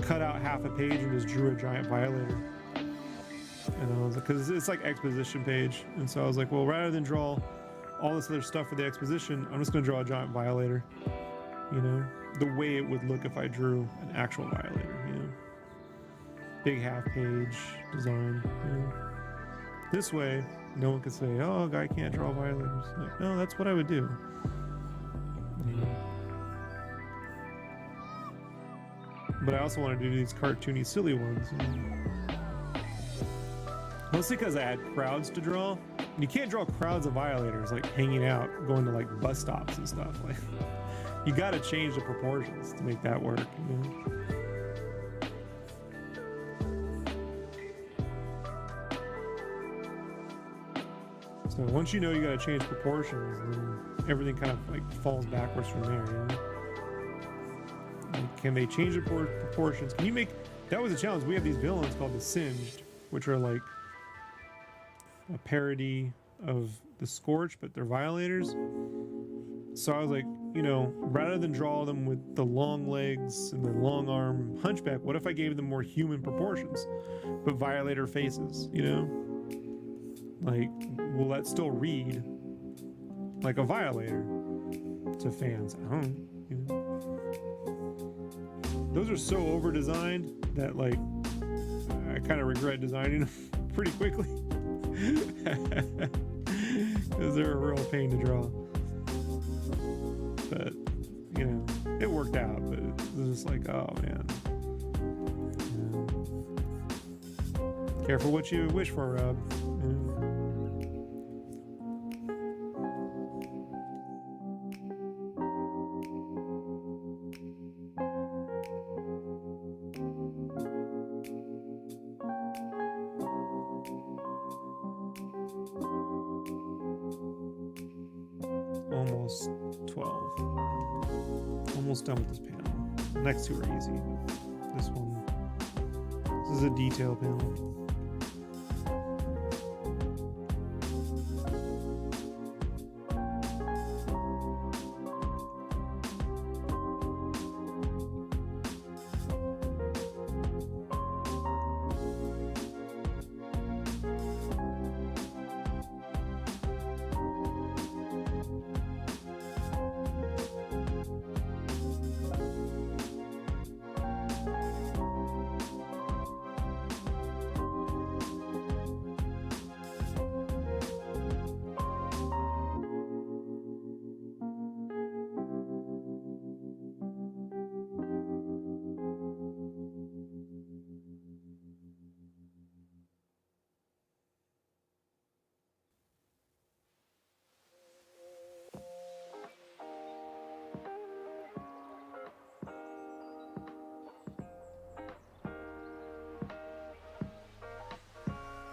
cut out half a page and just drew a giant Violator. And I was like, because it's like exposition page. And so I was like, well, rather than draw all this other stuff for the exposition, I'm just going to draw a giant Violator, you know, the way it would look if I drew an actual Violator, you know, big half page design, you know. This way, no one could say, oh, a guy can't draw Violators. Like, no, that's what I would do. Yeah. But I also wanted to do these cartoony, silly ones. You know? Mostly because I had crowds to draw. And you can't draw crowds of Violators, like hanging out, going to like bus stops and stuff. Like, you got to change the proportions to make that work. You know? So once you know you got to change proportions, then everything kind of like falls backwards from there. You know? Like, can they change the proportions? Can you make? That was a challenge. We have these villains called the Singed, which are like a parody of the Scorch, but they're Violators. So I was like, you know, rather than draw them with the long legs and the long arm hunchback, what if I gave them more human proportions, but Violator faces? You know. Like, will that still read like a Violator to fans? I don't know, you know. Those are so over designed that like I kind of regret designing them pretty quickly because they're a real pain to draw. But you know, it worked out. But it was just like, oh man. Yeah. Careful what you wish for, Rob. Yeah. Almost 12. Almost done with this panel. The next two are easy. This one, this is a detail panel.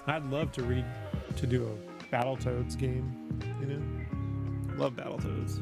I'd love to do a Battletoads game, you know? Love Battletoads.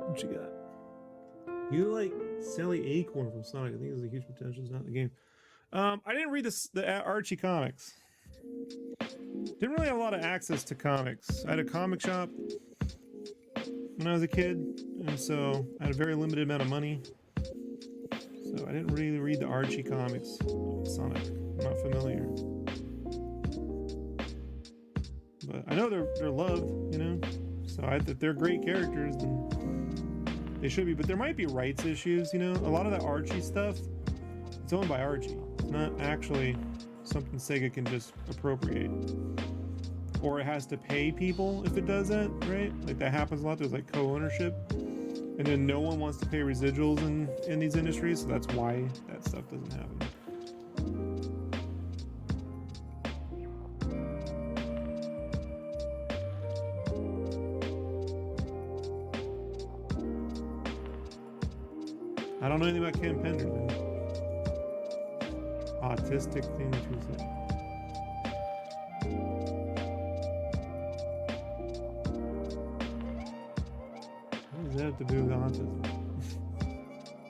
What you got? You like Sally Acorn from Sonic. I think there's a huge potential. It's not in the game. I didn't read the Archie comics. Didn't really have a lot of access to comics. I had a comic shop when I was a kid, and so I had a very limited amount of money. So I didn't really read the Archie comics. Sonic. I'm not familiar. But I know they're loved, you know? So if they're great characters, then they should be. But there might be rights issues, you know? A lot of the Archie stuff, it's owned by Archie. It's not actually something Sega can just appropriate. Or it has to pay people if it does that, right? Like that happens a lot. There's like co-ownership. And then no one wants to pay residuals in these industries, so that's why that stuff doesn't happen. I don't know anything about Ken Penders, man. Autistic thing that you said. what to do with autism.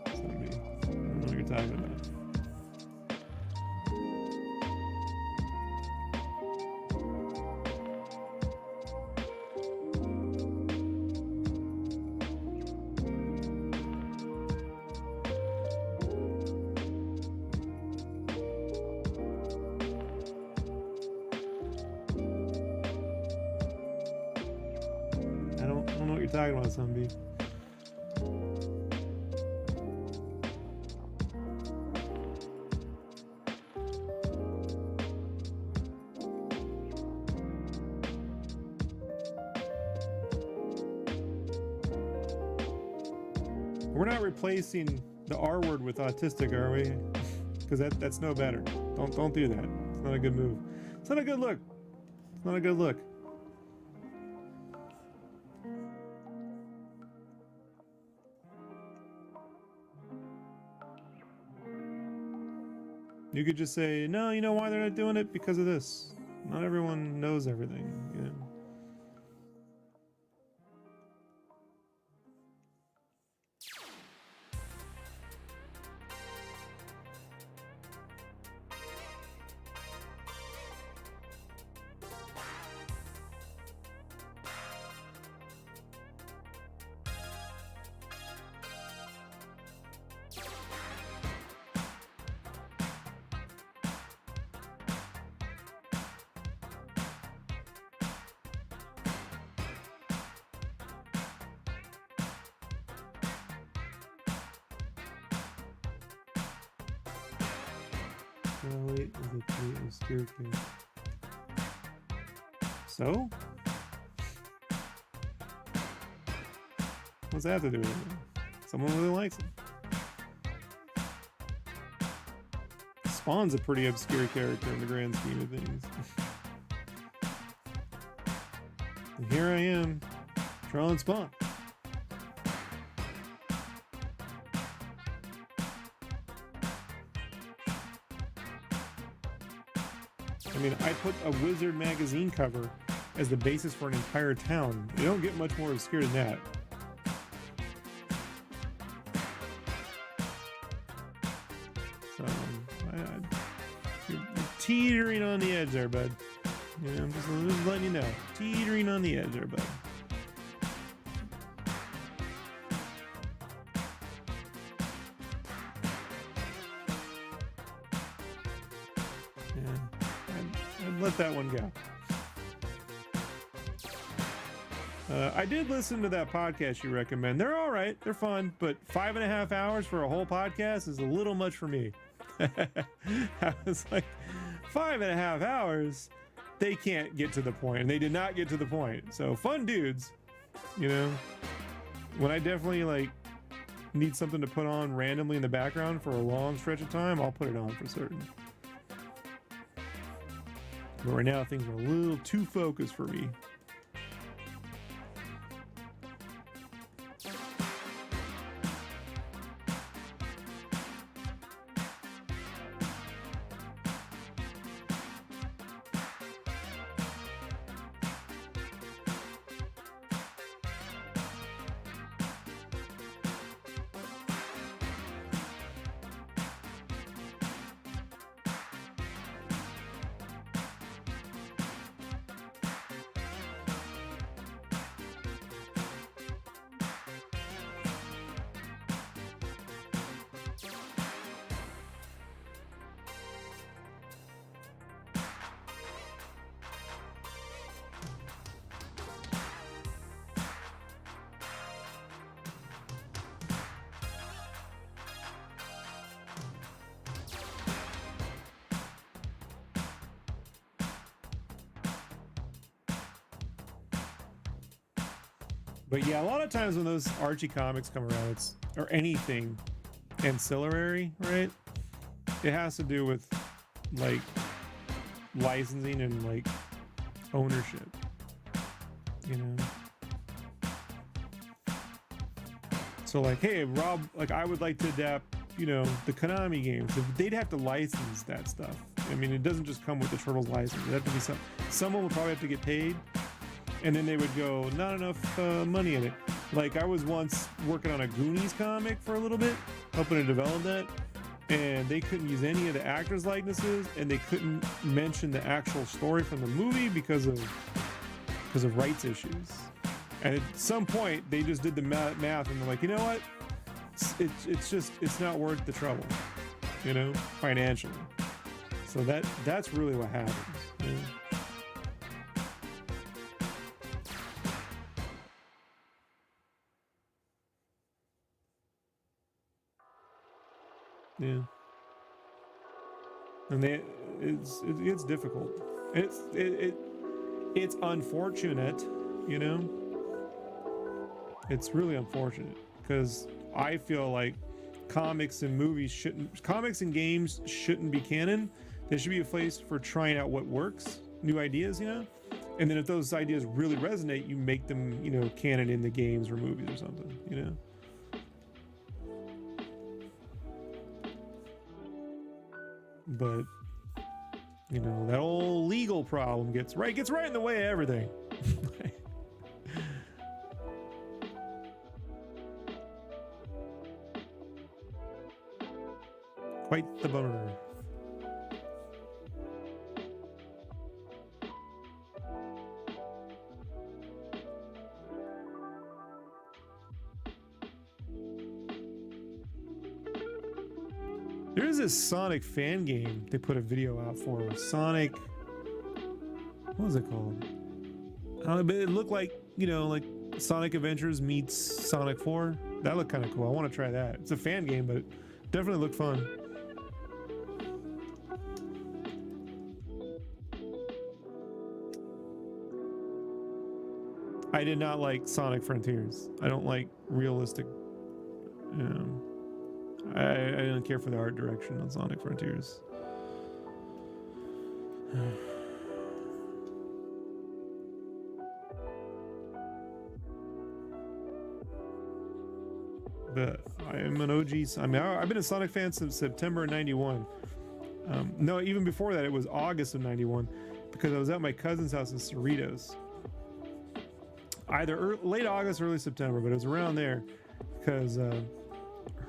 It's not me. I don't know what you're talking about. I don't know what you're talking about, Sunbeam. We're not replacing the R word with autistic, are we? Because that's no better. Don't do that. It's not a good move. It's not a good look. It's not a good look. You could just say, no, you know why they're not doing it? Because of this. Not everyone knows everything, you know? Wait, is it the obscure kid? So? What's that have to do with it? Someone really likes him. Spawn's a pretty obscure character in the grand scheme of things. And here I am, drawing Spawn. I mean, I put a Wizard magazine cover as the basis for an entire town. You don't get much more obscure than that. So, you're teetering on the edge there, bud. You know, I'm just letting you know. Teetering on the edge there, bud. Let that one go. I did listen to that podcast you recommend. They're all right. They're fun, but 5.5 hours for a whole podcast is a little much for me. I was like, 5.5 hours? They can't get to the point, and they did not get to the point. So fun dudes, you know. When I definitely like need something to put on randomly in the background for a long stretch of time, I'll put it on for certain. But right now, things are a little too focused for me. But yeah, a lot of times when those Archie comics come around, or anything ancillary, right? It has to do with like licensing and like ownership, you know? So like, hey, Rob, like I would like to adapt, you know, the Konami games. They'd have to license that stuff. I mean, it doesn't just come with the Turtles license. It'd have to be someone would probably have to get paid. And then they would go, not enough money in it. Like I was once working on a Goonies comic for a little bit, helping to develop that, and they couldn't use any of the actors' likenesses, and they couldn't mention the actual story from the movie because of rights issues. And at some point, they just did the math, and they're like, you know what? It's not worth the trouble, you know, financially. So that's really what happens. You know? Yeah. And it's difficult. It's unfortunate, you know. It's really unfortunate because I feel like comics and games shouldn't be canon. There should be a place for trying out what works, new ideas, you know. And then if those ideas really resonate, you make them, you know, canon in the games or movies or something, you know. But you know, that old legal problem gets right in the way of everything. Quite the bummer. There's this Sonic fan game they put a video out for. Sonic, what was it called? But it looked like, you know, like Sonic Adventures meets Sonic 4. That looked kind of cool. I want to try that. It's a fan game, but it definitely looked fun. I did not like Sonic Frontiers. I don't like realistic, you know, I don't care for the art direction on Sonic Frontiers. But I am an OG. I mean, I've been a Sonic fan since September of '91. No, even before that, it was August of '91 because I was at my cousin's house in Cerritos. Either late August, early September, but it was around there because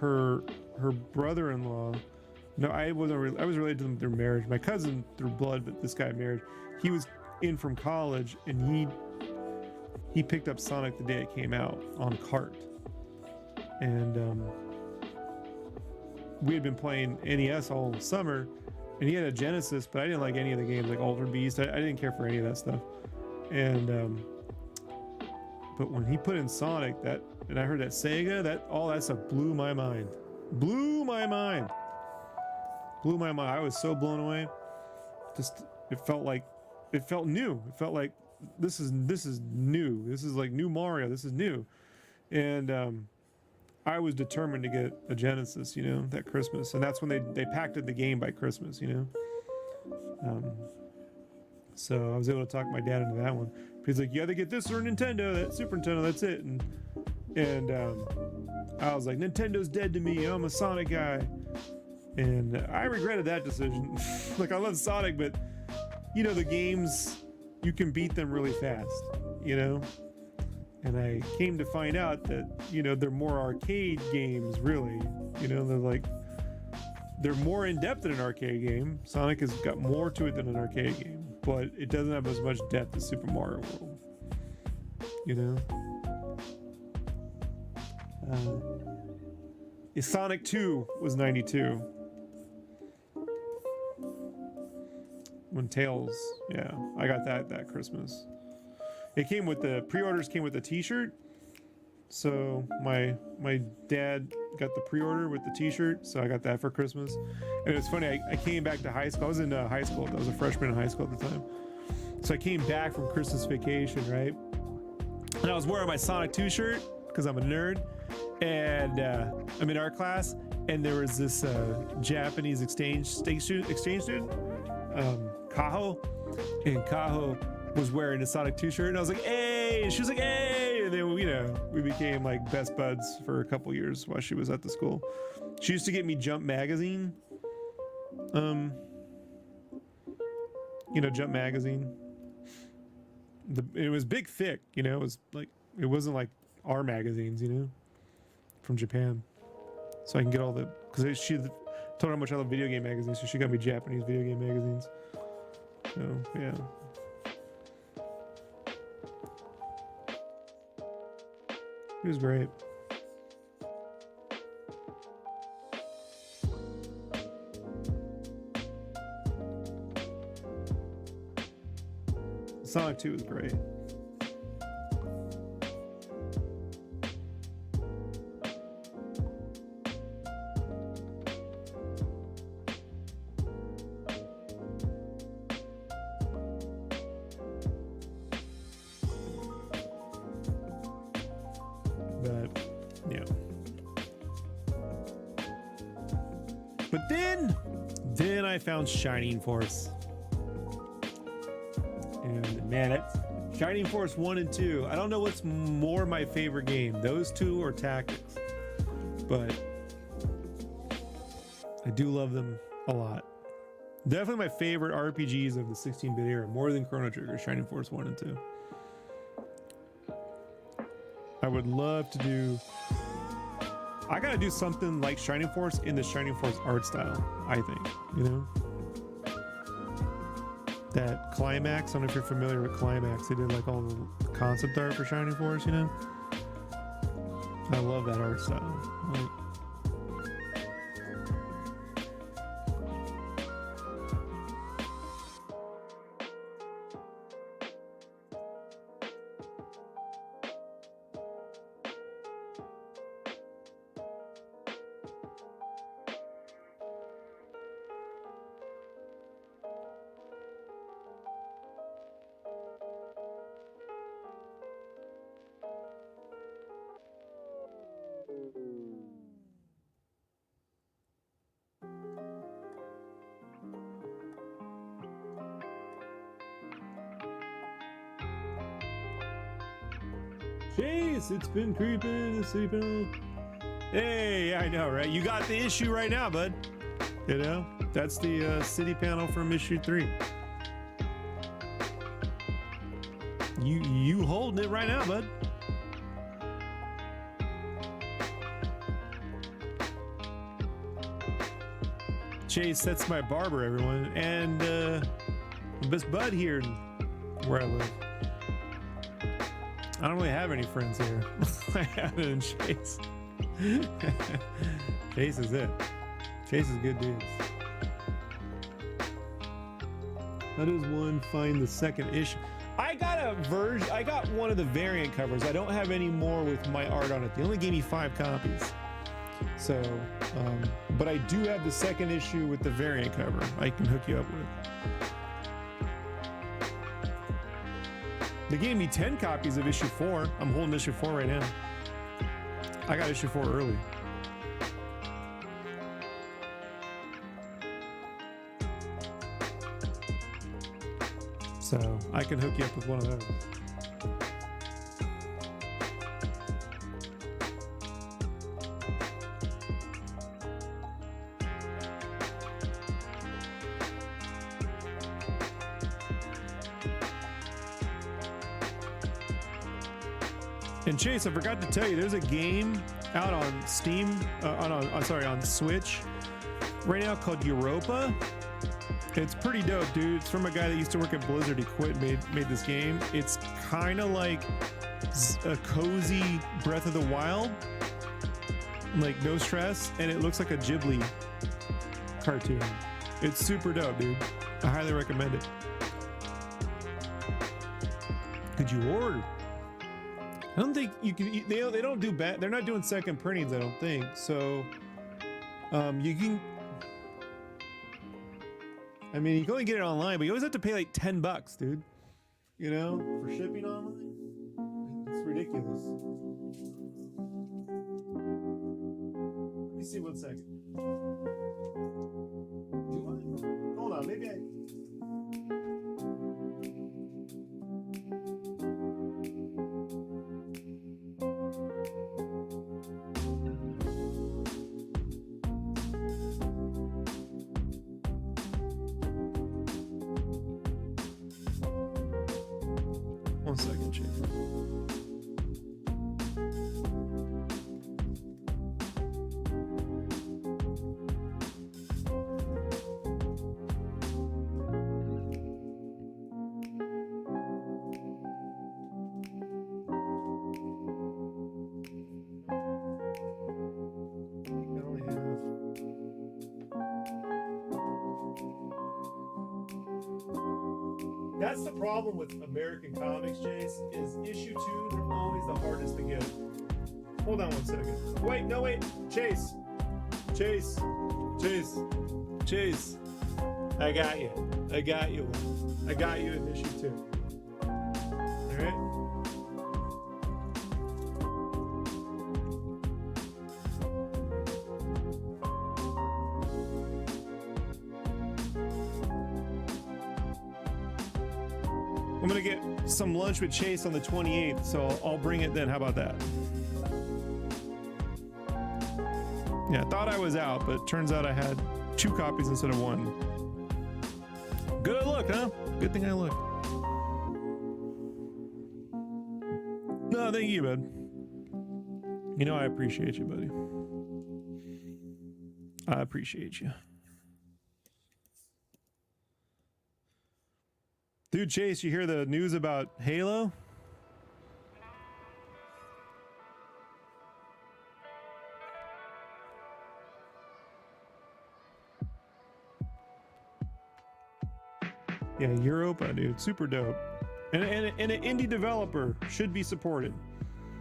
her brother-in-law. No, I was related to them through marriage. My cousin through blood, but this guy married. He was in from college, and he picked up Sonic the day it came out on cart, and we had been playing NES all summer, and he had a Genesis, but I didn't like any of the games, like Altered Beast. I didn't care for any of that stuff, and but when he put in Sonic, and I heard that Sega, all that stuff blew my mind. Blew my mind. I was so blown away. Just it felt new. It felt like this is new. This is like new Mario. This is new. And I was determined to get a Genesis, you know, that Christmas. And that's when they packed the game by Christmas, you know. So I was able to talk my dad into that one. He's like, you either get this or Nintendo, that Super Nintendo, that's it. And I was like, Nintendo's dead to me. I'm a Sonic guy. And I regretted that decision. Like, I love Sonic, but, you know, the games, you can beat them really fast, you know? And I came to find out that, you know, they're more arcade games, really. You know, they're more in-depth than an arcade game. Sonic has got more to it than an arcade game, but it doesn't have as much depth as Super Mario World, you know? Sonic 2 was 92. When Tails, yeah, I got that Christmas. It came with the pre-orders, came with a t-shirt. So my dad got the pre-order with the t-shirt, so I got that for Christmas. And it was funny, I came back to high school. I was in high school. I was a freshman in high school at the time. So I came back from Christmas vacation, right? And I was wearing my Sonic 2 shirt because I'm a nerd. And I'm in art class, and there was this Japanese exchange student, Kaho, and Kaho was wearing a Sonic 2 shirt, and I was like, hey, and she was like, hey, and then, you know, we became like best buds for a couple years while she was at the school. She used to get me Jump magazine, you know, Jump magazine. It was big, thick, you know, it was like, it wasn't like our magazines, you know, from Japan. So I can get all the, because she told her how much I love video game magazines, so she got me Japanese video game magazines. So, yeah. It was great. Sonic 2 was great. But yeah. But then I found Shining Force. And man, it's Shining Force 1 and 2. I don't know what's more my favorite game, those two or Tactics, but I do love them a lot. Definitely my favorite RPGs of the 16-bit era, more than Chrono Trigger, Shining Force 1 and 2. I would love to do, I gotta do something like Shining Force in the Shining Force art style, I think, you know? That Climax, I don't know if you're familiar with Climax, they did like all the concept art for Shining Force, you know? I love that art style. Like, Chase, it's been creeping, sleeping. Hey, I know, right? You got the issue right now, bud. You know, that's the city panel from issue 3. You holding it right now, bud. Chase, that's my barber, everyone, and best bud here where I live. I don't really have any friends here. I have it in Chase. Chase is it. Chase is good dudes. How does one find the second issue? I got a version. I got one of the variant covers. I don't have any more with my art on it. They only gave me 5 copies. So, but I do have the second issue with the variant cover. I can hook you up with. They gave me 10 copies of issue 4. I'm holding issue 4 right now. I got issue 4 early. So I can hook you up with one of those. And Chase, I forgot to tell you, there's a game out on Steam, on Switch right now called Europa. It's pretty dope, dude. It's from a guy that used to work at Blizzard. He quit, made this game. It's kind of like a cozy Breath of the Wild, like no stress, and it looks like a Ghibli cartoon. It's super dope, dude. I highly recommend it. Could you order? I don't think you can. They don't do bad. They're not doing second printings, I don't think. So, you can. I mean, you can only get it online, but you always have to pay like $10, dude. You know, for shipping online. It's ridiculous. Let me see 1 second. Do I? Hold on, maybe I. One second, Chief. That's the problem with American comics, Chase, is issue 2, they're always the hardest to get. Hold on one second. Wait, no, wait. Chase. Chase. Chase. Chase. I got you. I got you. I got you in issue 2. Alright? I'm gonna get some lunch with Chase on the 28th, so I'll bring it then. How about that? Yeah, I thought I was out, but turns out I had 2 copies instead of 1. Good look, huh? Good thing I looked. No, thank you, bud. You know I appreciate you, buddy. I appreciate you. Dude, Chase, you hear the news about Halo? Yeah, Europa, dude, super dope. And an indie developer should be supported,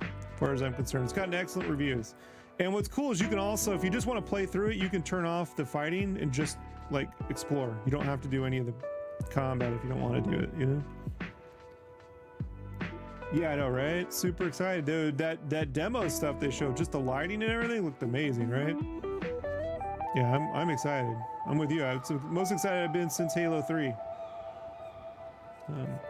as far as I'm concerned. It's gotten excellent reviews. And what's cool is you can also, if you just want to play through it, you can turn off the fighting and just like explore. You don't have to do any of the combat if you don't want to do it, you know? Yeah, I know, right? Super excited, dude. That demo stuff they showed, just the lighting and everything looked amazing, right? Yeah, I'm excited. I'm with you. It's the most excited I've been since Halo 3.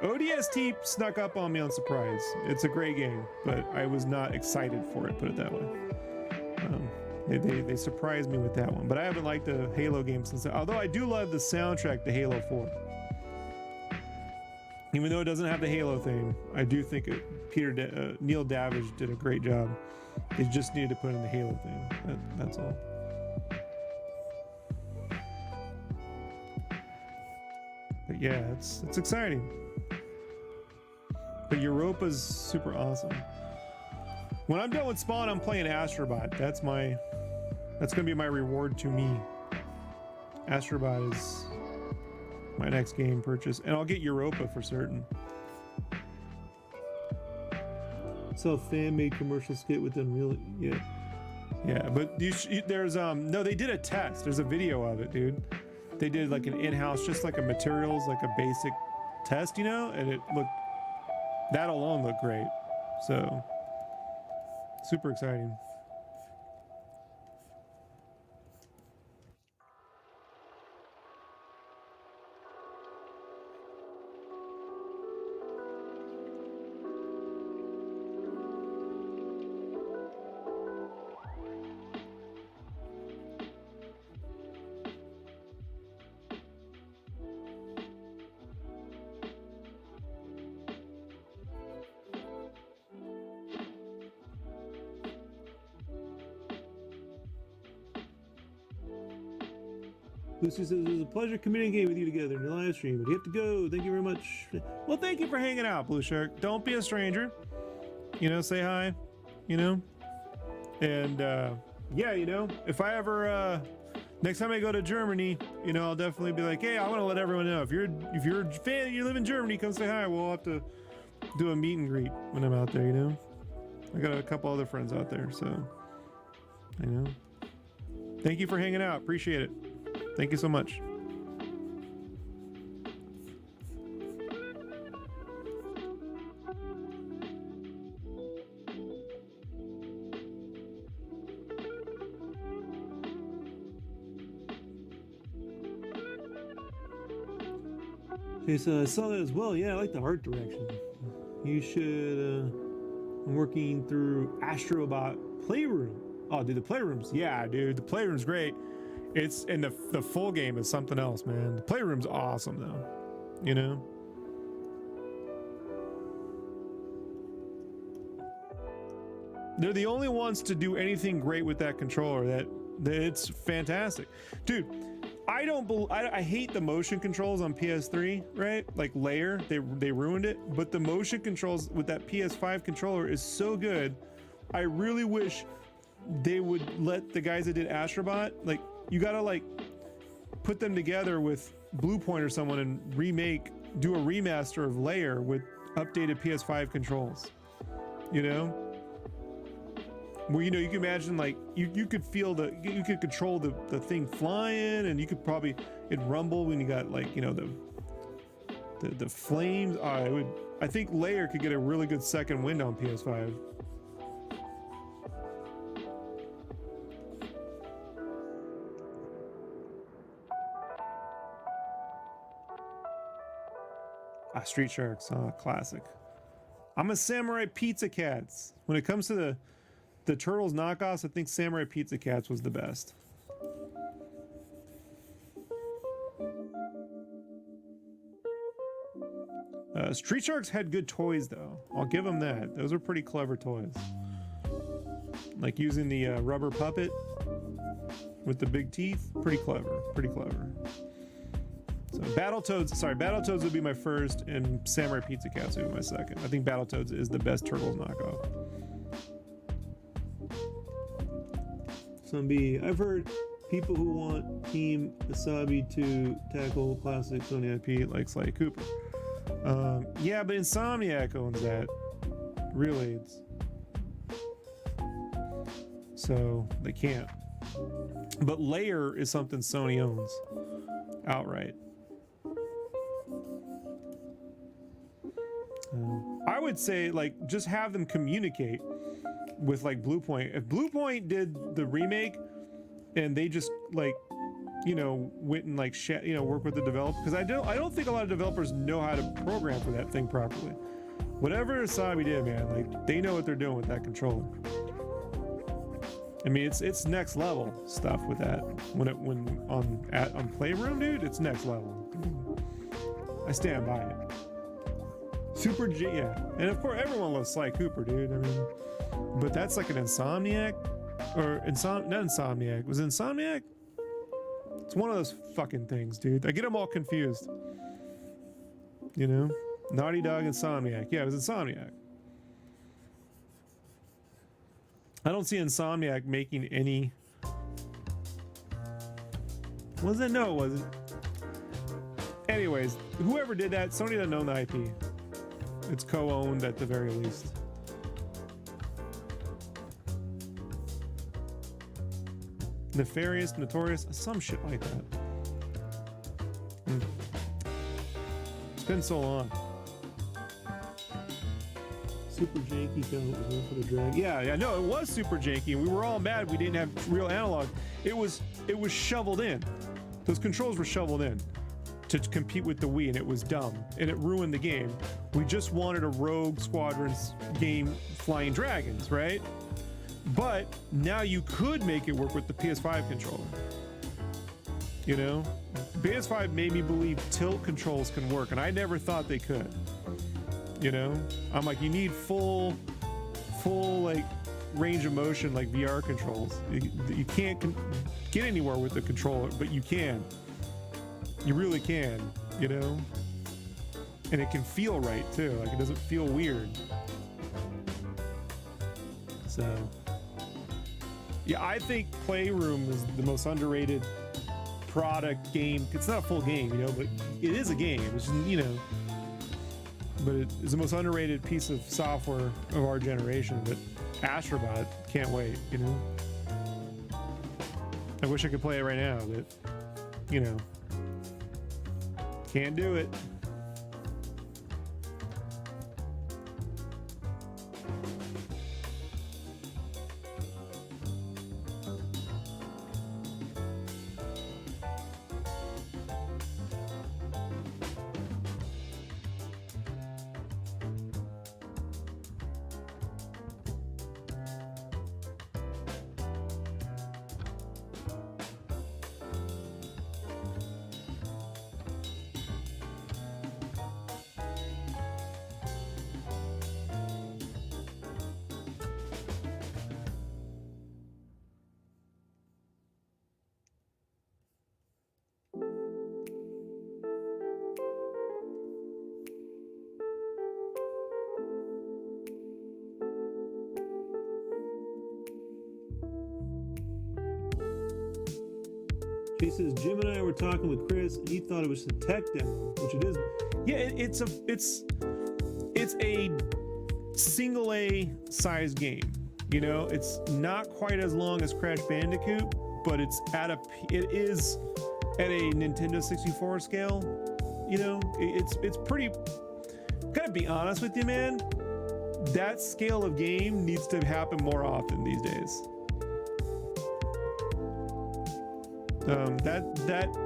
ODST snuck up on me on surprise. It's a great game, but I was not excited for it, put it that way. They surprised me with that one, but I haven't liked the Halo game since. Although I do love the soundtrack to Halo 4. Even though it doesn't have the Halo theme, I do think Neil Davish did a great job. They just needed to put in the Halo theme. That's all. But yeah, it's exciting. But Europa's super awesome. When I'm done with Spawn, I'm playing Astrobot. That's gonna be my reward to me. Astrobot is my next game purchase, and I'll get Europa for certain. So a fan-made commercial skit with Unreal, yeah. But there's no, they did a test. There's a video of it, dude. They did like an in-house, just like a materials, like a basic test, you know, and that alone looked great. So super exciting. Lucy says, it was a pleasure communicating with you together in your live stream, but you have to go. Thank you very much. Well, thank you for hanging out, Blue Shark. Don't be a stranger. You know, say hi, you know? And, yeah, you know, if I ever, next time I go to Germany, you know, I'll definitely be like, hey, I want to let everyone know. If you're a fan, you live in Germany, come say hi. We'll have to do a meet and greet when I'm out there, you know? I got a couple other friends out there, so, you know. Thank you for hanging out. Appreciate it. Thank you so much. Okay, so I saw that as well. Yeah, I like the art direction. You should, I'm working through Astrobot Playroom. Oh, dude, the Playroom's, yeah, dude, the Playroom's great. It's, and the full game is something else, man. The Playroom's awesome, though. You know? They're the only ones to do anything great with that controller. That it's fantastic. Dude, I hate the motion controls on PS3, right? Like Layer, they ruined it. But the motion controls with that PS5 controller is so good. I really wish they would let the guys that did Astrobot, like, you gotta like put them together with Bluepoint or someone and remake do a remaster of Layer with updated PS5 controls, you know, where, you know, you can imagine like you could feel you could control the thing flying, and you could probably, it'd rumble when you got like, you know, the flames. I think Layer could get a really good second wind on PS5. Street Sharks, classic. I'm a Samurai Pizza Cats. When it comes to the Turtles knockoffs, I think Samurai Pizza Cats was the best. Street Sharks had good toys though. I'll give them that. Those are pretty clever toys. Like using the rubber puppet with the big teeth. Pretty clever. Pretty clever. So Battletoads would be my first, and Samurai Pizza Cats would be my second. I think Battletoads is the best Turtles knockoff. Some I've heard people who want Team Asabi to tackle classic Sony IP like Sly Cooper. Yeah, but Insomniac owns that. Really, so they can't. But Layer is something Sony owns outright. I would say, like, just have them communicate with like Bluepoint. If Bluepoint did the remake and they just like, you know, went and like work with the developer, because I don't think a lot of developers know how to program for that thing properly. Whatever Asabi did, man, like they know what they're doing with that controller. I mean, it's next level stuff with that. When on Playroom, dude, it's next level. I stand by it. Yeah, and of course everyone loves Sly Cooper, dude. I mean, but that's like an Insomniac, or not Insomniac. Was it Insomniac? It's one of those fucking things, dude. I get them all confused. You know, Naughty Dog, Insomniac. Yeah, it was Insomniac. I don't see Insomniac making any. Was it? No, it wasn't. Anyways, whoever did that, Sony doesn't own the IP. It's co-owned at the very least. Nefarious, Notorious, some shit like that. It's been so long. Super janky felt for the drag. Yeah, no, it was super janky, and we were all mad we didn't have real analog. It was shoveled in. Those controls were shoveled in to compete with the Wii, and it was dumb, and it ruined the game. We just wanted a Rogue Squadrons game flying dragons, right? But now you could make it work with the PS5 controller. You know, PS5 made me believe tilt controls can work, and I never thought they could. You know, I'm like, you need full like range of motion like VR controls. You can't get anywhere with the controller, but you can. You really can, you know? And it can feel right too, like it doesn't feel weird. So, yeah, I think Playroom is the most underrated product game. It's not a full game, you know, but it is a game. It's just, you know, but it is the most underrated piece of software of our generation. But Astrobot, can't wait, you know? I wish I could play it right now, but, you know, can't do it. She says Jim and I were talking with Chris, and he thought it was a tech demo, which it is. Yeah, it's a single A size game. You know, it's not quite as long as Crash Bandicoot, but it is at a Nintendo 64 scale. You know, it's pretty. Gotta be honest with you, man. That scale of game needs to happen more often these days.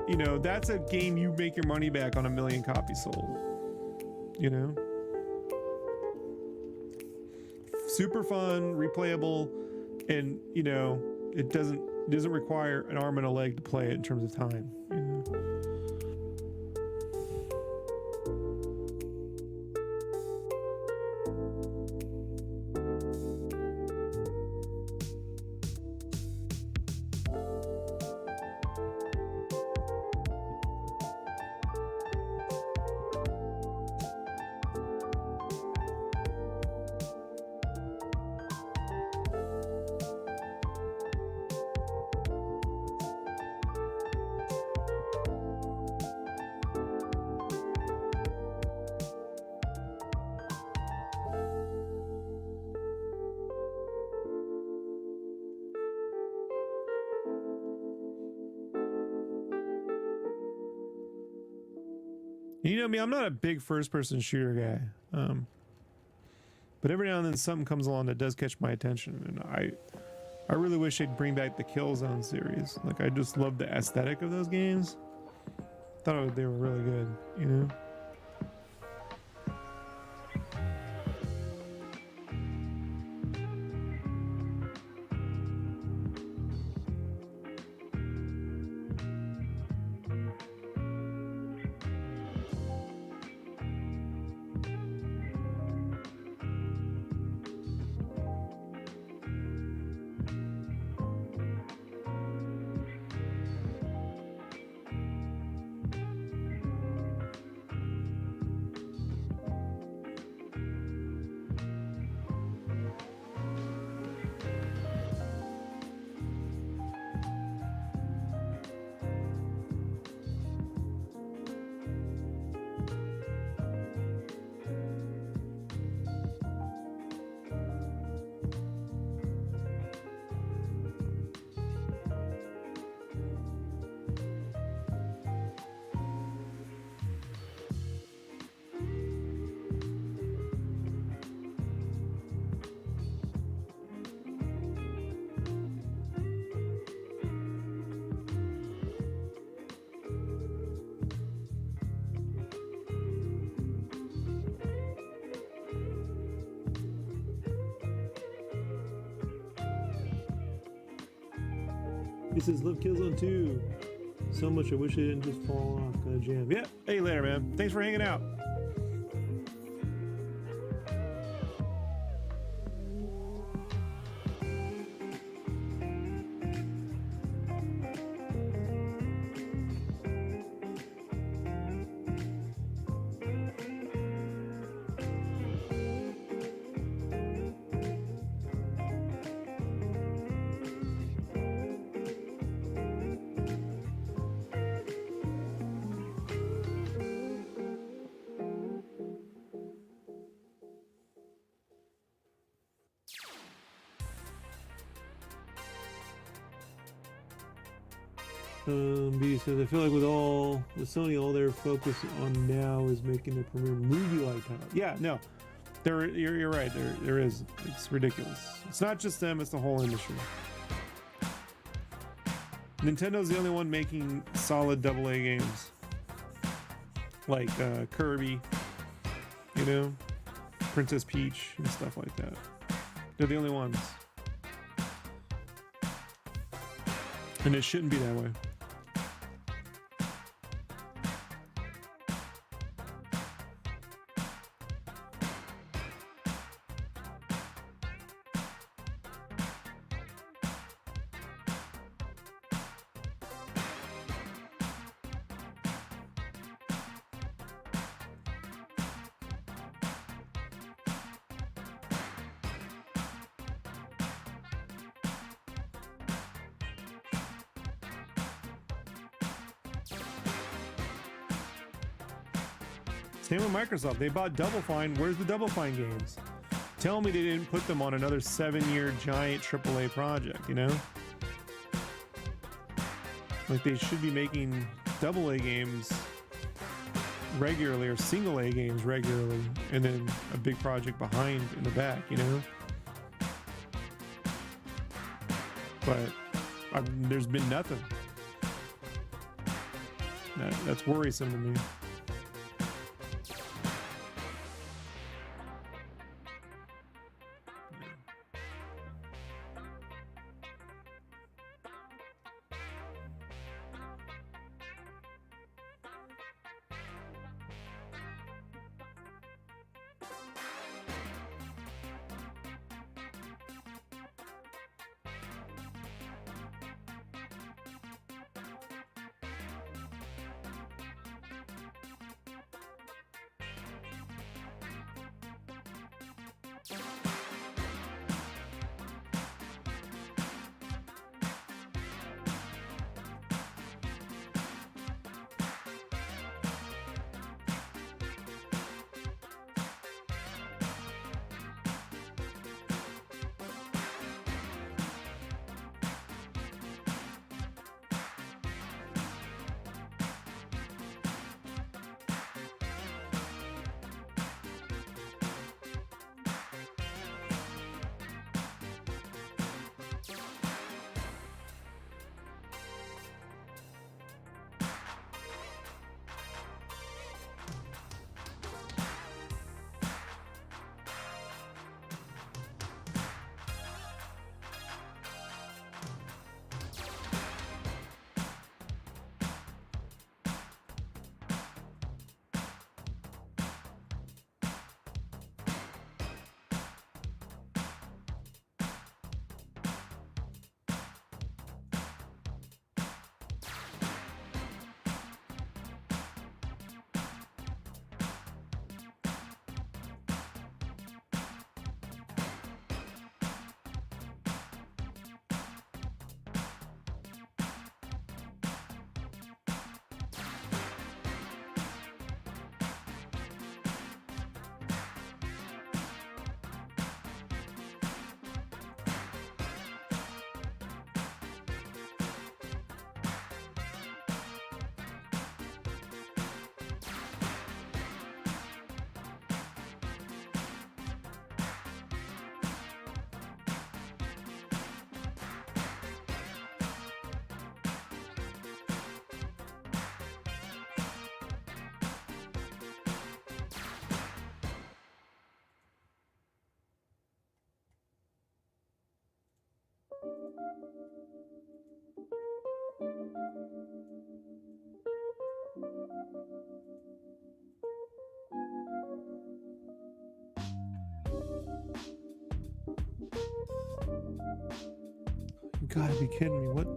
You know, that's a game you make your money back on 1 million copies sold. You know, super fun, replayable, and you know, it doesn't require an arm and a leg to play it in terms of time. You know? You know me, I'm not a big first-person shooter guy, but every now and then something comes along that does catch my attention, and I really wish they'd bring back the Killzone series. Like, I just love the aesthetic of those games. Thought they were really good, you know? He says, love Killzone 2. So much I wish it didn't just fall off. Gonna jam. Yeah. Hey, later, man. Thanks for hanging out. B says, I feel like with Sony, all their focus on now is making their premiere movie-like title. Yeah, no, you're right. There is. It's ridiculous. It's not just them; it's the whole industry. Nintendo's the only one making solid AA games, like Kirby, you know, Princess Peach and stuff like that. They're the only ones, and it shouldn't be that way. Same with Microsoft. They bought Double Fine. Where's the Double Fine games? Tell me they didn't put them on another 7-year giant AAA project, you know? Like, they should be making AA games regularly, or single A games regularly, and then a big project behind in the back, you know? But there's been nothing. That's worrisome to me. You gotta be kidding me. What?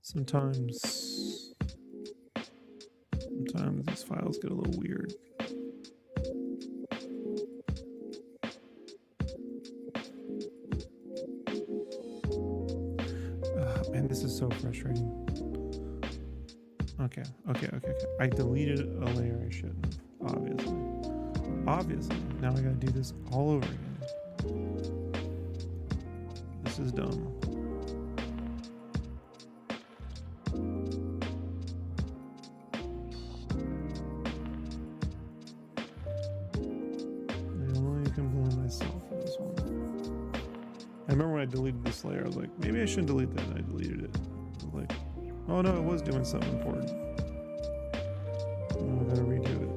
Sometimes these files get a little weird. so frustrating. Okay. I deleted a layer I shouldn't have, obviously. Now I gotta do this all over again. This is dumb. I only can blame myself for this one. I remember when I deleted this layer, I was like, maybe I shouldn't delete that, and I deleted it. I was like, oh no, it was doing something important. Now I gotta redo it.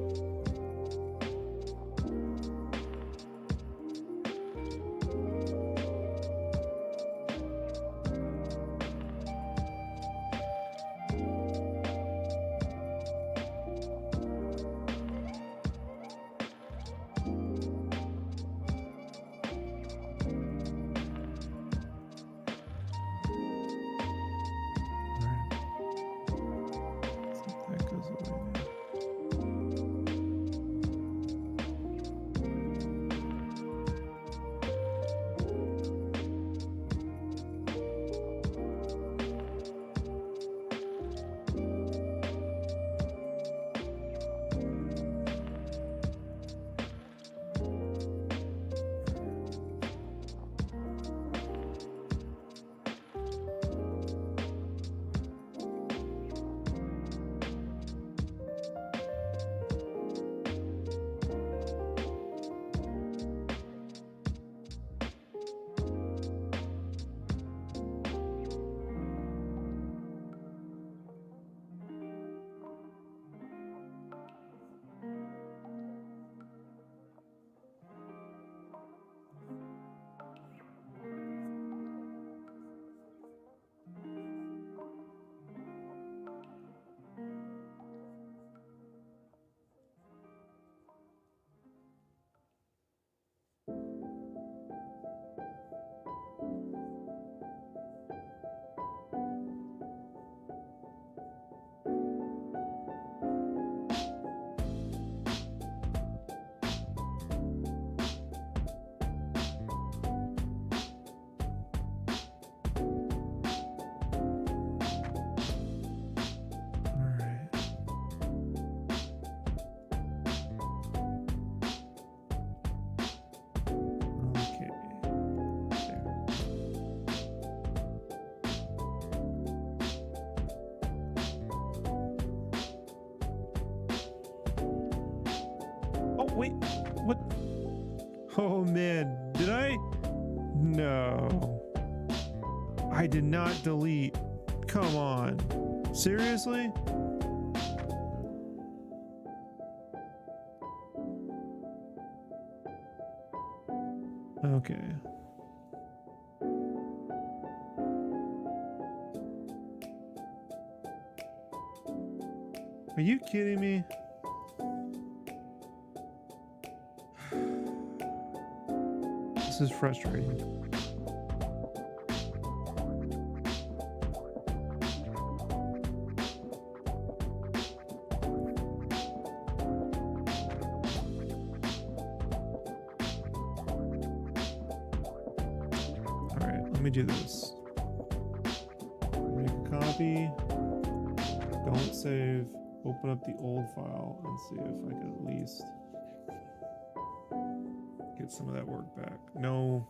Wait, what? Oh man, did I? No. I did not delete. Come on. Seriously? Okay. Are you kidding me? This is frustrating. All right, let me do this. Make a copy. Don't save. Open up the old file and see if I can at least get some of that work back. No.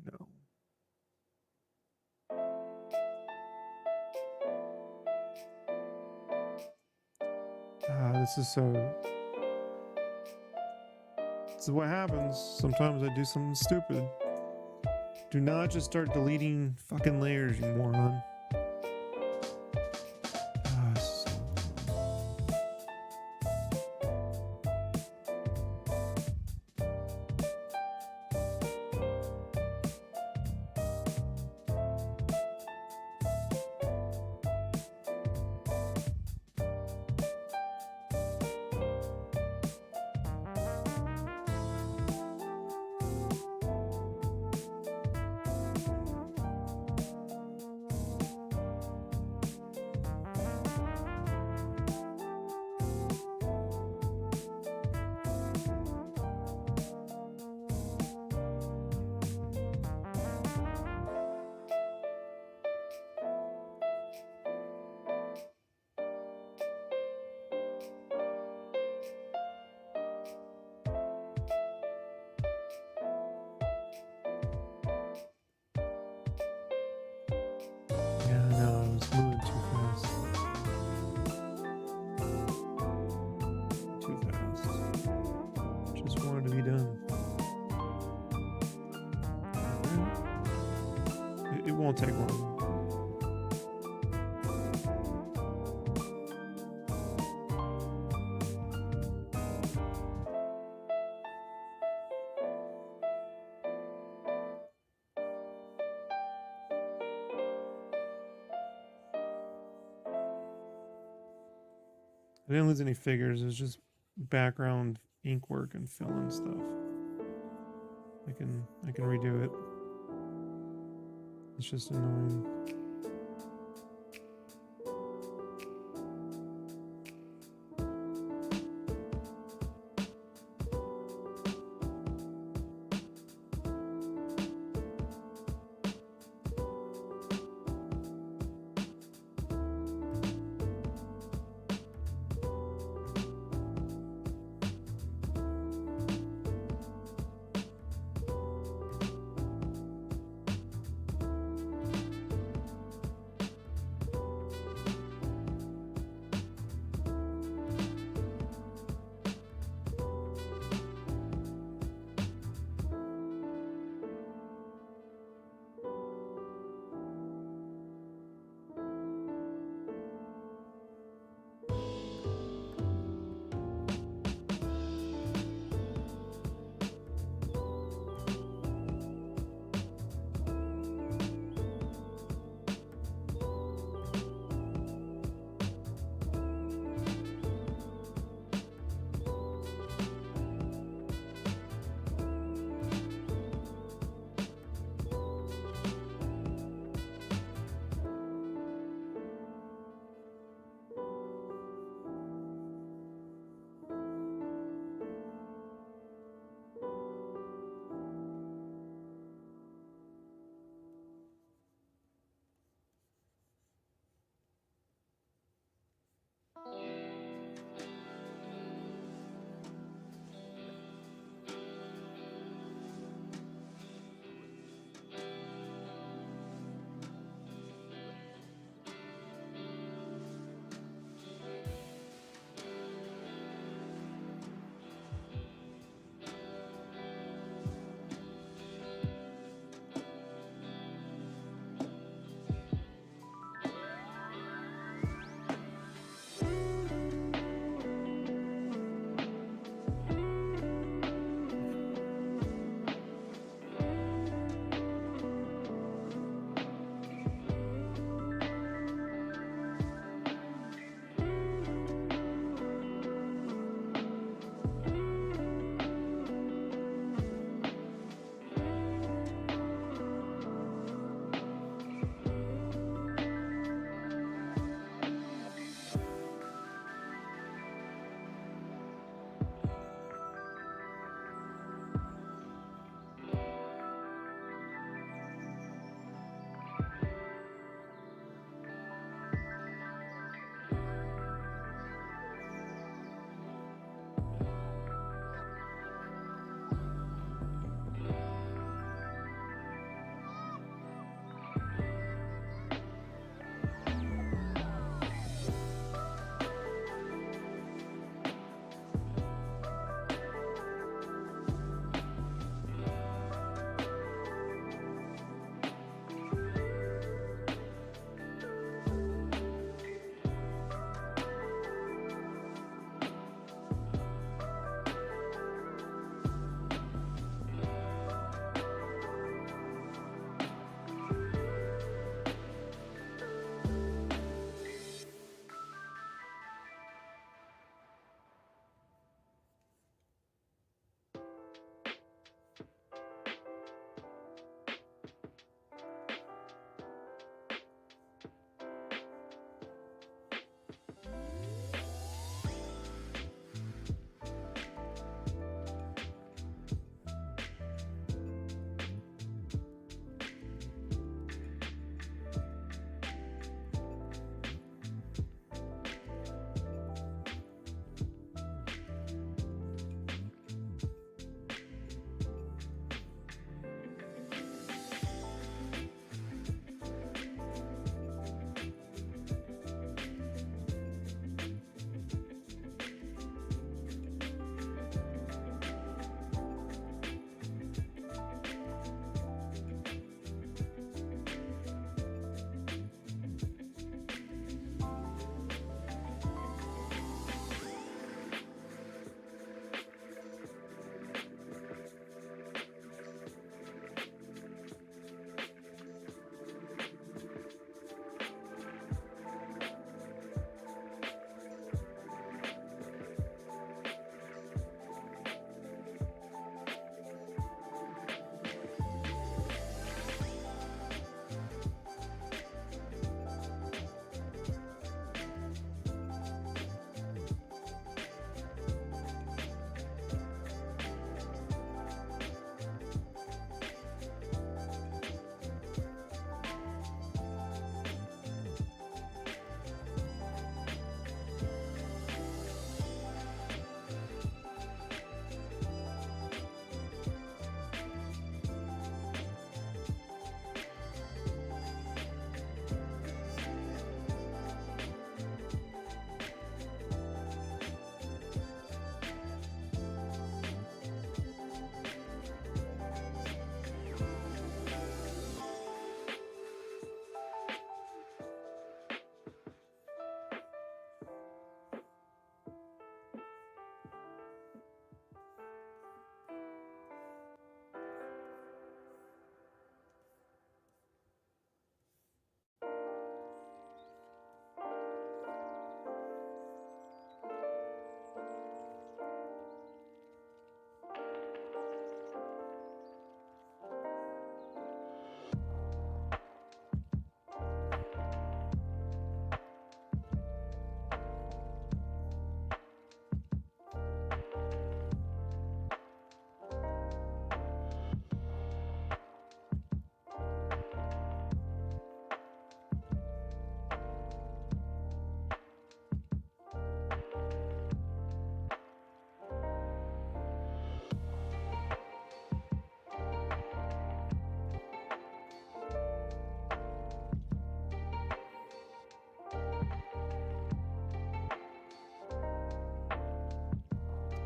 No. This is what happens. Sometimes I do something stupid. Do not just start deleting fucking layers, you moron. we'll take one. I didn't lose any figures. It was just background ink work and fill in stuff. I can redo it. It's just annoying.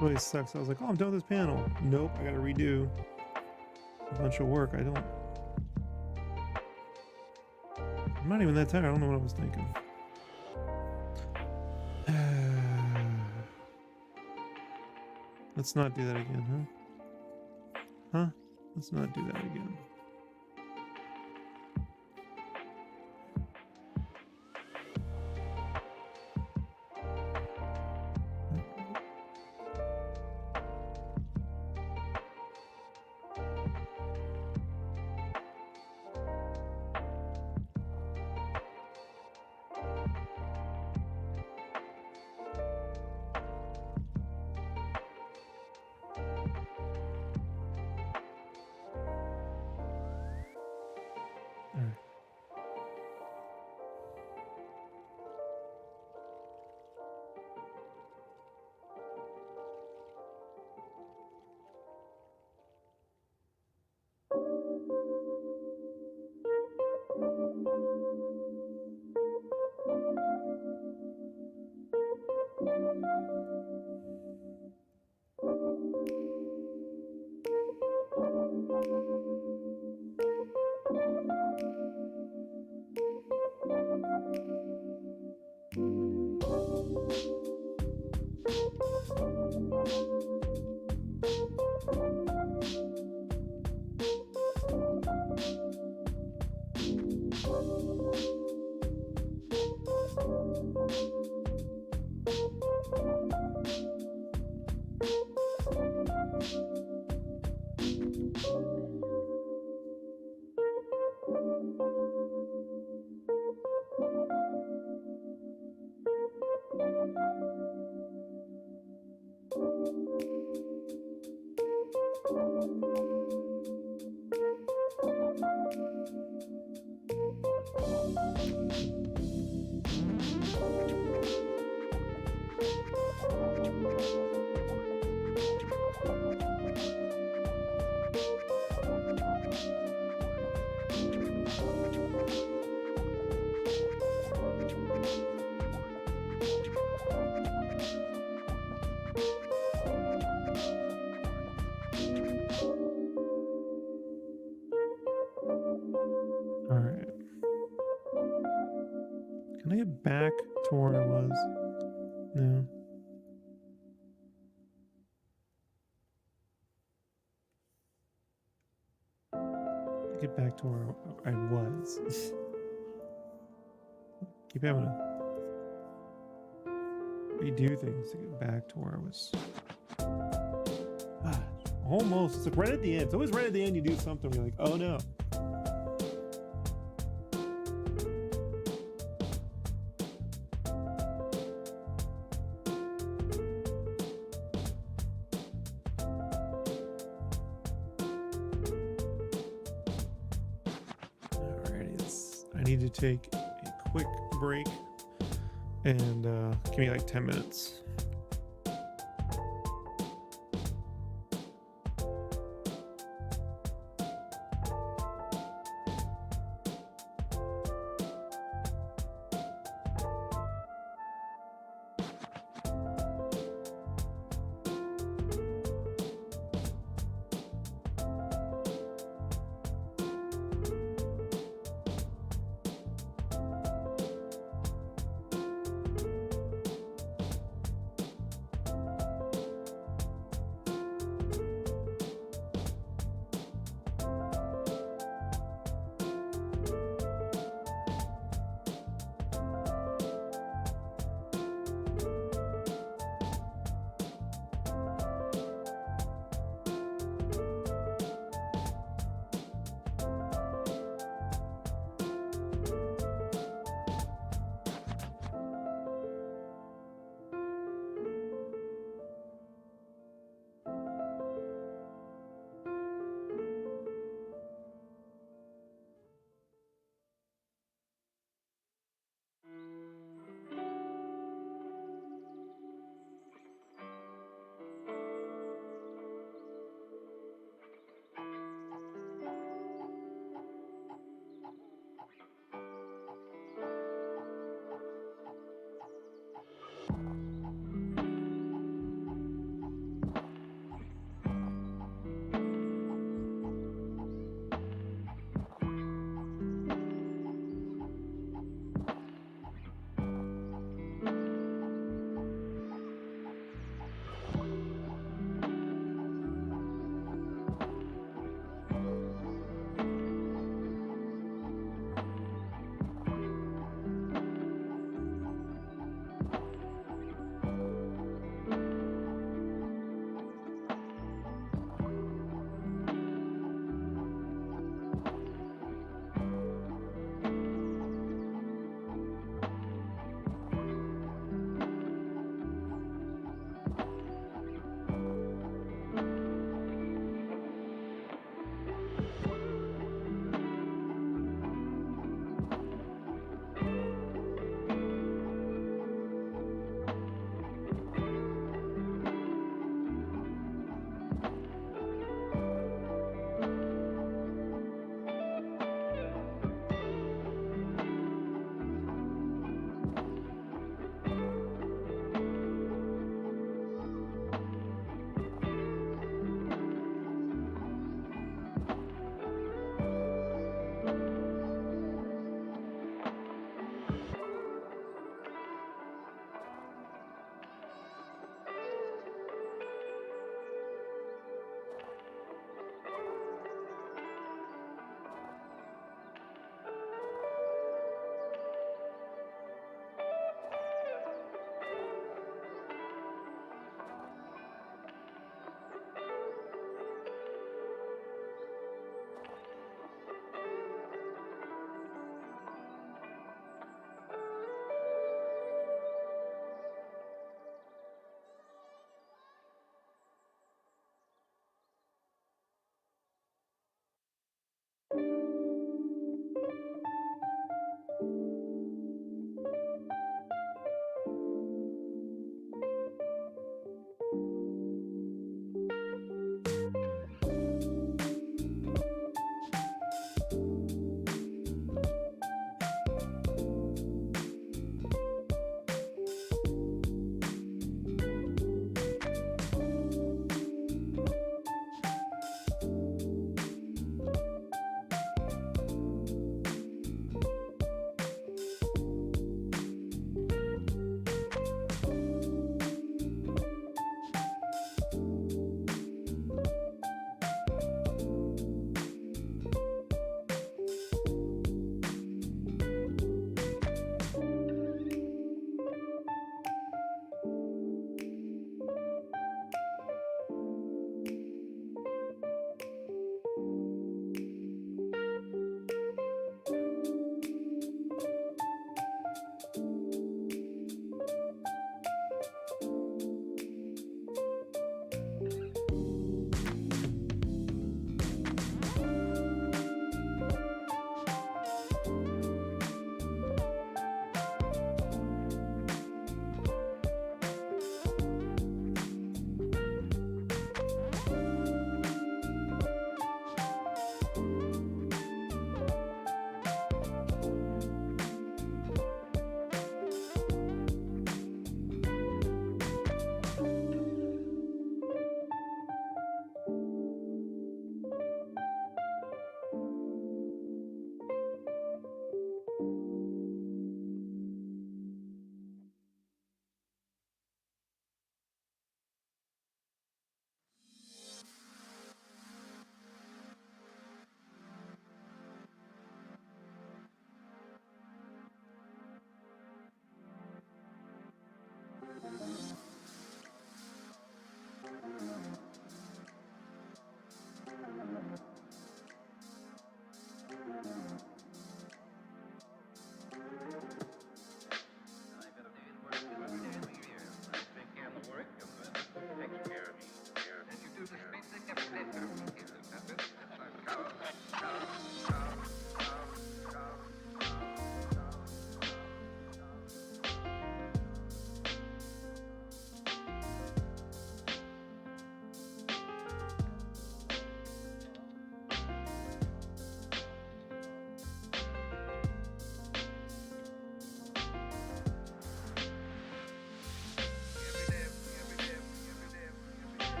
really sucks. I was like, oh, I'm done with this panel. Nope, I gotta redo a bunch of work. I'm not even that tired. I don't know what I was thinking. Let's not do that again, huh? Let's not do that again. Can I get back to where I was? No. Get back to where I was. Keep having to redo things to get back to where I was. Almost. It's like right at the end. It's always right at the end you do something. You're like, oh no. I need to take a quick break and give me like 10 minutes.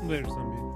Later, Sunbeam.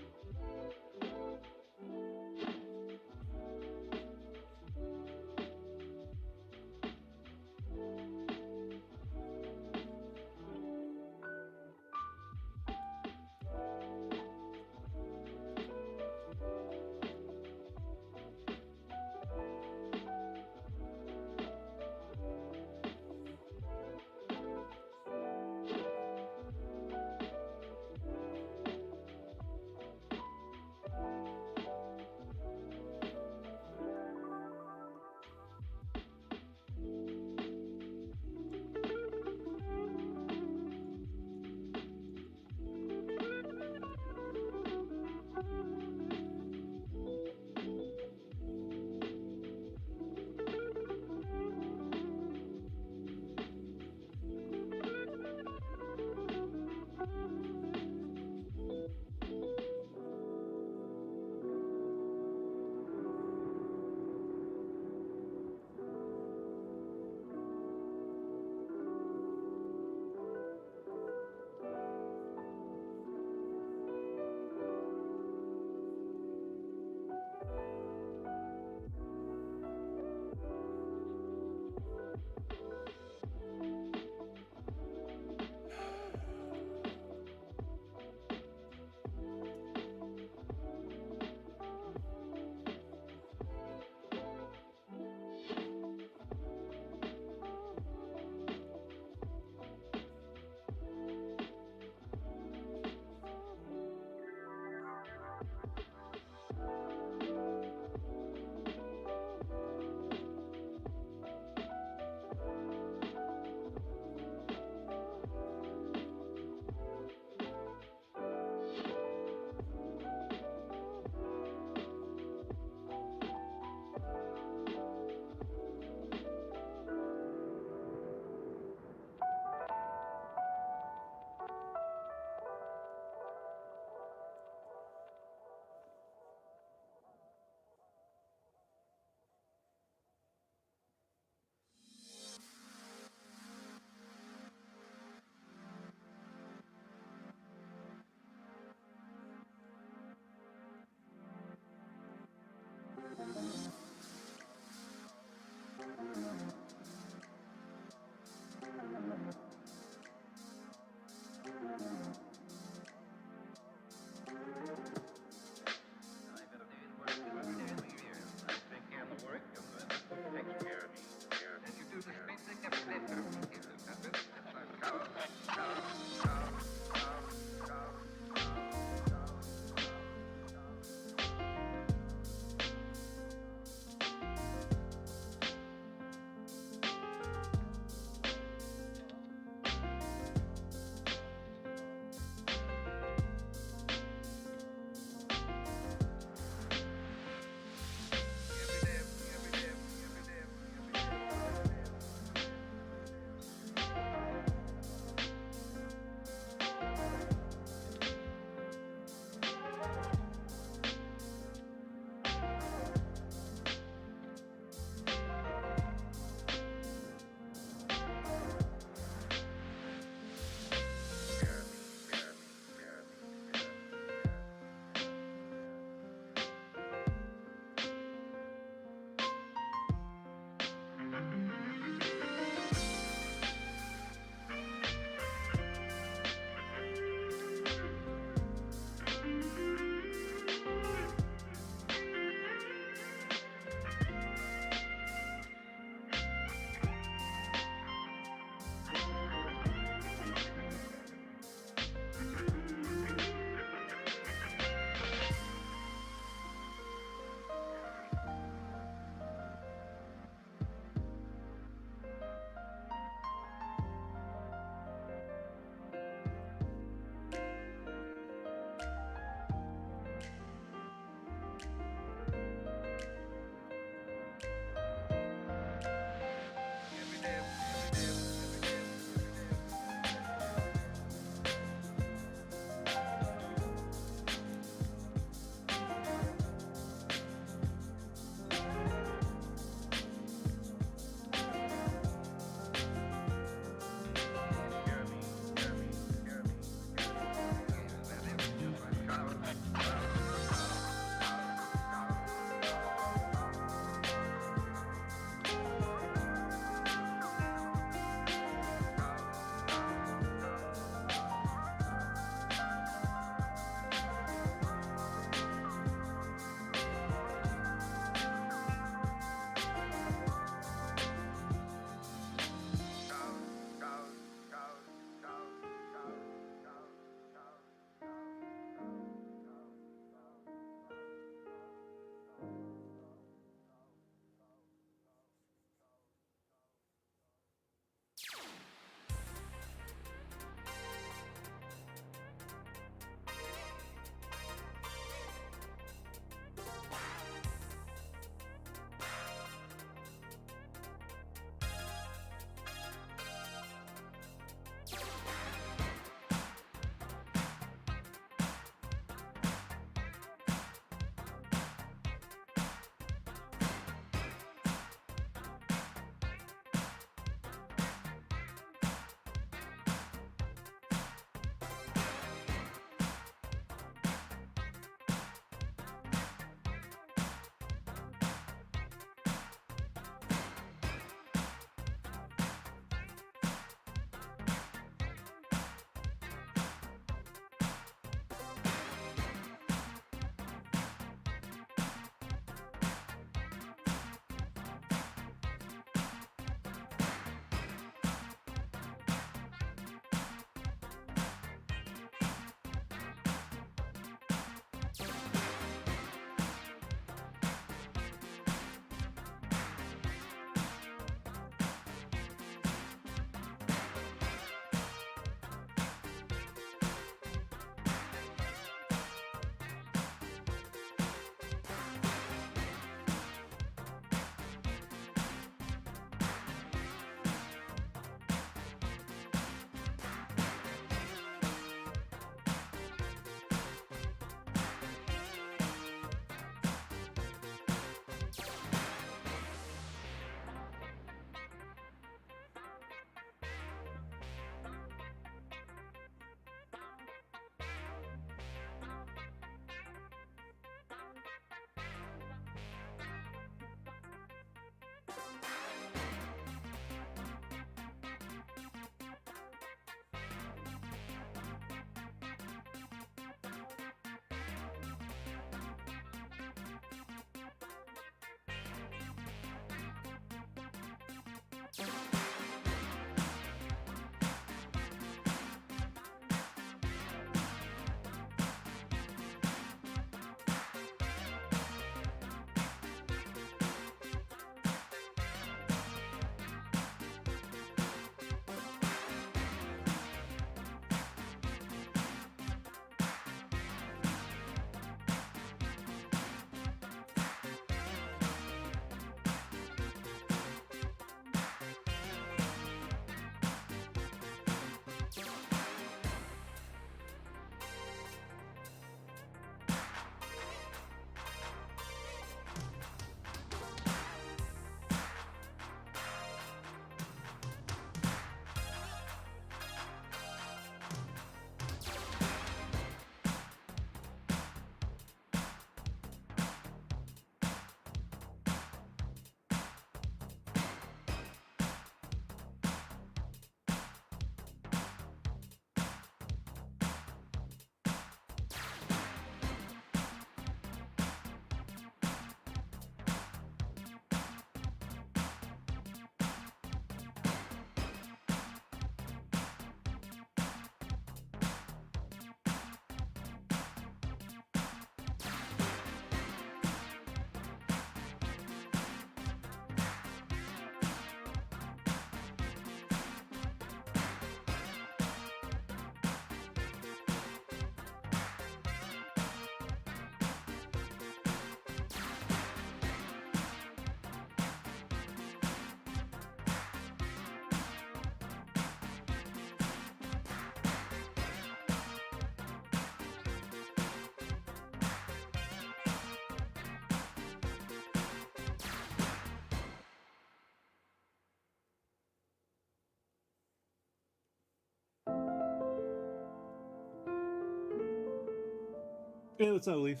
Hey, what's up, Leaf?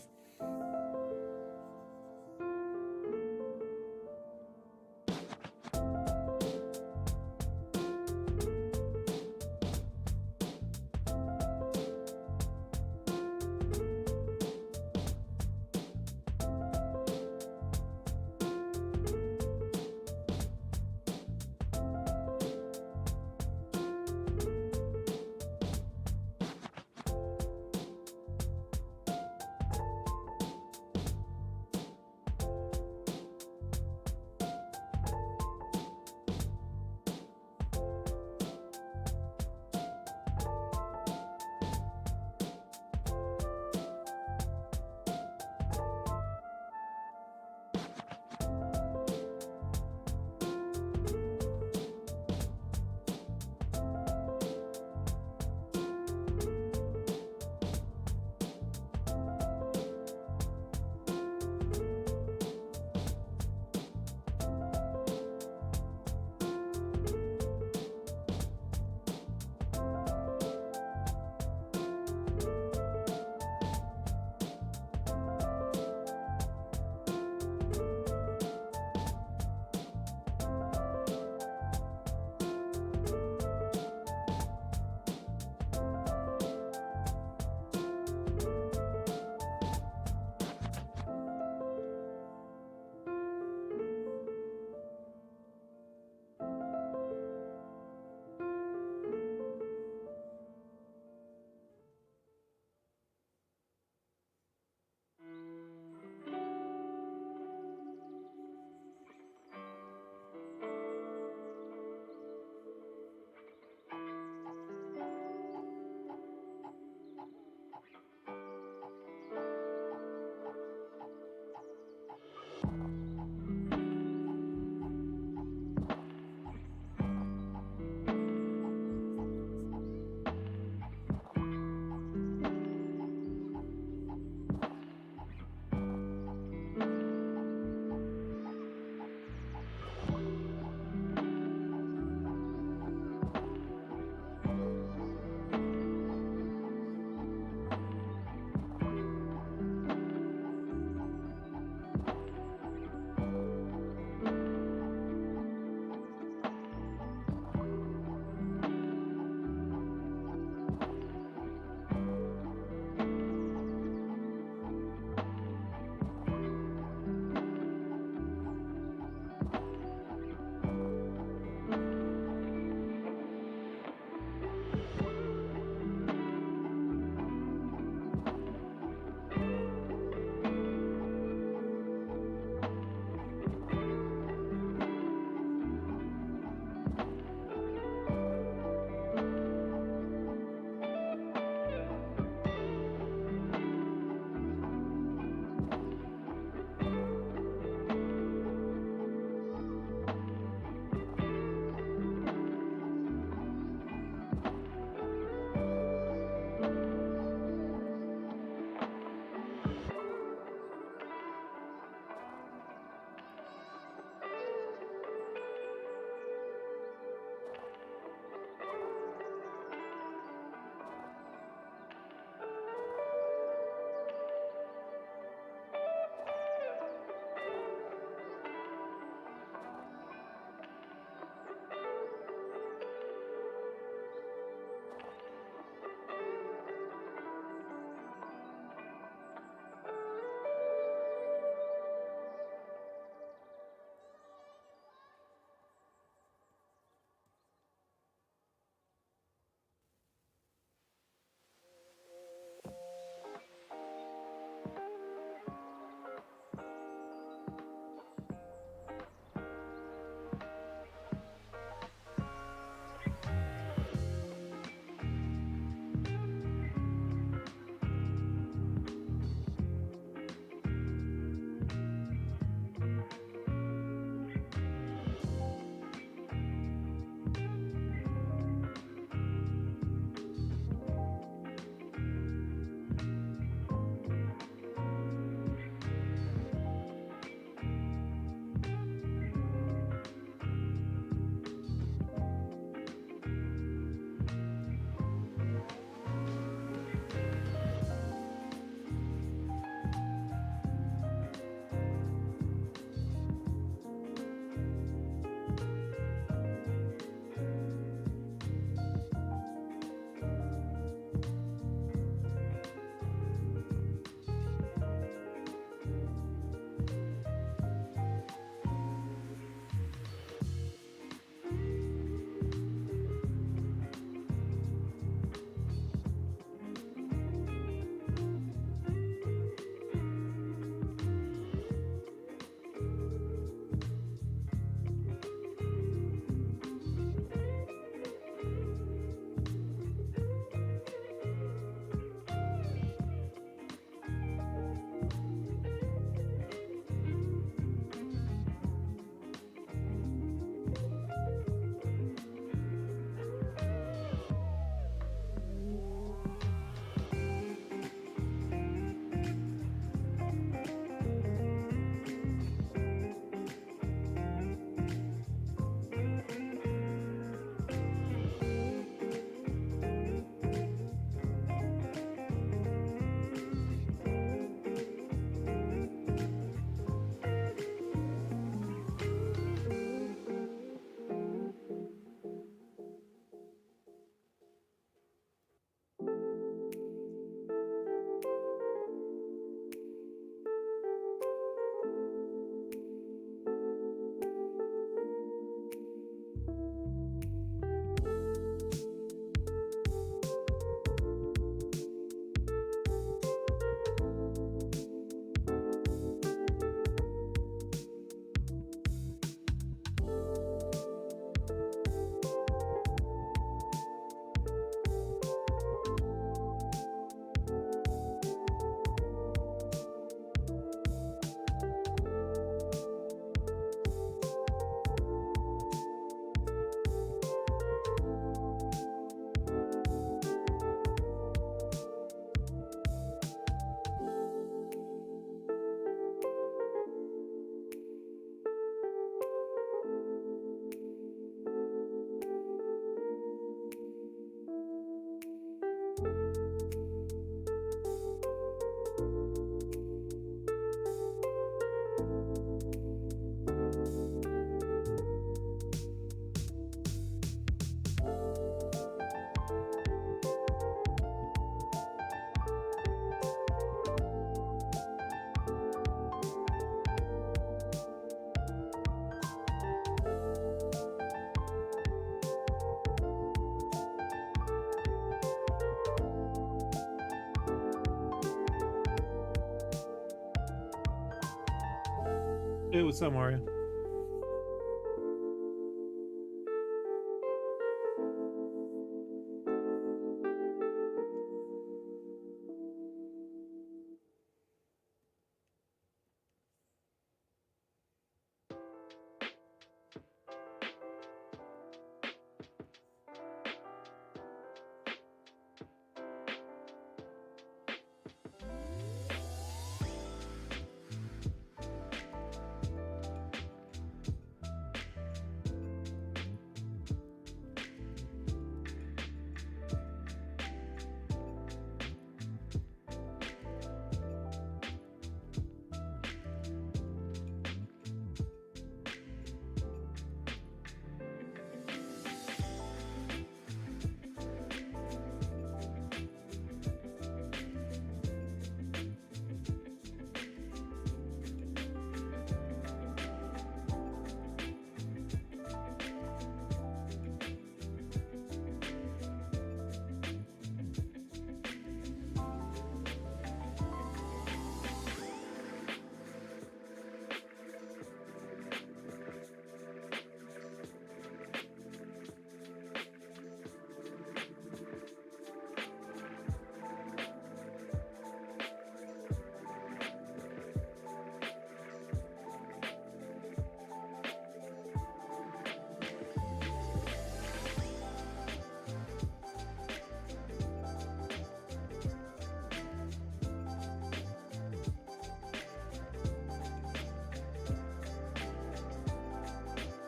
It was some Mario.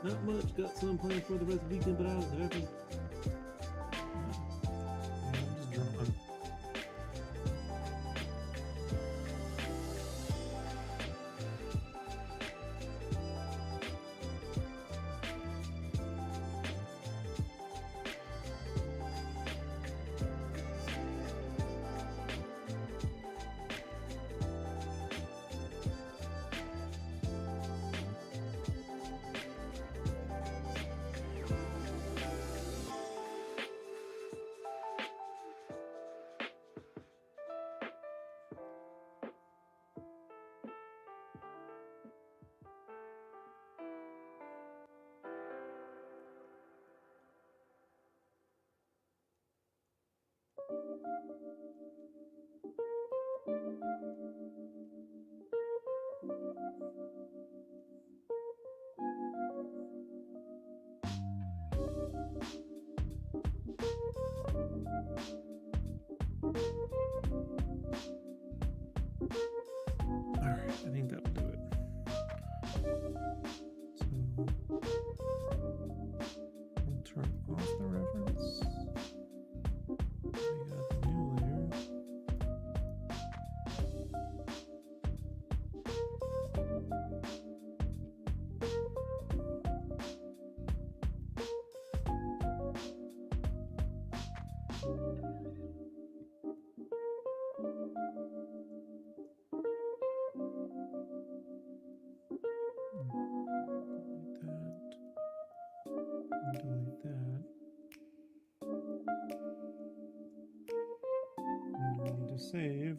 Not much. Got some plans for the rest of the weekend, but I was having. I'm just drawing. Alright, I think that'll do it. So we'll turn off the reference. We got the new layer. Delete that. And we need to save.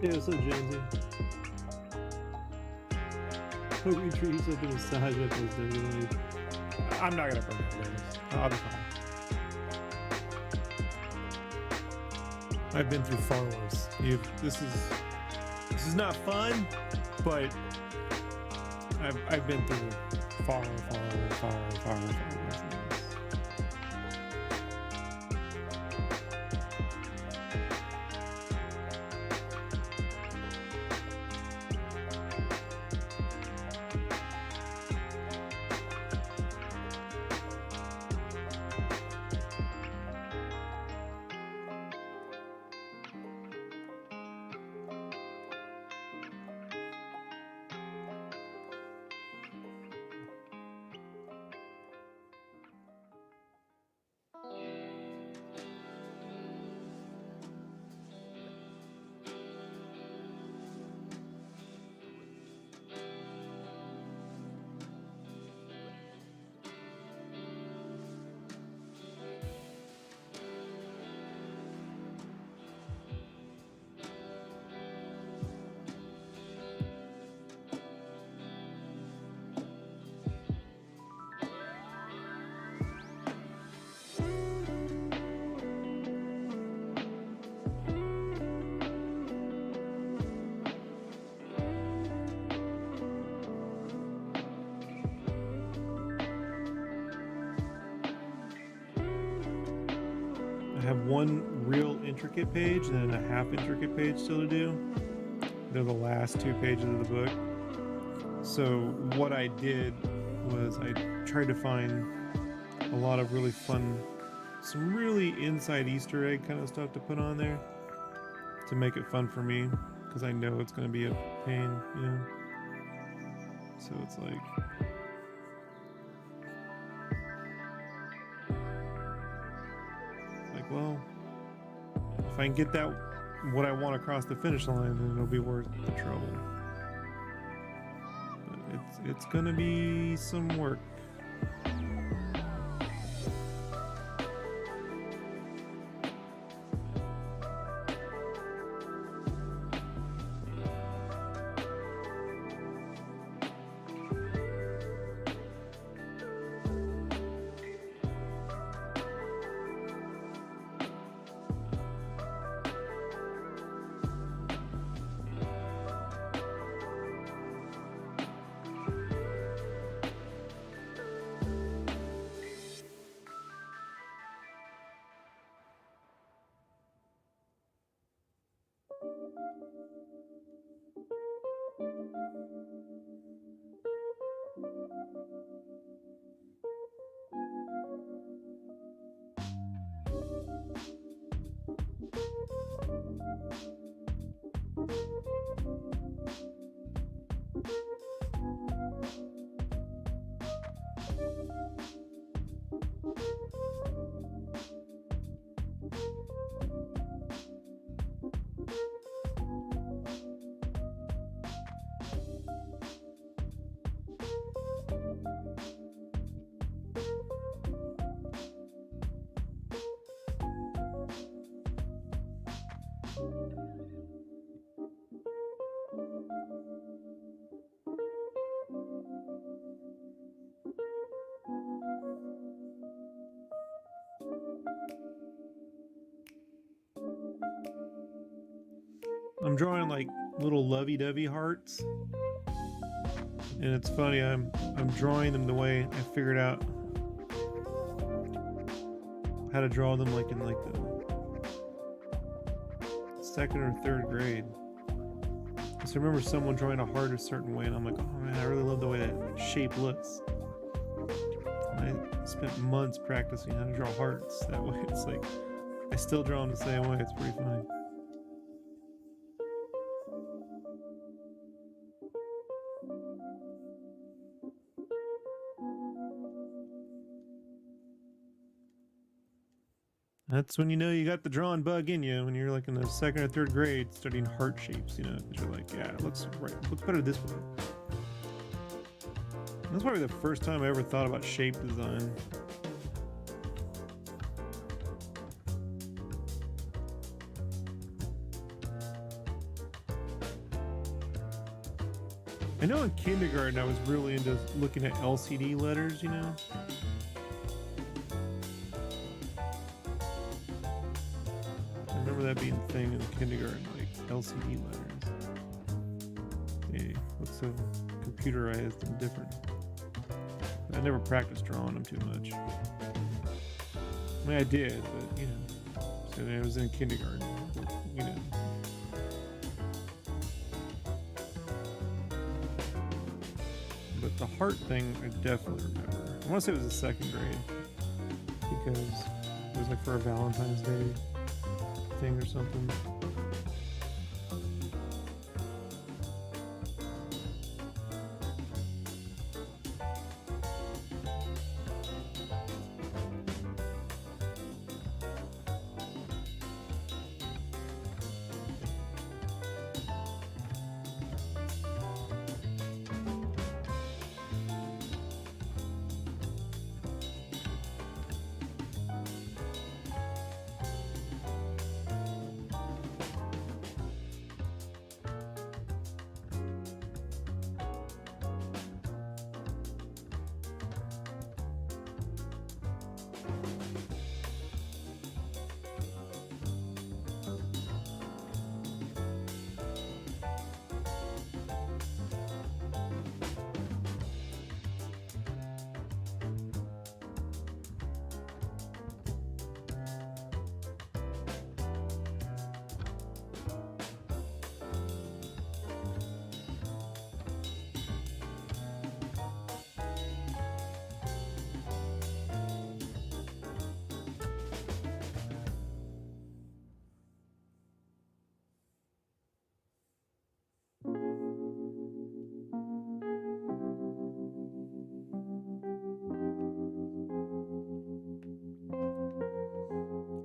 Yeah, what's up, Jonesy? Hope you treat yourself to a massage with those WWE. I'm not gonna burn my fingers. I'll be fine. I've been through far worse. This is not fun, but I've been through far worse than this. I have one real intricate page and then a half intricate page still to do. They're the last 2 pages of the book. So what I did was I tried to find a lot of really fun, some really inside Easter egg kind of stuff to put on there to make it fun for me, because I know it's going to be a pain, you know. So it's like, well, if I can get that what I want across the finish line, then it'll be worth the trouble. But it's gonna be some work. I'm drawing like little lovey-dovey hearts, and it's funny, I'm drawing them the way I figured out how to draw them, like in like the 2nd or 3rd grade. So I remember someone drawing a heart a certain way, and I'm like, oh man, I really love the way that shape looks. And I spent months practicing how to draw hearts that way. It's like, I still draw them the same way. It's pretty funny. That's when you know you got the drawing bug in you, when you're like in the 2nd or 3rd grade studying heart shapes, you know, because you're like, yeah, it looks better this way. That's probably the first time I ever thought about shape design. I know in kindergarten I was really into looking at LCD letters, you know? I remember that being a thing in kindergarten, like LCD letters. They look so computerized and different. I never practiced drawing them too much. I mean, I did, but, you know, so I was in kindergarten, you know. But the heart thing, I definitely remember. I want to say it was the second grade, because it was like for a Valentine's Day thing or something.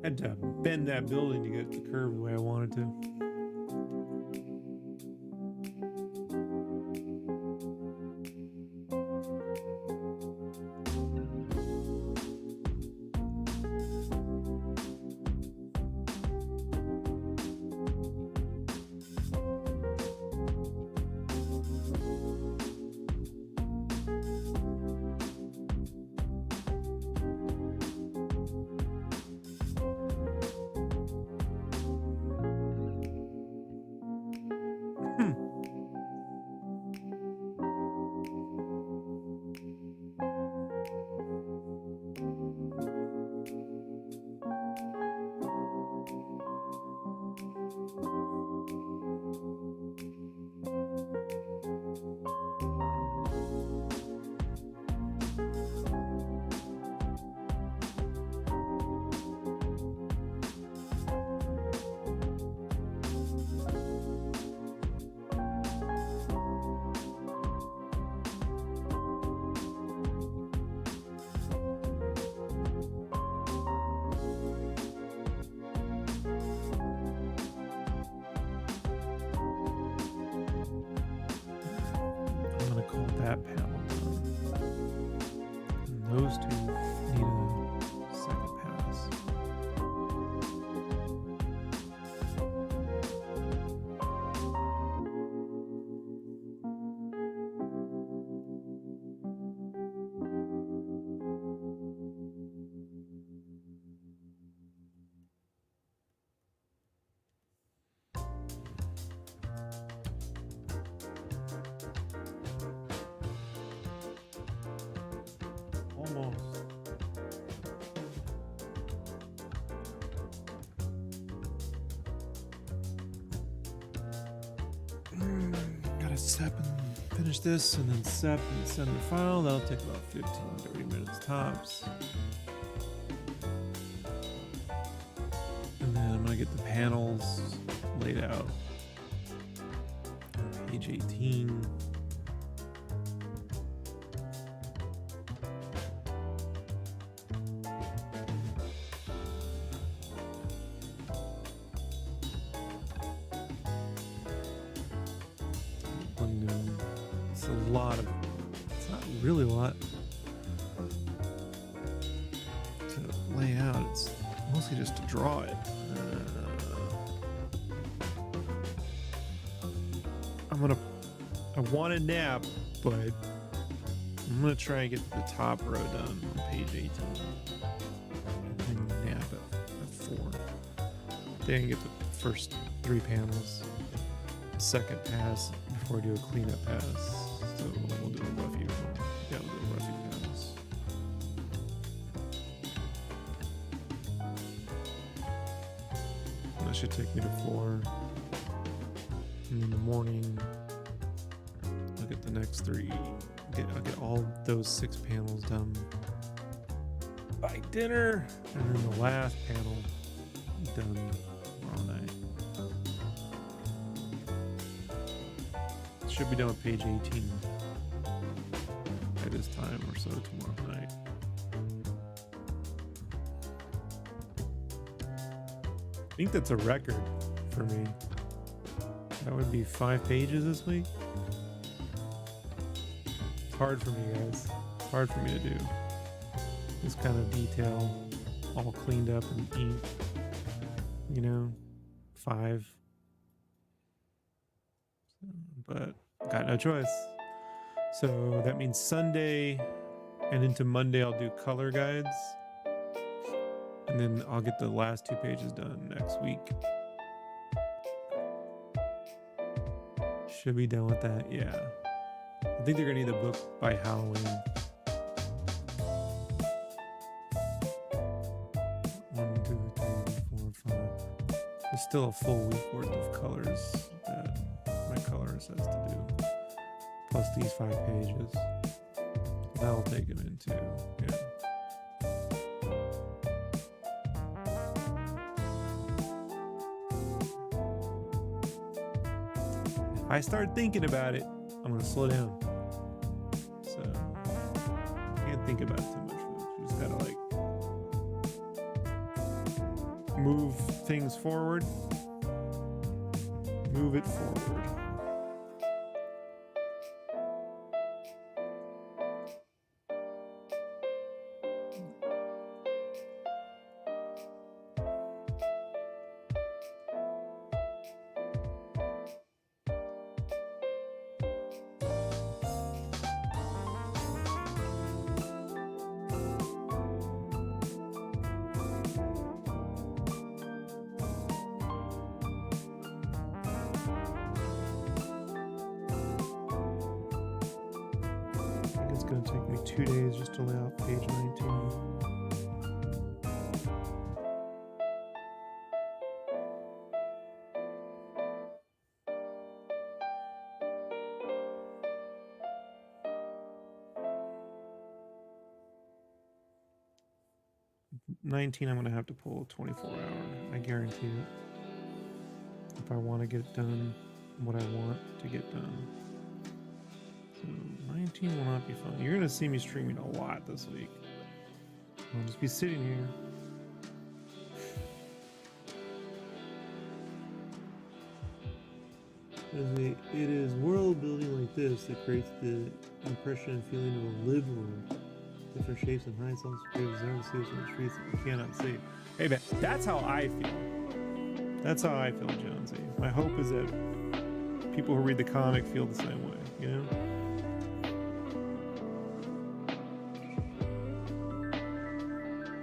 Had to bend that building to get it to curve the way I wanted to. That panel done. And those two need a second pass. Almost. Gotta sep and finish this, and then sep and send the file. That'll take about 15-30 minutes tops. And then I'm gonna get the panels laid out on page 18. It's a lot of, it's not really a lot to lay out. It's mostly just to draw it. I want to nap, but I'm going to try and get the top row done on page 18. And then nap at 4. Then I get the first 3 panels. Second pass before I do a cleanup pass. So we'll do a roughie. Yeah, we'll do a roughie pass. That should take me to 4. And in the morning, I'll get the next 3. I'll get all those 6 panels done by dinner, and then the last panel done tomorrow night. Should be done with page 18 by this time or so tomorrow night. I think that's a record for me. That would be 5 pages this week. It's hard for me, guys. It's hard for me to do this kind of detail, all cleaned up and ink. 5. But got no choice. So that means Sunday and into Monday I'll do color guides. And then I'll get the last 2 pages done next week. Should be done with that, yeah. I think they're gonna need the book by Halloween. 1, 2, 3, 4, 5. There's still a full week worth of colors that my colorist has to do. Plus these 5 pages. That'll take him into, yeah. If I start thinking about it, I'm gonna slow down. So can't think about it too much. You just gotta move things forward. Move it forward. It's going to take me 2 days just to lay out page 19. I'm going to have to pull a 24 hour. I guarantee it. If I want to get it done, what I want to get done. So 19 will not be fun. You're going to see me streaming a lot this week. I'll just be sitting here. It is world building like this that creates the impression and feeling of a lived world. Different shapes and heights, all spaces, and the streets that we cannot see. Hey man, that's how I feel. That's how I feel, Jonesy. My hope is that people who read the comic feel the same way, you know?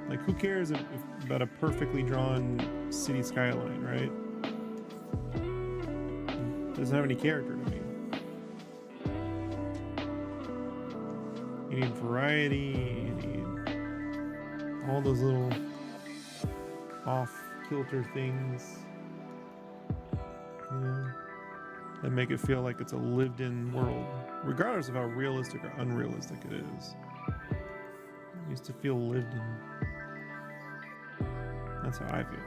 Like, who cares about a perfectly drawn city skyline, right? It doesn't have any character to me. You need variety, you need all those little off-kilter things, you know, that make it feel like it's a lived-in world, regardless of how realistic or unrealistic it is. It needs to feel lived in. That's how I feel.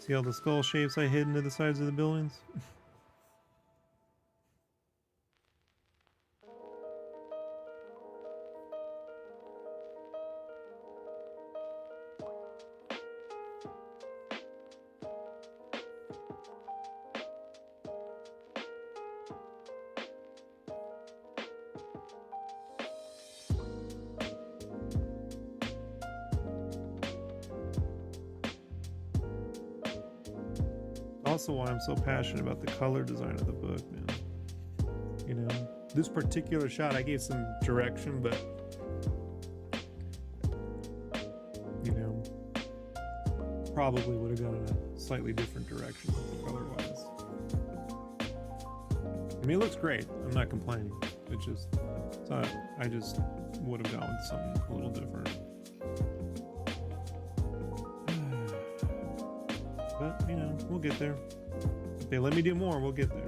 See all the skull shapes I hid into the sides of the buildings? Also why I'm so passionate about the color design of the book, man. You know, this particular shot, I gave some direction, but you know, probably would have gone in a slightly different direction color-wise. I mean, it looks great. I'm not complaining. It's just, I just would have gone with something a little different. But, you know, we'll get there. If they let me do more, we'll get there.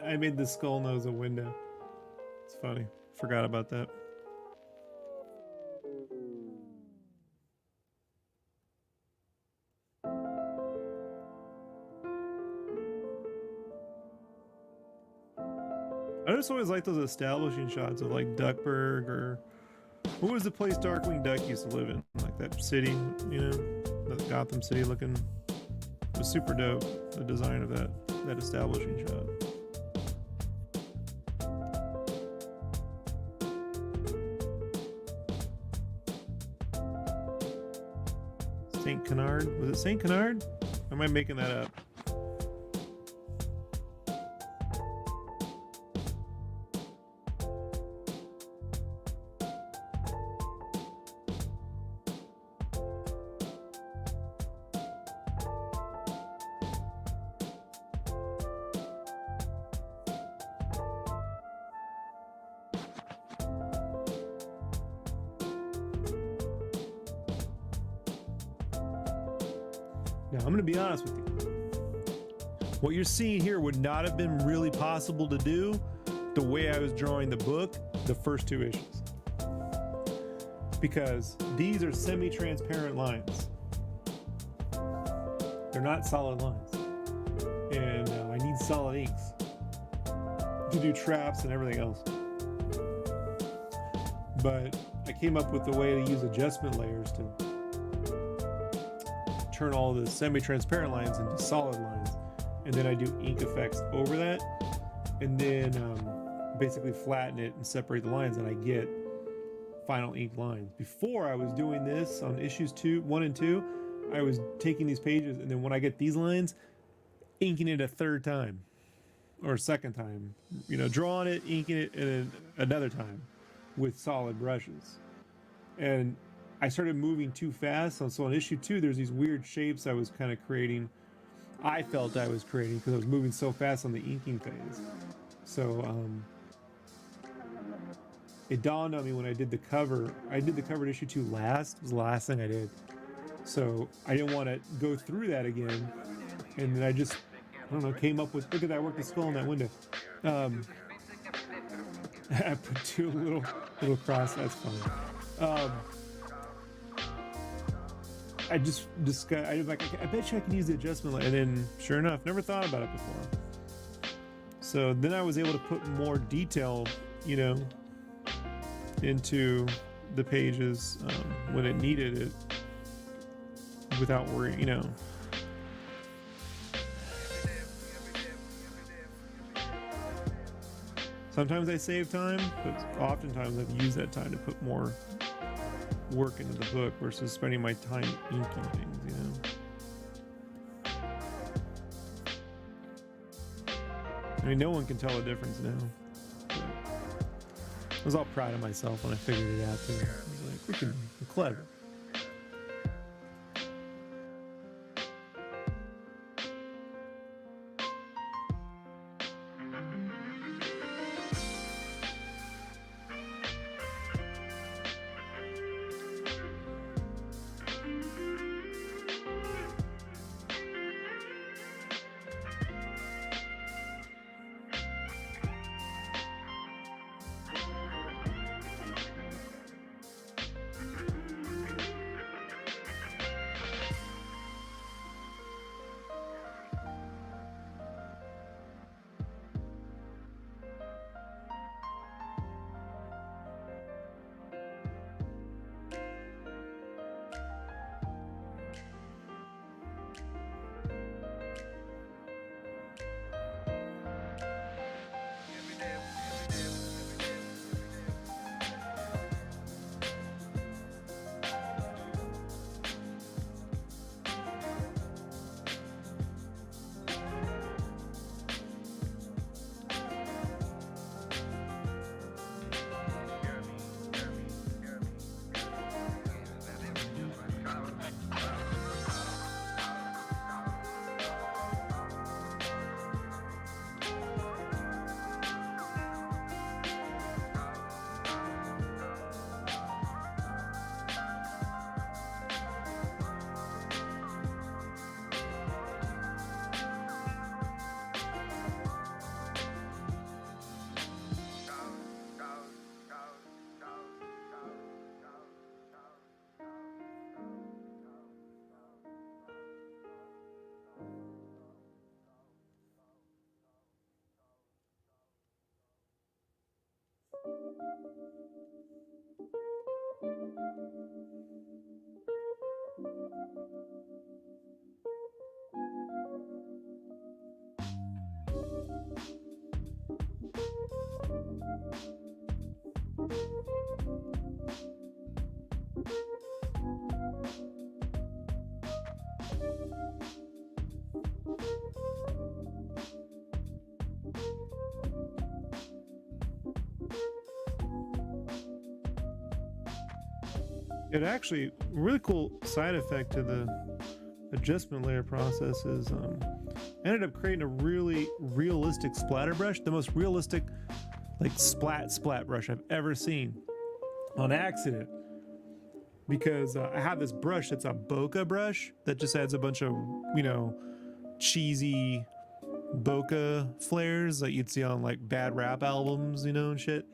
I made the skull nose a window. It's funny. Forgot about that. I just always like those establishing shots of like Duckburg, or what was the place Darkwing Duck used to live in? Like that city, you know, that Gotham City looking. It was super dope, the design of that establishing shot. St. Canard? Was it St. Canard? Or am I making that up? Now, I'm going to be honest with you. What you're seeing here would not have been really possible to do the way I was drawing the book, the first two issues. Because these are semi-transparent lines. They're not solid lines. And I need solid inks to do traps and everything else. But I came up with a way to use adjustment layers to turn all the semi-transparent lines into solid lines, and then I do ink effects over that, and then basically flatten it and separate the lines, and I get final ink lines. Before I was doing this on issues 1 and 2, I was taking these pages, and then when I get these lines, inking it a third time or a second time, you know, drawing it, inking it, and then another time with solid brushes. And I started moving too fast. So on issue 2, there's these weird shapes I was kind of creating. I felt I was creating because I was moving so fast on the inking phase. So it dawned on me when I did the cover. I did the cover to issue 2 last. It was the last thing I did. So I didn't want to go through that again. And then I just, I don't know, came up with, look at that, I worked the skull in that window. I put 2 little cross, that's funny. I just discussed, I was like, I bet you I can use the adjustment layer. And then sure enough, never thought about it before. So then I was able to put more detail, you know, into the pages when it needed it without worrying, you know. Sometimes I save time, but oftentimes I've used that time to put more work into the book versus spending my time inking things, you know? I mean, no one can tell the difference now. But I was all proud of myself when I figured it out too. I was like, I'm clever. It actually, really cool side effect to the adjustment layer process is I ended up creating a really realistic splatter brush, the most realistic like splat brush I've ever seen on accident, because I have this brush that's a bokeh brush that just adds a bunch of, you know, cheesy bokeh flares that you'd see on like bad rap albums, you know, and shit.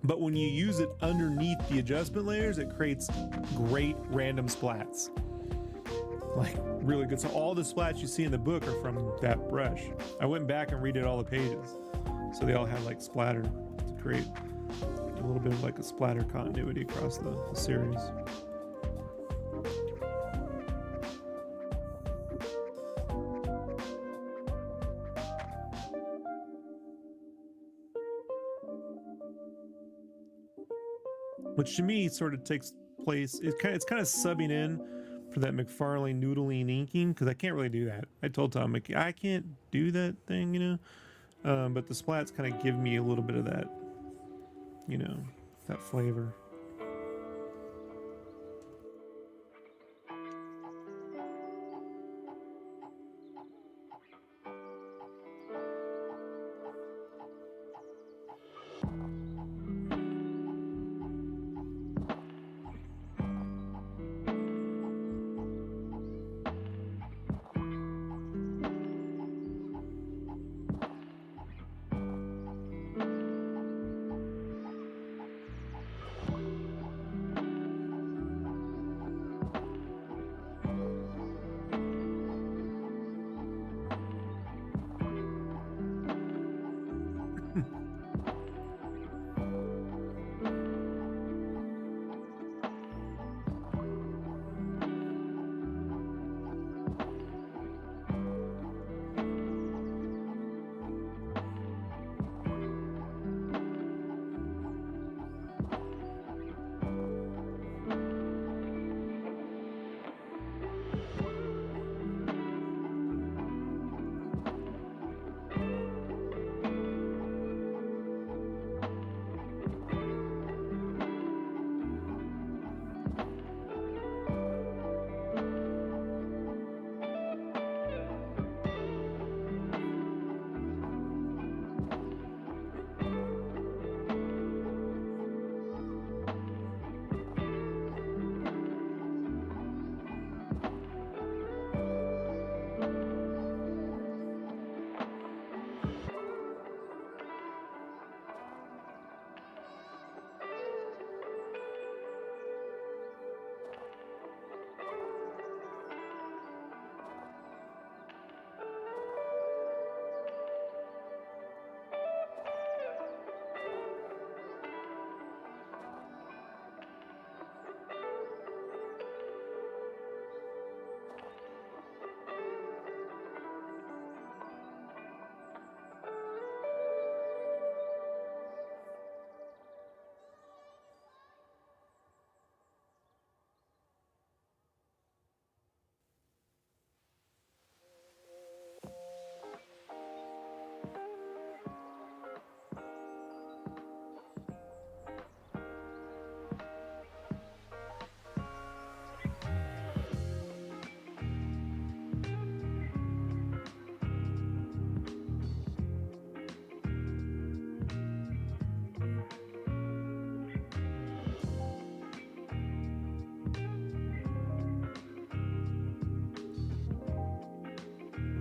But when you use it underneath the adjustment layers, it creates great random splats. Like really good. So all the splats you see in the book are from that brush. I went back and redid all the pages, so they all had like splatter to create a little bit of like a splatter continuity across the series. Which to me sort of takes place, it's kind of subbing in for that McFarlane noodling inking, because I can't really do that. I told Tom, like, I can't do that thing, you know. But the splats kind of give me a little bit of that, you know, that flavor.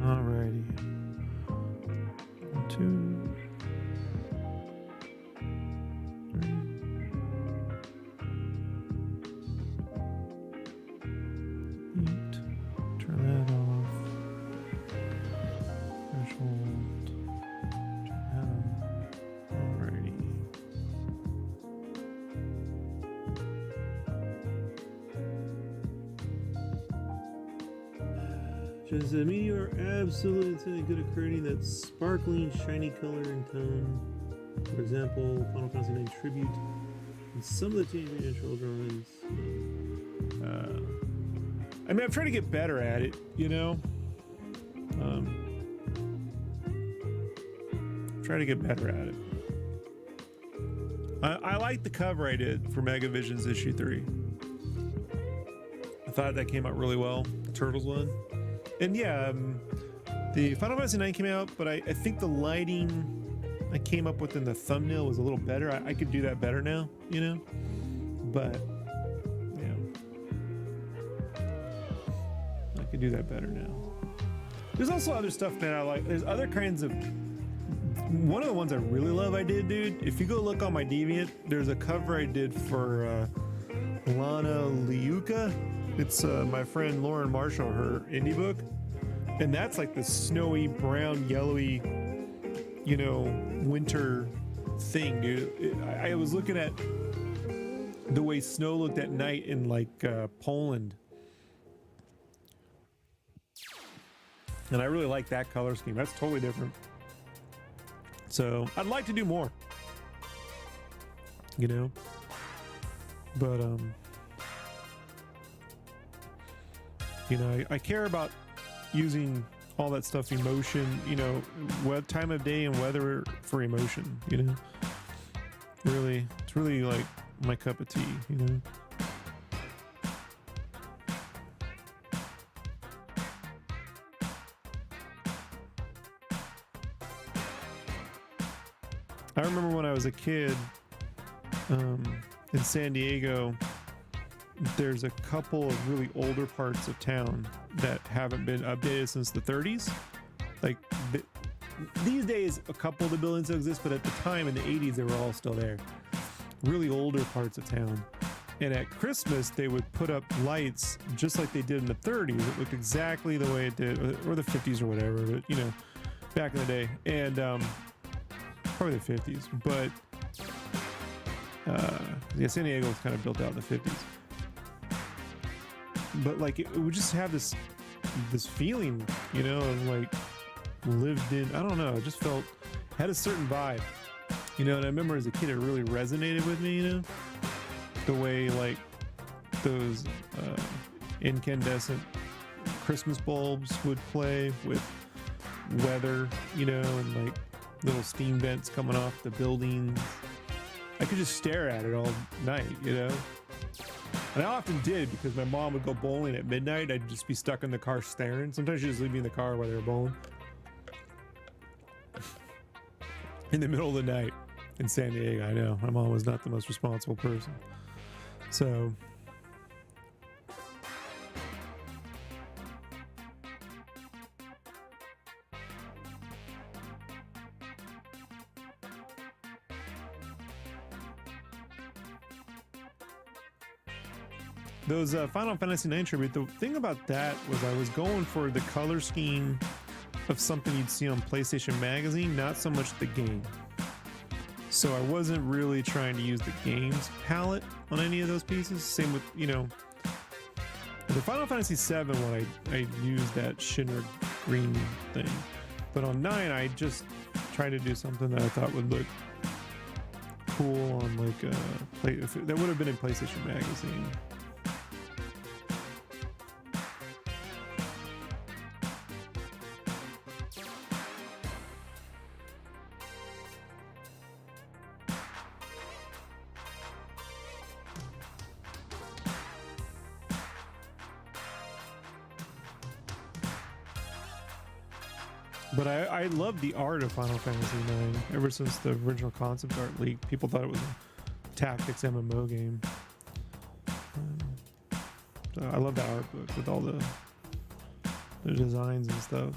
Alrighty. 1, 2, 3. Eat. Turn that off. Threshold. Turn that on. Alrighty. Just a meteor absolutely good at creating that sparkling, shiny color and tone. For example, Final Fantasy IX Tribute and some of the Teenage Mutant Ninja Turtle drawings. I mean, I'm trying to get better at it, you know? Trying to get better at it. I like the cover I did for Megavision's issue 3. I thought that came out really well, the Turtles one. And yeah, the Final Fantasy IX came out, but I think the lighting I came up with in the thumbnail was a little better. I could do that better now, you know? But, yeah. I could do that better now. There's also other stuff that I like. There's other kinds of... One of the ones I really love I did, dude, if you go look on my Deviant, there's a cover I did for Lana Liuka. It's my friend Lauren Marshall, her indie book. And that's like the snowy, brown, yellowy, you know, winter thing, dude. I was looking at the way snow looked at night in like Poland. And I really like that color scheme. That's totally different. So I'd like to do more, you know, but you know, I care about using all that stuff, emotion, you know, what time of day and weather for emotion, you know. Really, it's really like my cup of tea, you know. I remember when I was a kid in San Diego, there's a couple of really older parts of town that haven't been updated since the 30s. Like these days, a couple of the buildings still exist, but at the time in the 80s, they were all still there. Really older parts of town. And at Christmas, they would put up lights just like they did in the 30s. It looked exactly the way it did, or the 50s or whatever, but you know, back in the day. And probably the 50s, but yeah, San Diego was kind of built out in the 50s. But like it would just have this feeling, you know, of like lived in, I don't know, it just had a certain vibe, you know. And I remember as a kid it really resonated with me, you know, the way like those incandescent Christmas bulbs would play with weather, you know, and like little steam vents coming off the buildings. I could just stare at it all night, you know. And I often did, because my mom would go bowling at midnight. I'd just be stuck in the car staring. Sometimes she'd just leave me in the car while they were bowling. In the middle of the night in San Diego. I know, my mom was not the most responsible person. So those Final Fantasy IX tribute, the thing about that was I was going for the color scheme of something you'd see on PlayStation Magazine, not so much the game. So I wasn't really trying to use the game's palette on any of those pieces. Same with, you know, the Final Fantasy VII one, I used that Shinra green thing. But on 9, I just tried to do something that I thought would look cool on like that would have been in PlayStation Magazine. But I love the art of Final Fantasy IX. Ever since the original concept art leaked, people thought it was a tactics MMO game. So I love that art book with all the designs and stuff.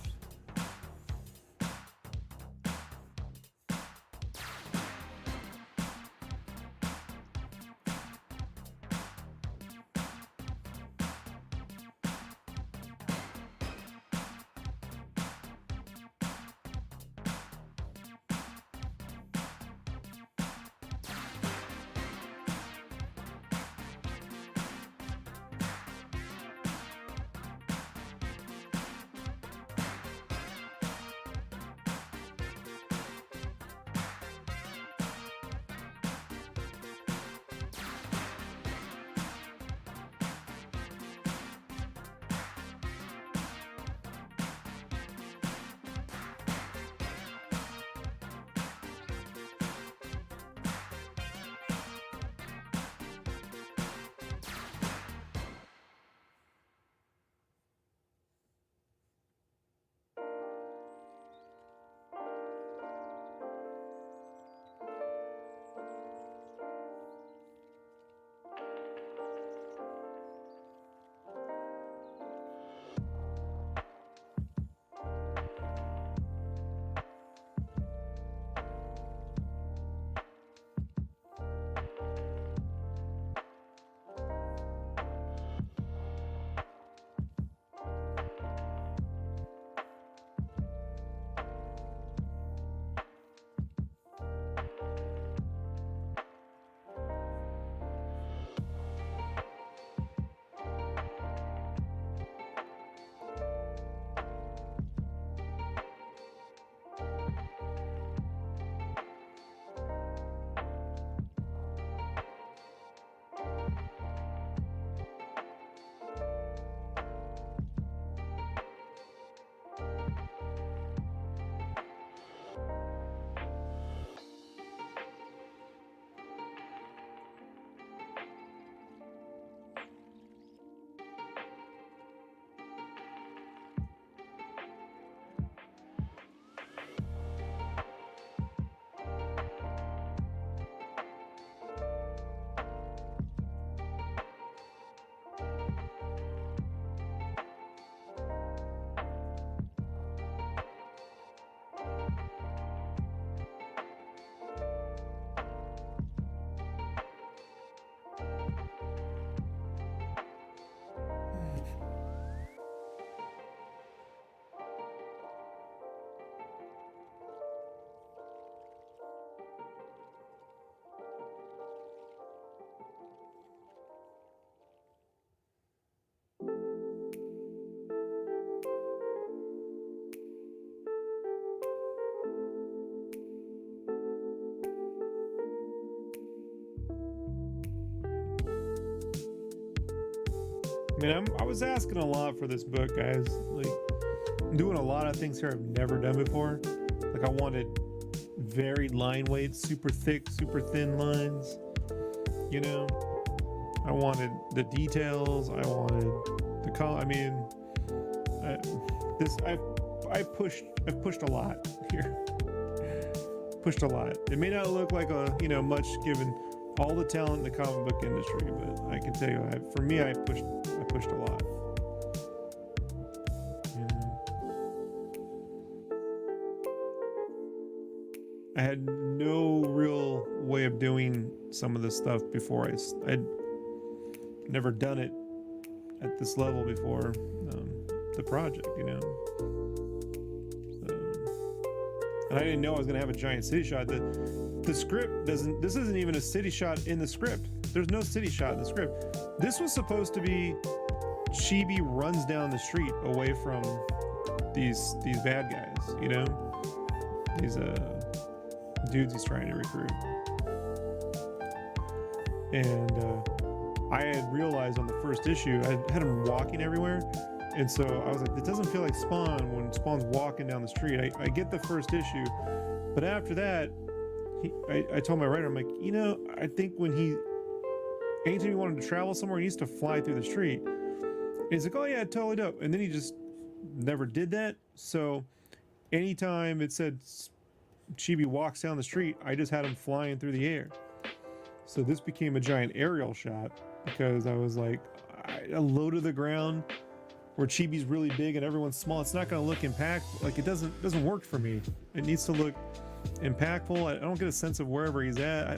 mean, I was asking a lot for this book, guys. Like, I'm doing a lot of things here I've never done before. Like, I wanted varied line weights, super thick, super thin lines. You know, I wanted the details. I wanted the color. I mean, I've pushed a lot here. Pushed a lot. It may not look like much given all the talent in the comic book industry, but I can tell you, for me, I pushed a lot. You know? I had no real way of doing some of this stuff before. I'd never done it at this level before the project, you know. And I didn't know I was going to have a giant city shot. The script doesn't, this isn't even a city shot in the script. There's no city shot in the script. This was supposed to be Chibi runs down the street away from these bad guys, you know? These dudes he's trying to recruit. And I had realized on the first issue, I had him walking everywhere. And so I was like, it doesn't feel like Spawn when Spawn's walking down the street. I get the first issue, but after that, I told my writer, I'm like, you know, I think anytime he wanted to travel somewhere, he needs to fly through the street. And he's like, oh yeah, totally dope. And then he just never did that. So anytime it said Chibi walks down the street, I just had him flying through the air. So this became a giant aerial shot because I was like, low to the ground, where Chibi's really big and everyone's small. It's not going to look impactful. Like, it doesn't work for me. It needs to look impactful. I don't get a sense of wherever he's at. I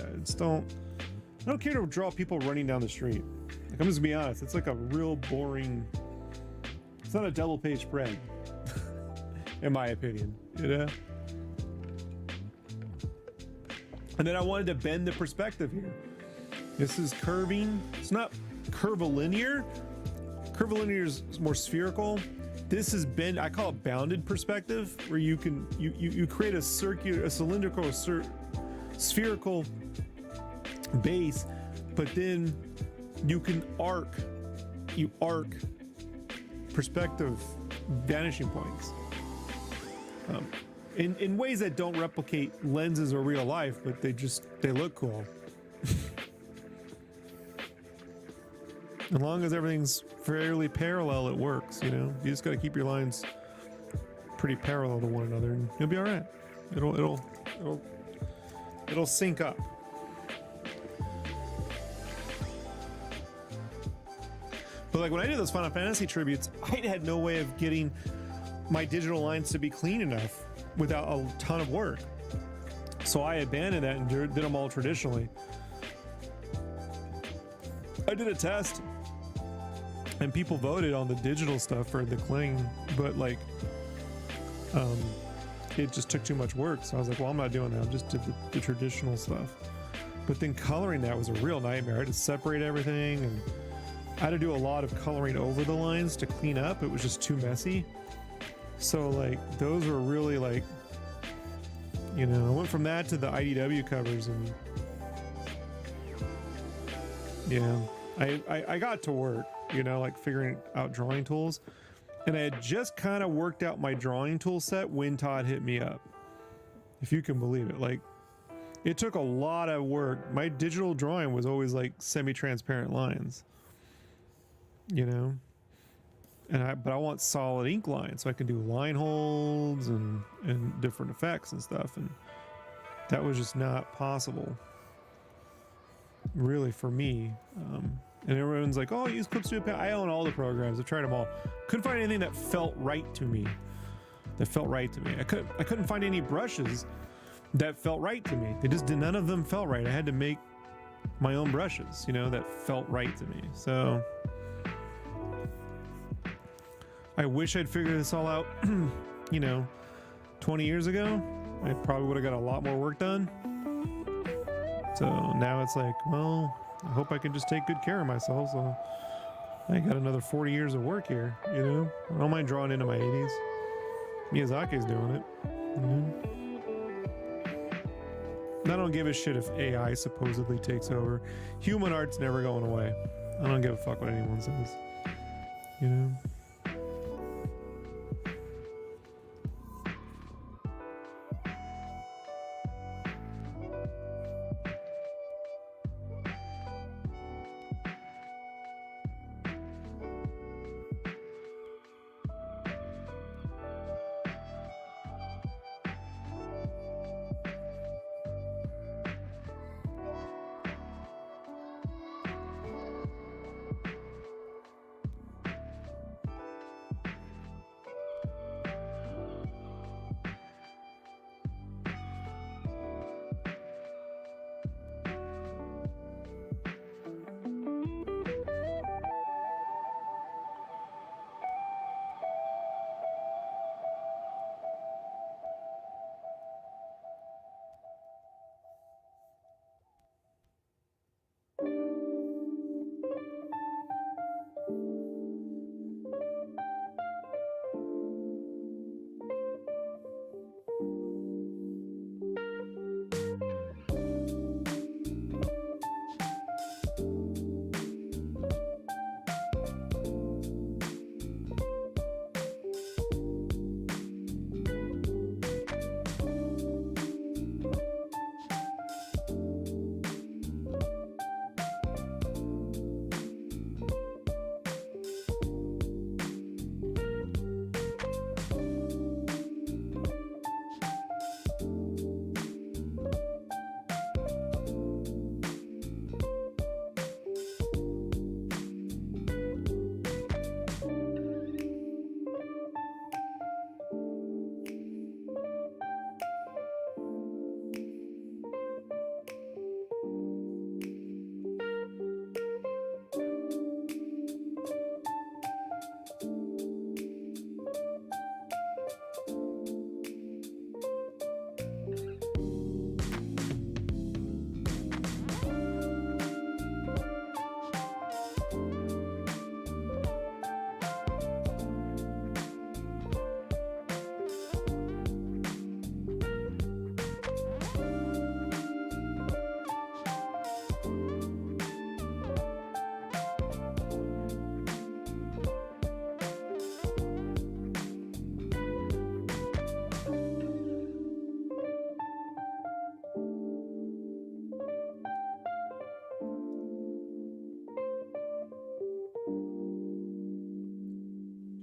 don't care to draw people running down the street. Like, I'm just gonna be honest. It's like a real boring. It's not a double page spread, in my opinion. You know. And then I wanted to bend the perspective here. This is curving. It's not curvilinear. Curvilinear is more spherical. This is bend. I call it bounded perspective, where you create a cylindrical, spherical base, but then you can arc perspective vanishing points in ways that don't replicate lenses or real life, but they look cool. As long as everything's fairly parallel, it works, you know? You just got to keep your lines pretty parallel to one another and you'll be all right. It'll sync up. But like when I did those Final Fantasy tributes, I had no way of getting my digital lines to be clean enough without a ton of work. So I abandoned that and did them all traditionally. I did a test and people voted on the digital stuff for the cling, but like it just took too much work. So I was like, well, I'm not doing that. I just did the traditional stuff. But then coloring that was a real nightmare. I had to separate everything and I had to do a lot of coloring over the lines to clean up. It was just too messy. So like those were really like, you know, I went from that to the IDW covers and yeah, I got to work, you know, like figuring out drawing tools. And I had just kind of worked out my drawing tool set when Todd hit me up. If you can believe it. Like, it took a lot of work. My digital drawing was always like semi-transparent lines. You know? But I want solid ink lines so I can do line holds and different effects and stuff. And that was just not possible. Really, for me. And everyone's like, oh, use Clip Studio. I own all the programs. I've tried them all. Couldn't find anything that felt right to me. I couldn't find any brushes that felt right to me. None of them felt right. I had to make my own brushes, you know, that felt right to me. So I wish I'd figured this all out, you know, 20 years ago. I probably would have got a lot more work done. So now it's like, well, I hope I can just take good care of myself. So I got another 40 years of work here, you know? I don't mind drawing into my 80s. Miyazaki's doing it. I don't give a shit if AI supposedly takes over. Human art's never going away. I don't give a fuck what anyone says. you know?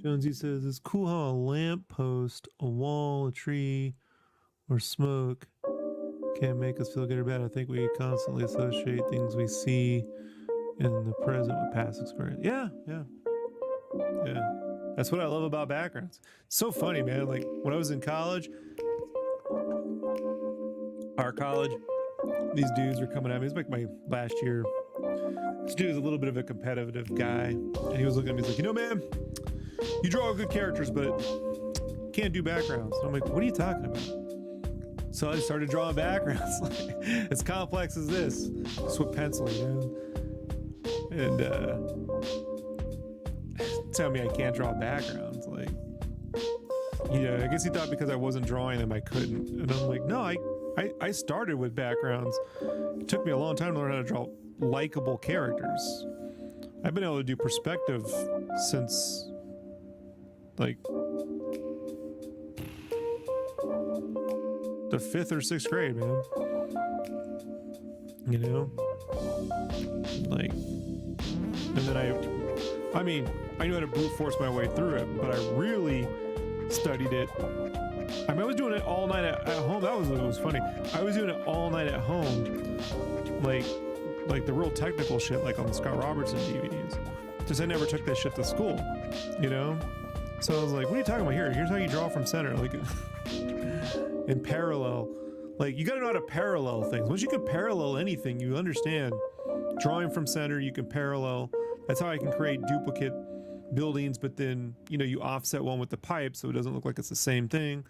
Jonesy says, it's cool how a lamp post, a wall, a tree, or smoke can't make us feel good or bad. I think we constantly associate things we see in the present with past experience. Yeah. That's what I love about backgrounds. It's so funny, man. Like when I was in college, our college, these dudes were coming at me. It was like my last year. This dude was a little bit of a competitive guy. And he was looking at me, he's like, you know, man, you draw good characters, but can't do backgrounds. And I'm like, what are you talking about? So I started drawing backgrounds. As complex as this, just with pencil, you know? And tell me I can't draw backgrounds. Like, I guess he thought because I wasn't drawing them, I couldn't. And I'm like, no, I started with backgrounds. It took me a long time to learn how to draw likable characters. I've been able to do perspective since like the 5th or 6th grade, man. You know? Like, and then I mean, I knew how to brute force my way through it, but I really studied it. I mean, I was doing it all night at home. That was what was funny. I was doing it all night at home, like the real technical shit, like on the Scott Robertson DVDs. Just I never took that shit to school, you know? So I was like, what are you talking about here? Here's how you draw from center, like in parallel. Like, you gotta know how to parallel things. Once you can parallel anything, you understand. Drawing from center, you can parallel. That's how I can create duplicate buildings, but then, you offset one with the pipe so it doesn't look like it's the same thing.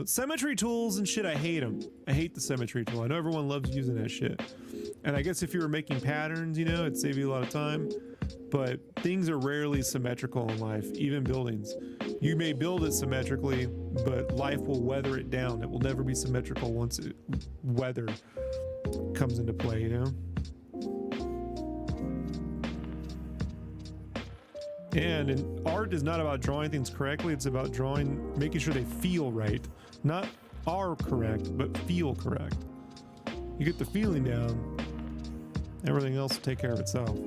Symmetry tools and shit, I hate them. I hate the symmetry tool. I know everyone loves using that shit. And I guess if you were making patterns, it'd save you a lot of time. But things are rarely symmetrical in life, even buildings. You may build it symmetrically, but life will weather it down. It will never be symmetrical once weather comes into play, And art is not about drawing things correctly. It's about making sure they feel right. Not are correct, but feel correct. You get the feeling down, everything else will take care of itself.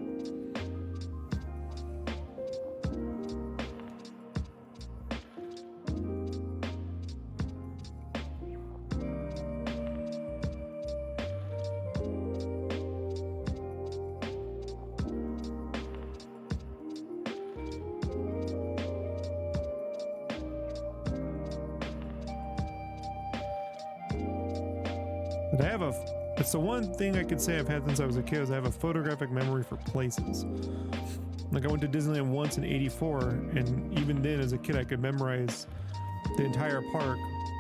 But it's the one thing I could say I've had since I was a kid is I have a photographic memory for places. Like I went to Disneyland once in '84, and even then as a kid I could memorize the entire park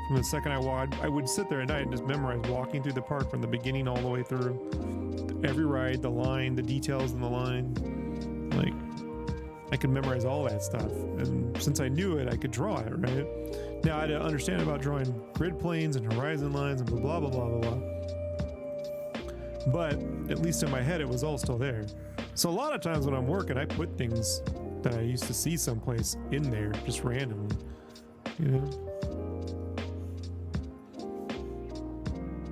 from the second I walked. I would sit there at night and just memorize walking through the park from the beginning all the way through. Every ride, the line, the details in the line. Like, I could memorize all that stuff. And since I knew it, I could draw it, right? Now I had to understand about drawing grid planes and horizon lines and blah, blah, blah, blah, blah. But at least in my head, it was all still there. So a lot of times when I'm working, I put things that I used to see someplace in there just randomly, you know?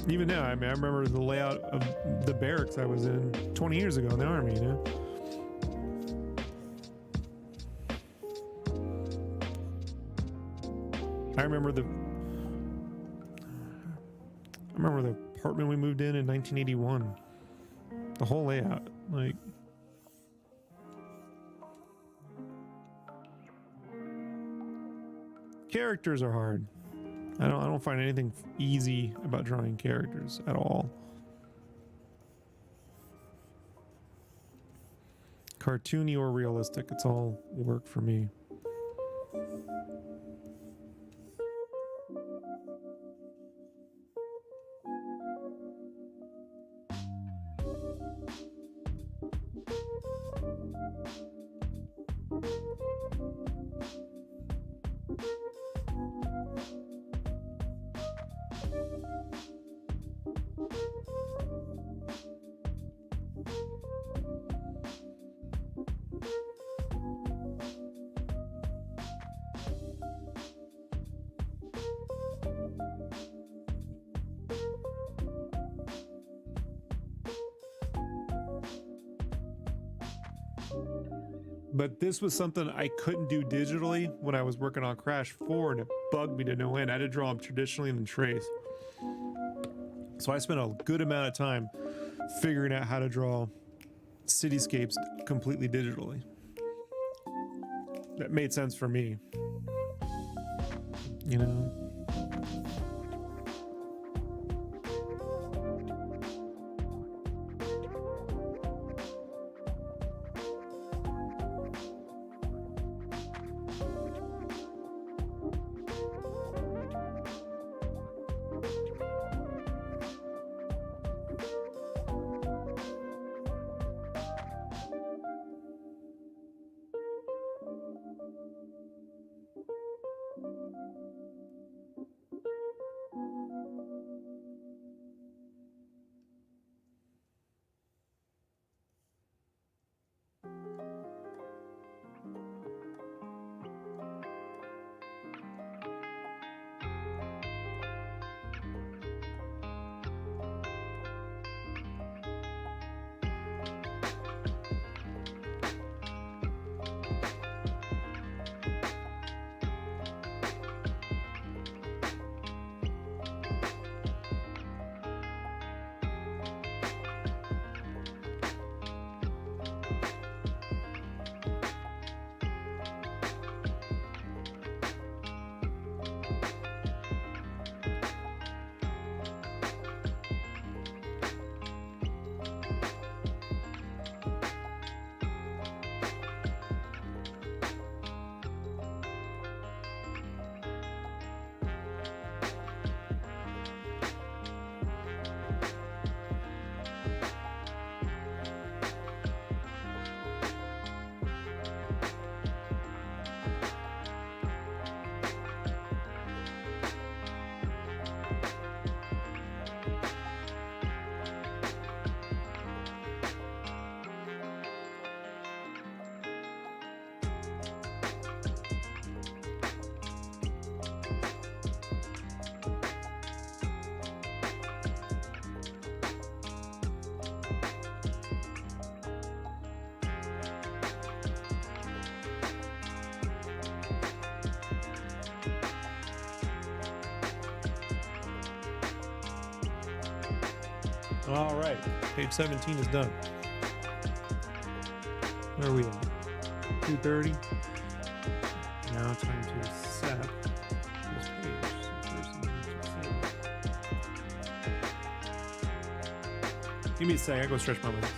Even now, I mean, I remember the layout of the barracks I was in 20 years ago in the Army, you know? I remember the apartment we moved in 1981. The whole layout, like, characters are hard. I don't find anything easy about drawing characters at all. Cartoony or realistic, it's all work for me. But this was something I couldn't do digitally when I was working on Crash 4, and it bugged me to no end. I had to draw them traditionally and then trace. So I spent a good amount of time figuring out how to draw cityscapes completely digitally. That made sense for me, you know? All right, page 17 is done. Where are we at? 2:30. Now time to set this page. Give me a sec. I go stretch my legs.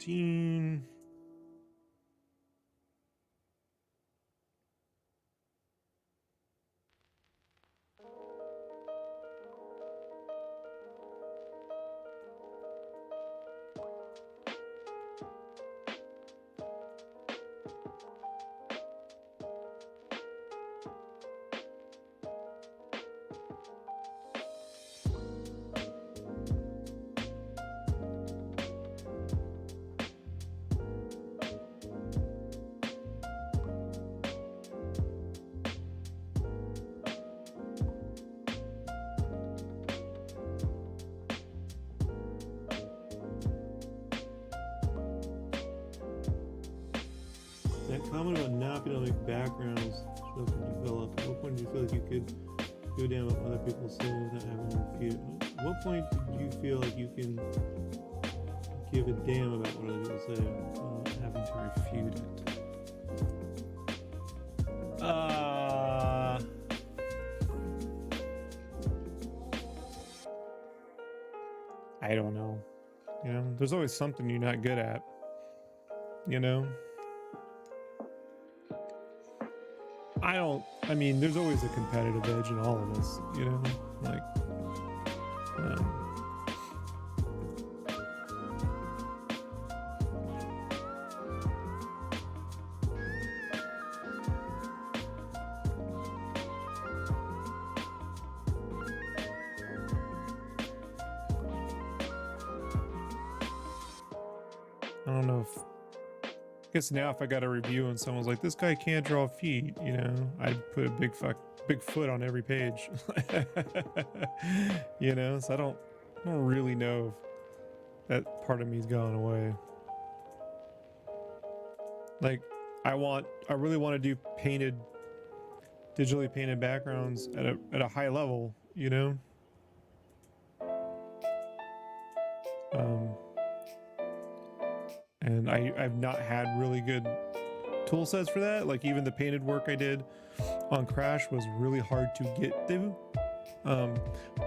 13. That comment about not being able to make backgrounds show can develop. At what point do you feel like you could go down what other people say without having to refute it? At what point did you feel like you can give a damn about what other people say without having to refute it? I don't know. You know, there's always something you're not good at. You know? I mean, there's always a competitive edge in all of us, you know? Like, I don't know if, I guess now if I got a review and someone's like, this guy can't draw feet, you know, I'd put a big foot on every page. You know, so I don't really know if that part of me's gone away. Like, I really want to do digitally painted backgrounds at a high level, you know? And I've not had really good tool sets for that. Like, even the painted work I did on Crash was really hard to get to.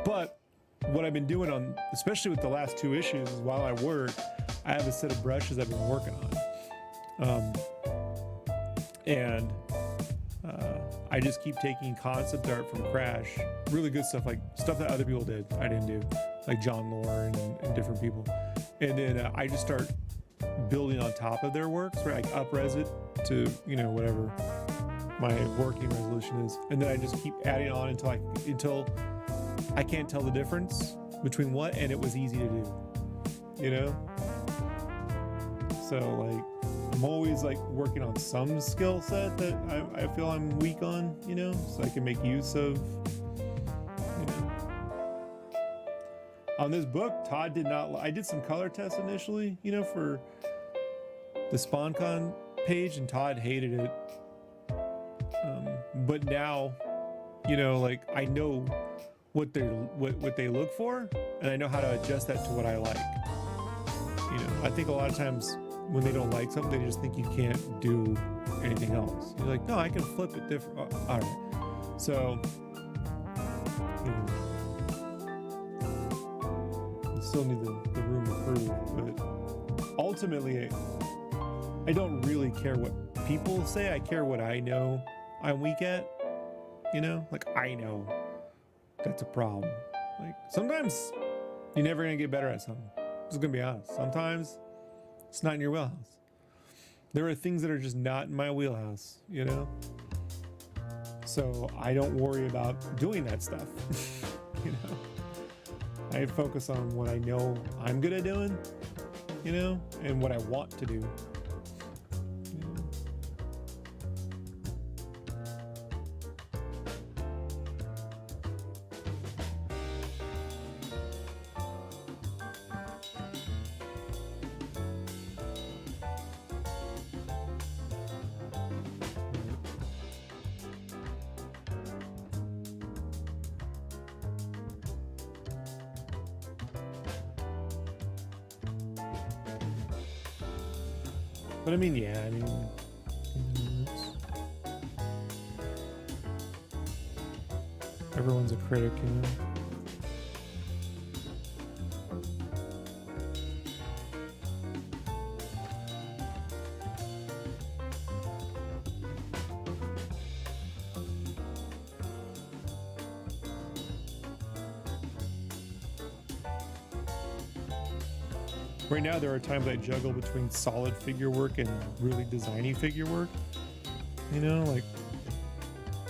But what I've been doing especially with the last 2 issues, is while I work, I have a set of brushes I've been working on. I just keep taking concept art from Crash, really good stuff, like stuff that other people did, I didn't do, like John Lore and different people. And then I just start building on top of their works, right? Like up-res it to, you know, whatever my working resolution is. And then I just keep adding on until I can't tell the difference between what, and it was easy to do, you know? So like, I'm always like working on some skill set that I feel I'm weak on, you know, so I can make use of, you know. On this book, Todd did not, I did some color tests initially, you know, for the SpawnCon page, and Todd hated it. But now, you know, like, I know what they look for, and I know how to adjust that to what I like. You know, I think a lot of times when they don't like something, they just think you can't do anything else. You're like, no, I can flip it different. All right. So, you know, you still need the room to prove, but ultimately, I don't really care what people say. I care what I know I'm weak at. You know, like, I know that's a problem. Like, sometimes you're never gonna get better at something. Just gonna be honest. Sometimes it's not in your wheelhouse. There are things that are just not in my wheelhouse, you know? So I don't worry about doing that stuff. You know? I focus on what I know I'm good at doing, you know, and what I want to do. But I mean, yeah, I mean, everyone's a critic, you know. Right now, there are times I juggle between solid figure work and really designy figure work. You know, like,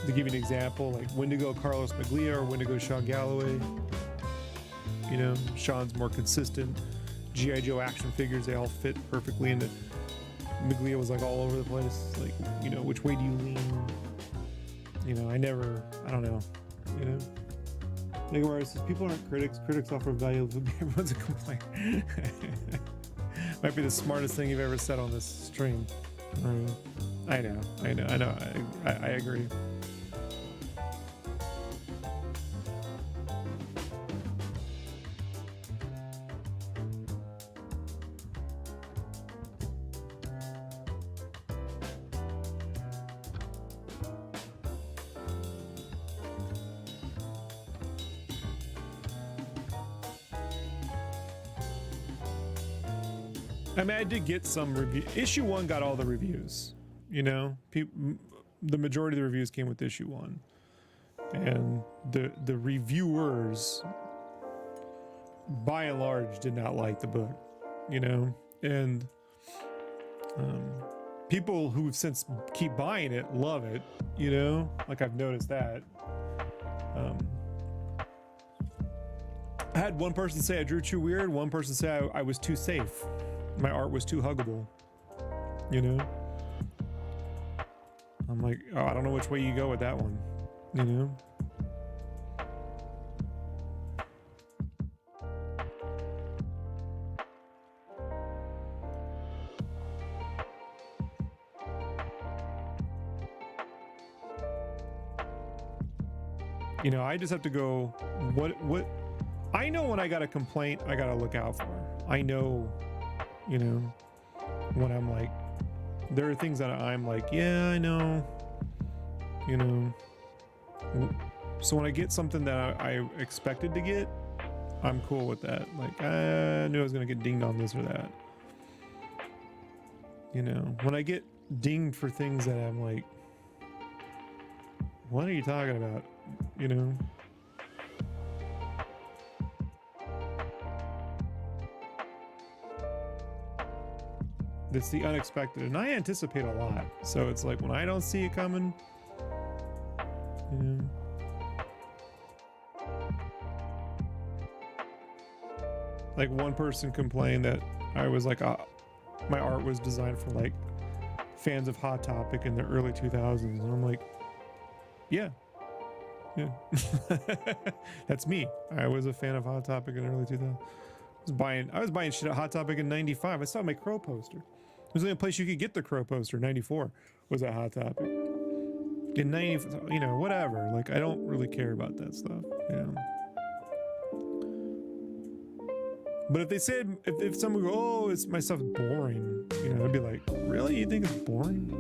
to give you an example, like Wendigo Carlos Maglia or Wendigo Sean Galloway. You know, Sean's more consistent. G.I. Joe action figures, they all fit perfectly into. Maglia was like all over the place. Like, you know, which way do you lean? You know, I don't know. You know? Like where it says people aren't critics, critics offer value, everyone's a complaint. Might be the smartest thing you've ever said on this stream. I know, I agree. I mean, I did get some review. Issue 1 got all the reviews, you know? The majority of the reviews came with issue 1. And the reviewers, by and large, did not like the book, you know? And people who since keep buying it love it, you know? Like, I've noticed that. I had one person say I drew too weird, one person say I was too safe. My art was too huggable, you know? I'm like, oh, I don't know which way you go with that one, you know? You know, I just have to go, what, I know when I got a complaint, I gotta look out for. I know, you know, when I'm like, there are things that I'm like, yeah, I know, you know. So when I get something that I expected to get, I'm cool with that. Like, I knew I was gonna get dinged on this or that. You know, when I get dinged for things that I'm like, what are you talking about? You know? It's the unexpected, and I anticipate a lot. So it's like when I don't see it coming, you know. Like one person complained that I was like, my art was designed for like fans of Hot Topic in the early 2000s, and I'm like, yeah. That's me. I was a fan of Hot Topic in the early 2000s. I was buying shit at Hot Topic in 95. I saw my Crow poster. It was the only place you could get the Crow poster. 94 was at Hot Topic. In 90, you know, whatever. Like, I don't really care about that stuff, you know. But if they said, if someone go, oh, it's my stuff's boring, you know, I'd be like, really? You think it's boring?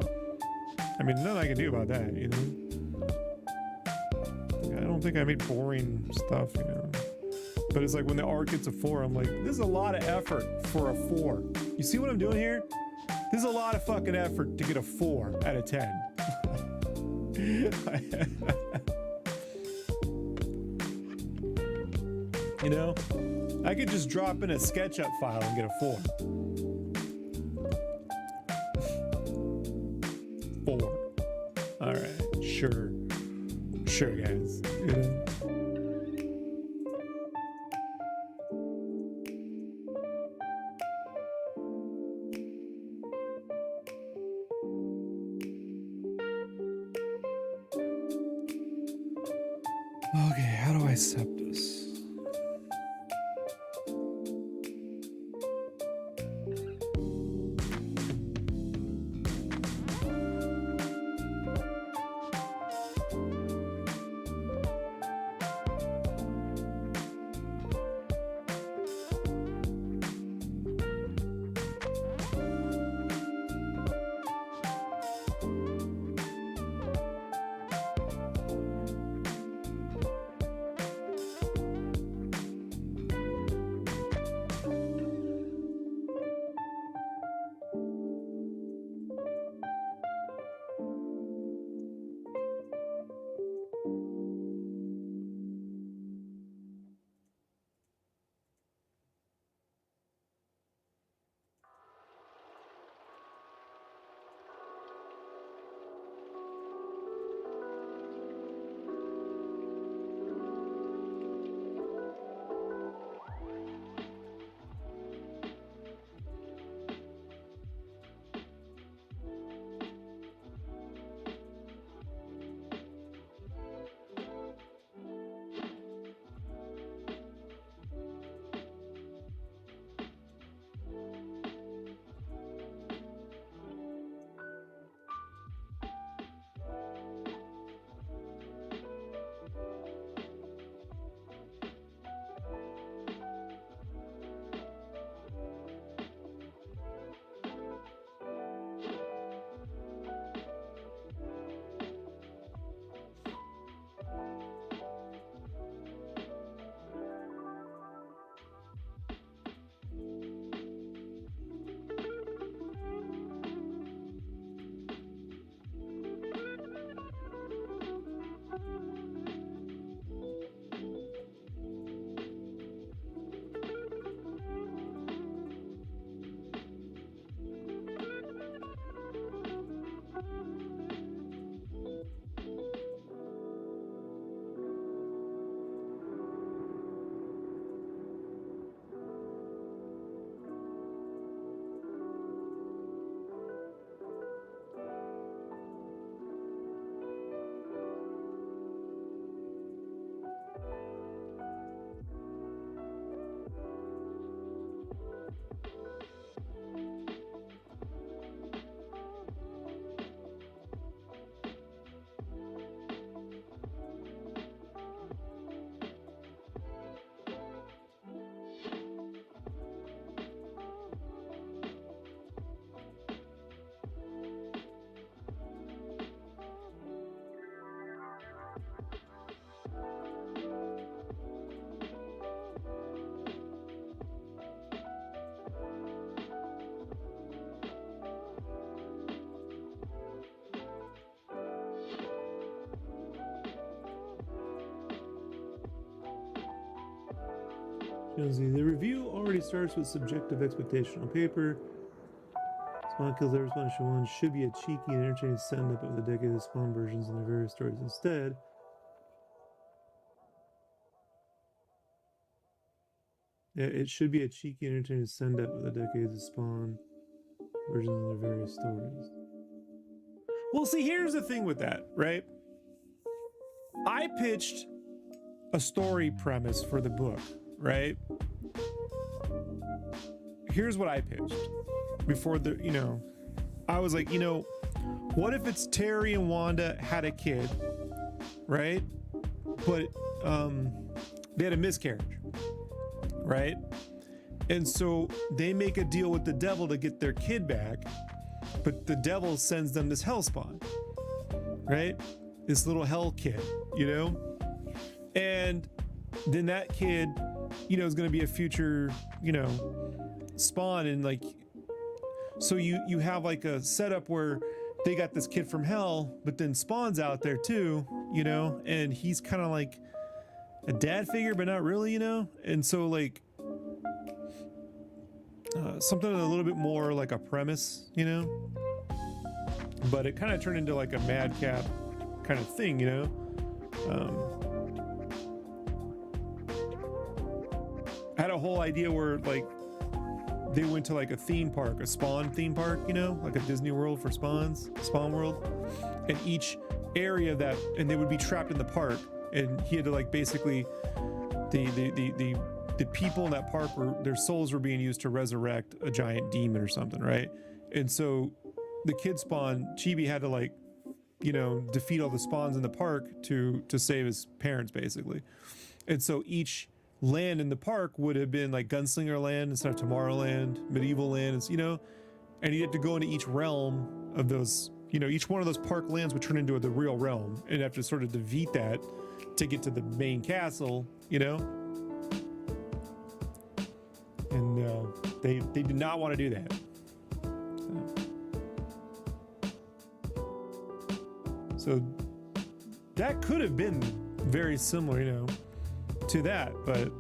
I mean, nothing I can do about that, you know. I don't think I made boring stuff, you know. But it's like when the art gets a 4, I'm like, this is a lot of effort for a 4. You see what I'm doing here? This is a lot of fucking effort to get a 4 out of 10. You know? I could just drop in a SketchUp file and get a 4. 4. Alright, sure. Sure, guys. You know? Okay, how do I accept this? Jonesy, the review already starts with subjective expectation on paper. Spawn kills every Spawn issue 1 should be a cheeky and entertaining send-up of the decade of Spawn versions and their various stories instead. Yeah, it should be a cheeky and entertaining send-up of the decades of Spawn versions and their various stories. Well, see, here's the thing with that, right? I pitched a story premise for the book, right? Here's what I pitched before the, I was like, what if it's Terry and Wanda had a kid, right? But they had a miscarriage, right? And so they make a deal with the devil to get their kid back, but the devil sends them this hell spawn, right? This little hell kid, and then that kid, is going to be a future, spawn. And like, so you have like a setup where they got this kid from hell, but then Spawn's out there too, and he's kind of like a dad figure, but not really, and so like something a little bit more like a premise, but it kind of turned into like a madcap kind of thing, I had a whole idea where like they went to like a theme park, a Spawn theme park, like a Disney World for Spawn World, and each area of that, and they would be trapped in the park, and he had to like basically the people in that park were, their souls were being used to resurrect a giant demon or something, right? And so the kid Spawn, Chibi, had to like, defeat all the spawns in the park to save his parents, basically. And so each land in the park would have been like Gunslinger Land instead of Tomorrowland, Medieval Land, and you had to go into each realm of those, each one of those park lands would turn into the real realm, and have to sort of defeat that to get to the main castle, and they did not want to do that. So that could have been very similar, to that, but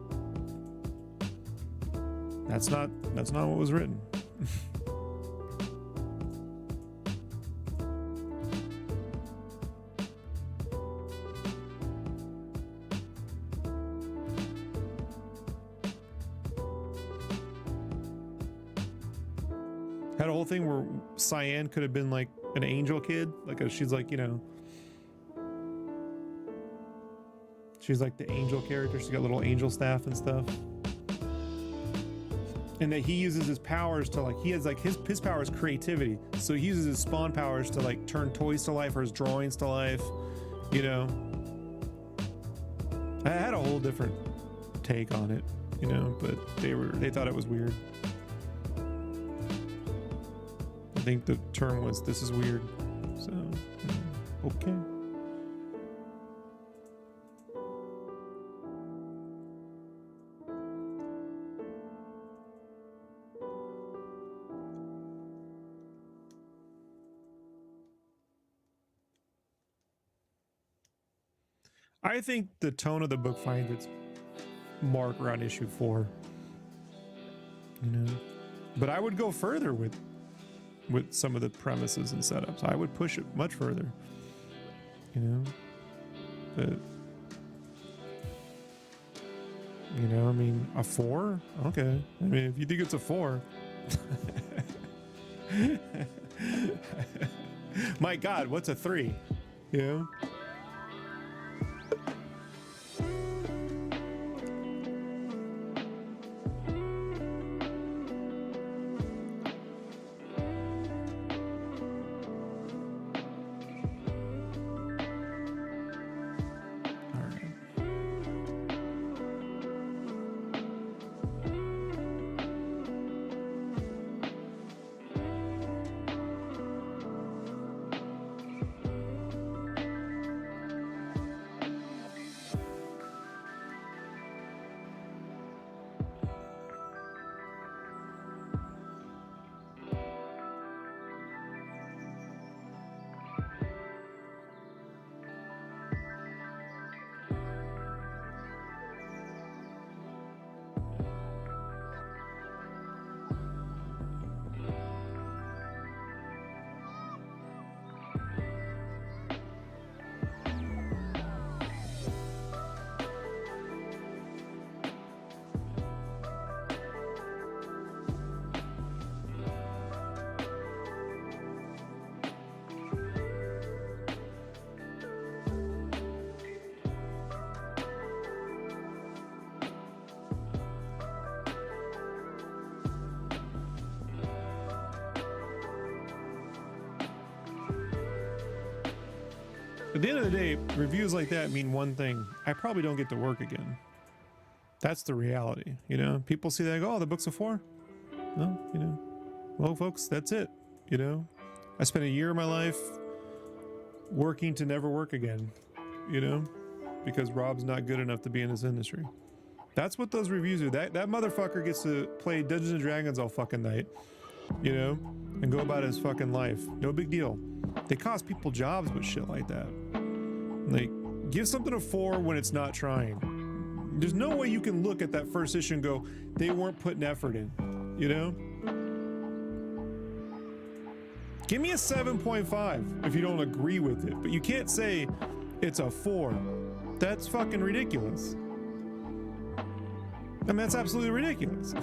that's not what was written. Had a whole thing where Cyan could have been like an angel kid, she's like, she's like the angel character. She's got little angel staff and stuff. And that he uses his powers to like, he has like his power is creativity. So he uses his Spawn powers to like turn toys to life or his drawings to life, I had a whole different take on it, but they thought it was weird. I think the term was, this is weird. So, okay. I think the tone of the book finds its mark around issue 4. But I would go further with some of the premises and setups. I would push it much further. But I mean, a 4? Okay. I mean, if you think it's a 4. My God, what's a 3? At the end of the day, reviews like that mean one thing: I probably don't get to work again. That's the reality, you know. People see that and go, "Oh, the book's a 4." No, you know. Well, folks, that's it. You know, I spent a year of my life working to never work again. You know, because Rob's not good enough to be in this industry. That's what those reviews do. That motherfucker gets to play Dungeons and Dragons all fucking night, you know, and go about his fucking life. No big deal. They cost people jobs with shit like that. Like, give something a 4 when it's not trying. There's no way you can look at that first issue and go, they weren't putting effort in, you know? Give me a 7.5 if you don't agree with it, but you can't say it's a 4. That's fucking ridiculous. I mean, that's absolutely ridiculous.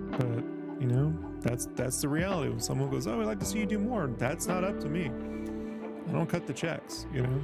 But, you know, that's the reality. When someone goes, "Oh, I'd like to see you do more," that's not up to me. I don't cut the checks, you know?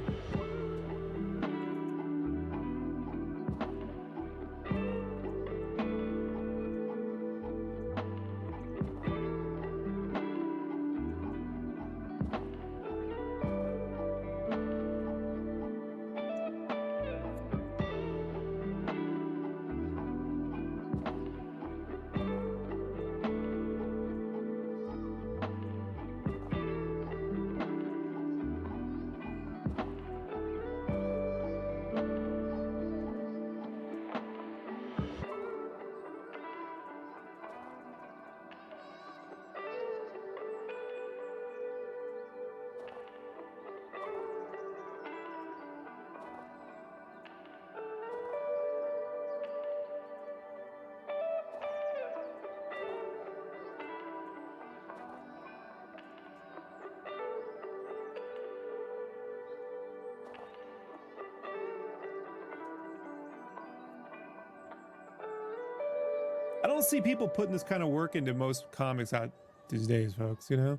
I don't see people putting this kind of work into most comics out these days, folks, you know?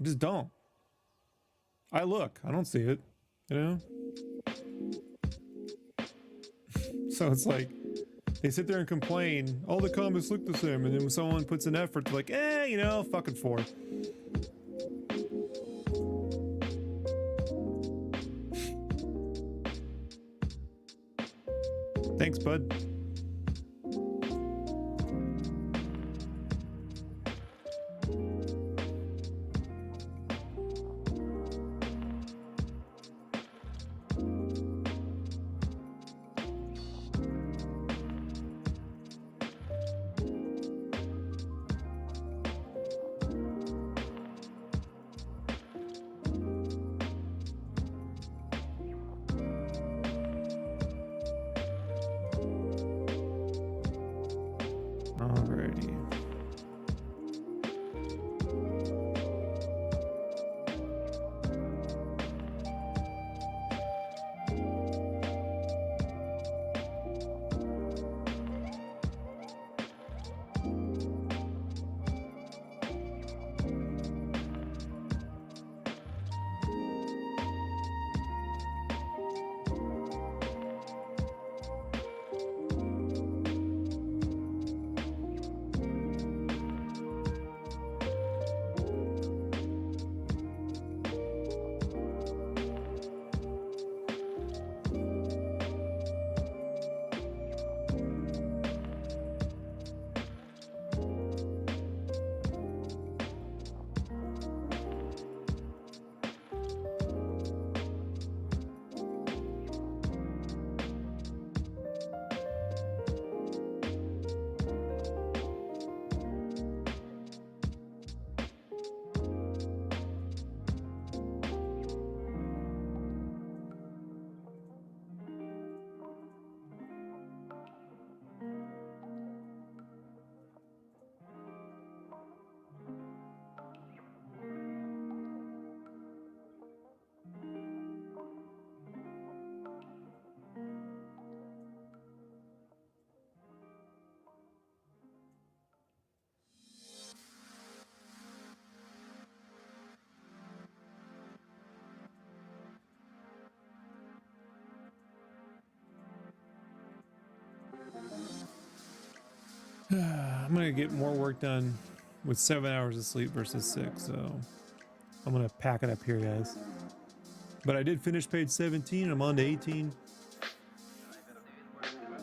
I just don't. I look, I don't see it, you know? So it's like, they sit there and complain, all the comics look the same, and then when someone puts an effort, they're like, you know, fucking 4. Thanks, bud. Alrighty. I'm gonna get more work done with 7 hours of sleep versus 6, so I'm gonna pack it up here, guys. But I did finish page 17 and I'm on to 18.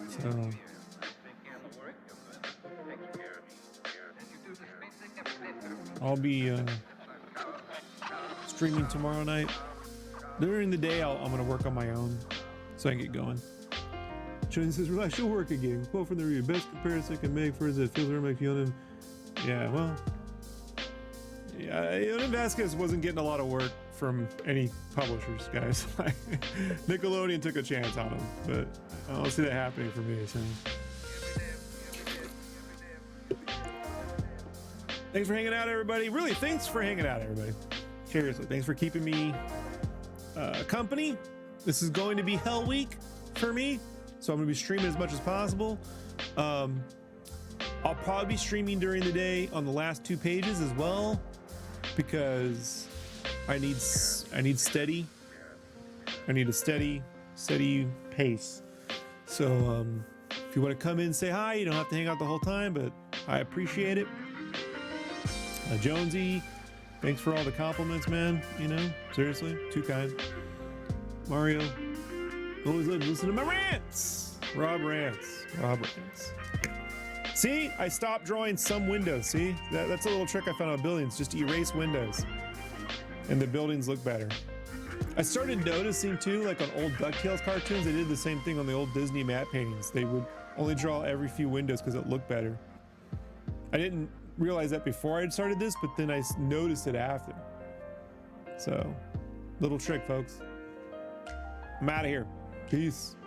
So I'll be streaming tomorrow night. During the day, I'm gonna work on my own so I can get going. Shane says, relax, you'll work again. Quote from the review, best comparison I can make for is it feels like Yonan. Yeah, well, yeah, Yonan Vasquez wasn't getting a lot of work from any publishers, guys. Nickelodeon took a chance on him, but I don't see that happening for me. So. Thanks for hanging out, everybody. Really, thanks for hanging out, everybody. Seriously, thanks for keeping me company. This is going to be Hell Week for me, so I'm going to be streaming as much as possible. I'll probably be streaming during the day on the last 2 pages as well, because I need steady. I need a steady pace. So if you want to come in and say hi, you don't have to hang out the whole time, but I appreciate it. Jonesy, thanks for all the compliments, man. You know, seriously, too kind. Mario, always love to listen to my rants. Rob rants. See, I stopped drawing some windows. See, that's a little trick I found on buildings, just erase windows, and the buildings look better. I started noticing too, like on old DuckTales cartoons, they did the same thing on the old Disney matte paintings. They would only draw every few windows because it looked better. I didn't realize that before I had started this, but then I noticed it after. So, little trick, folks. I'm out of here. Peace.